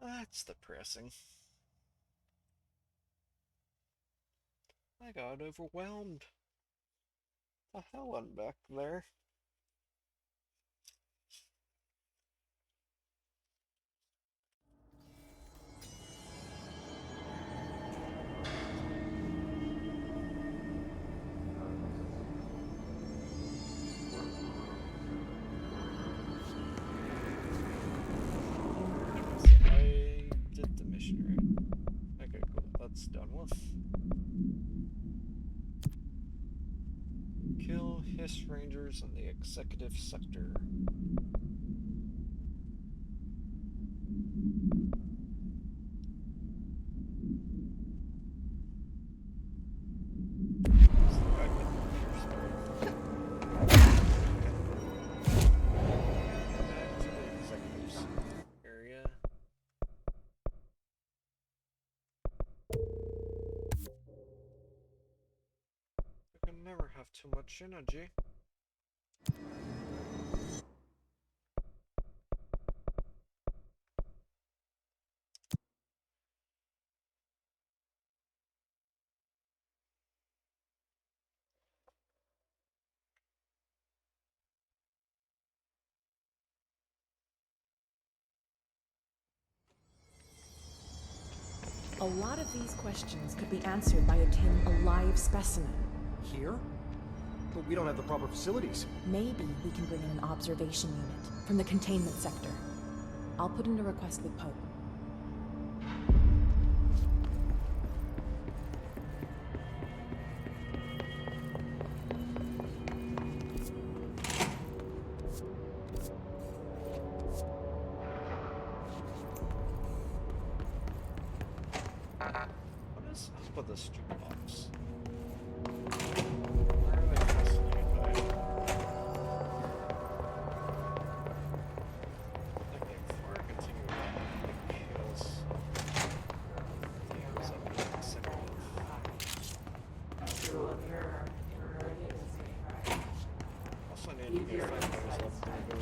That's depressing. I got overwhelmed. The Helen back there. I did the mission right. Okay, cool. That's done with. Kill Hiss Rangers in the executive sector. Never have too much energy. A lot of these questions could be answered by obtaining a live specimen. Here? But we don't have the proper facilities. Maybe we can bring in an observation unit from the containment sector. I'll put in a request with Pope. What is up with this jukebox? Why are they fascinated by it? Like, before I continue with that, it kills. Yeah, I'm getting sick of it. Also need to get 5 hours left to go.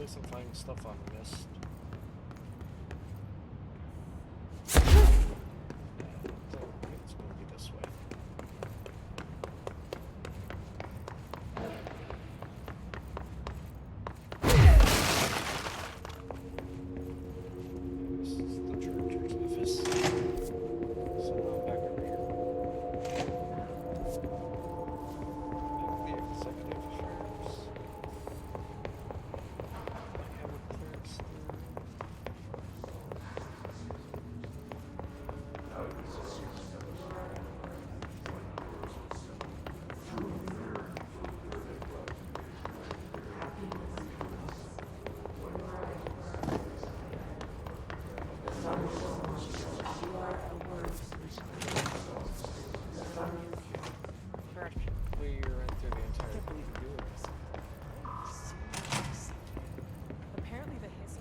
least I'm finding stuff on Mist. It's going to be this way. This is the director's office. So now I'm back over here. The executive affairs. I have a clearance through. Practically ran through the entire thing. Apparently the hiss.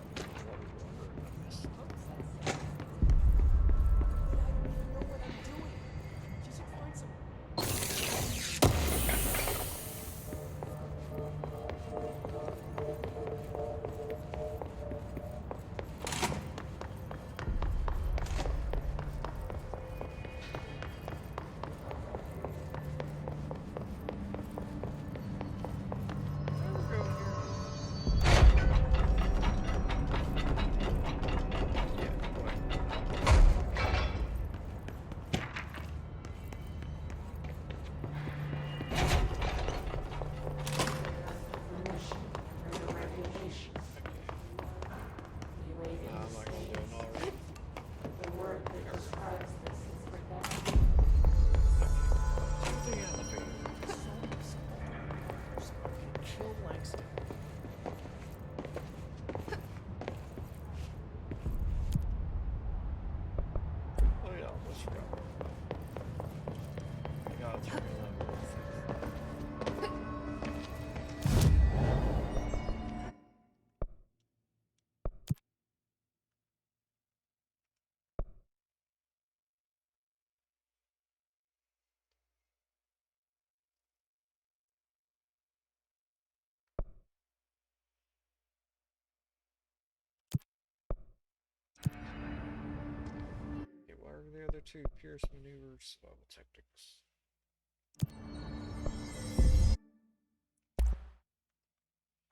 What are the other two? Pierce maneuvers, survival tactics.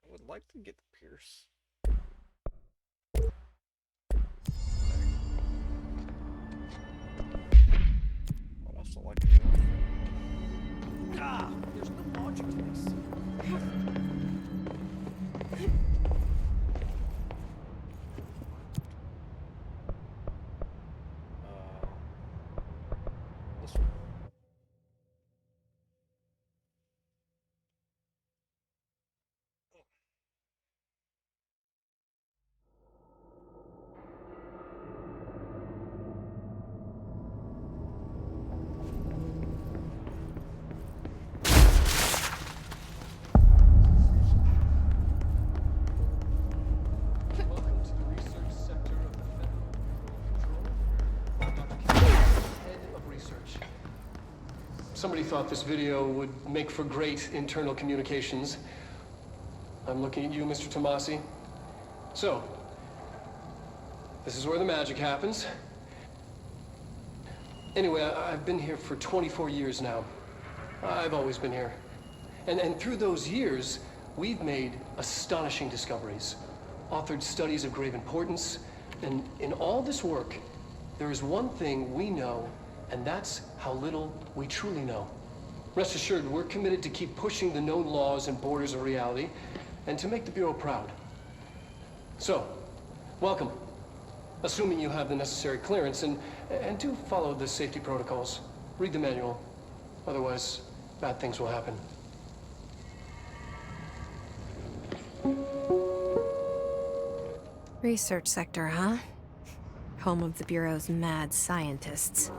I would like to get the Pierce. I'd also like to know. Ah! There's no logic to this. This one. Welcome to the research sector of the Federal Control. Dr. King, head of research. Somebody thought this video would make for great internal communications. I'm looking at you, Mr. Tomasi. So, this is where the magic happens. Anyway, I've been here for 24 years now. I've always been here. And through those years, we've made astonishing discoveries, authored studies of grave importance, and in all this work, there is one thing we know, and that's how little we truly know. Rest assured, we're committed to keep pushing the known laws and borders of reality, and to make the Bureau proud. So, welcome. Assuming you have the necessary clearance, and do follow the safety protocols. Read the manual. Otherwise, bad things will happen. Research sector, huh? Home of the Bureau's mad scientists.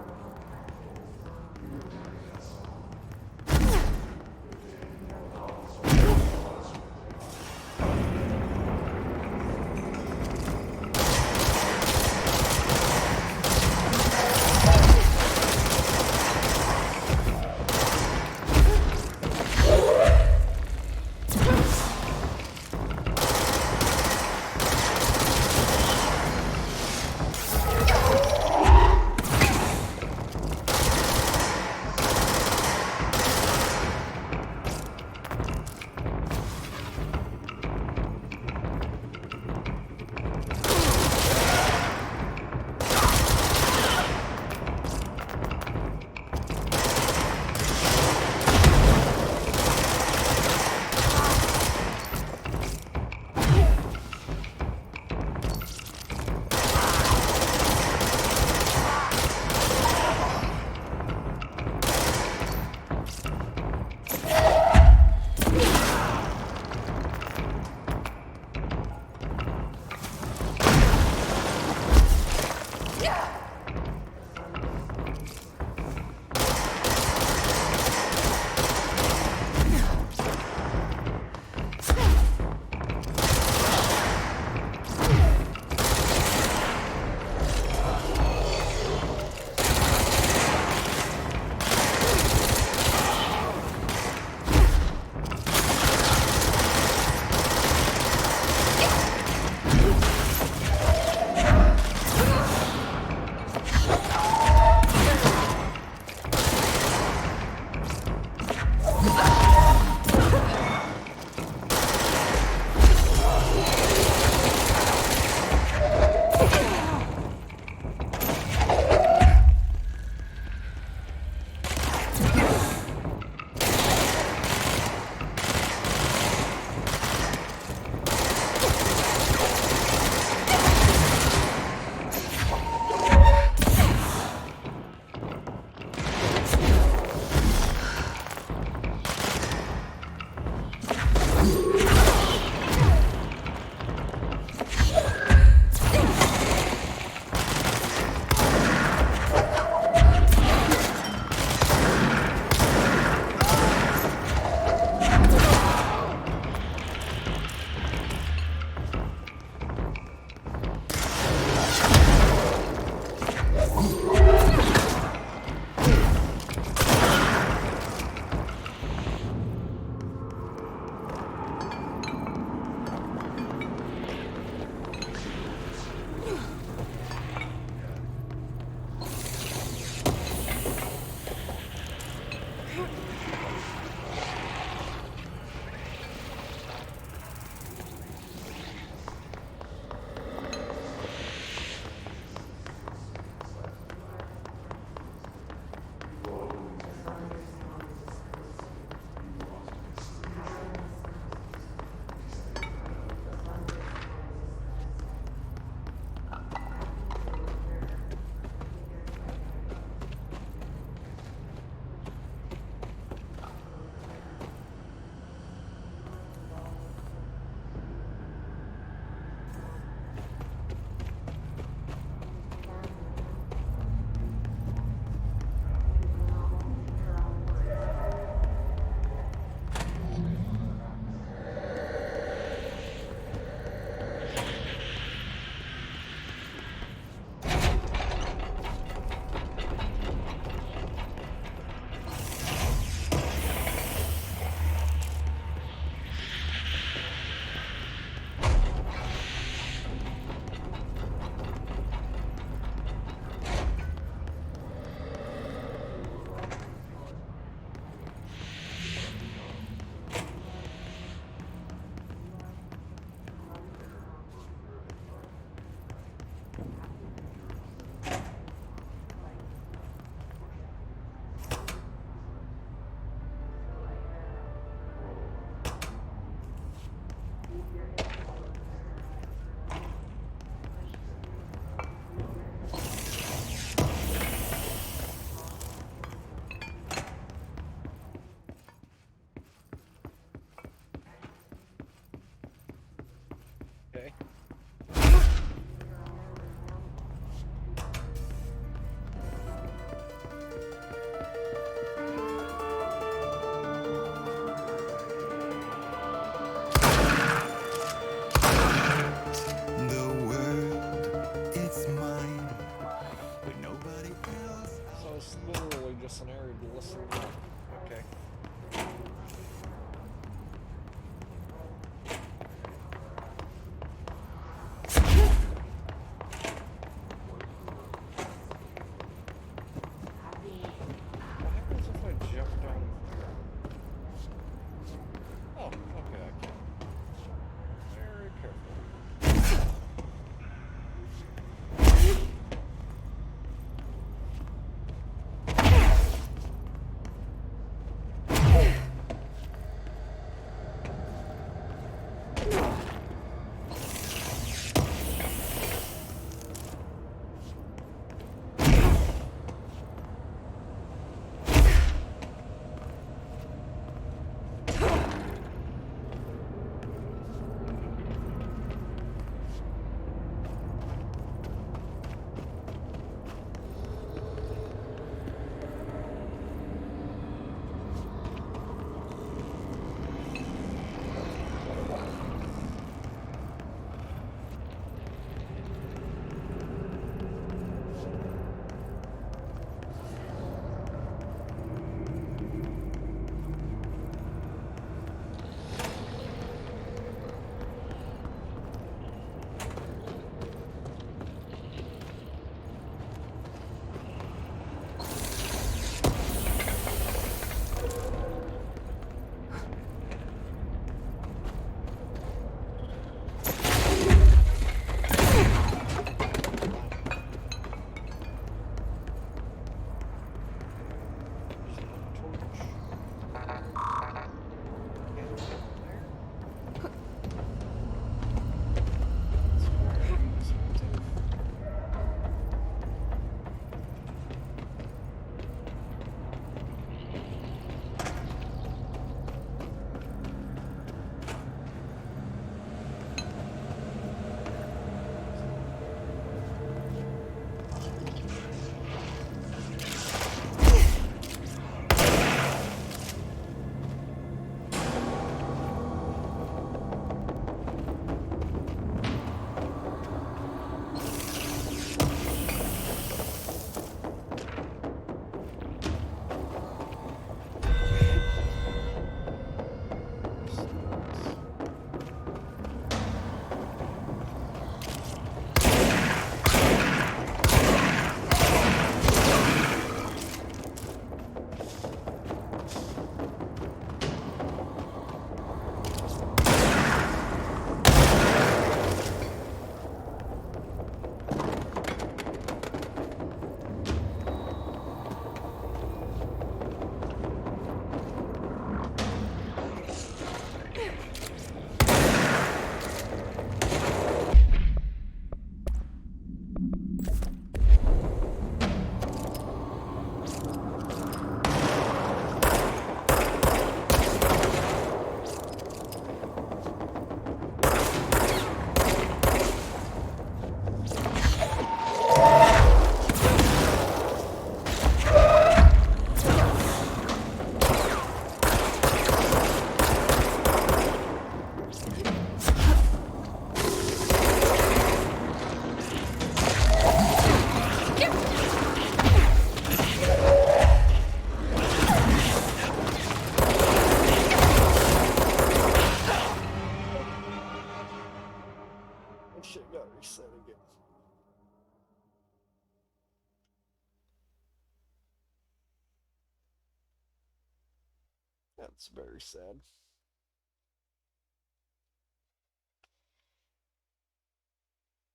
That's very sad.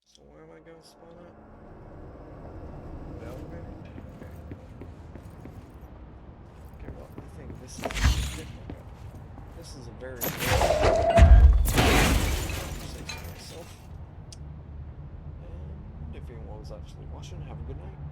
So where am I gonna spawn at? The elevator? Okay, well, I think this is... This is a very good conversation myself. And if anyone was actually watching, have a good night.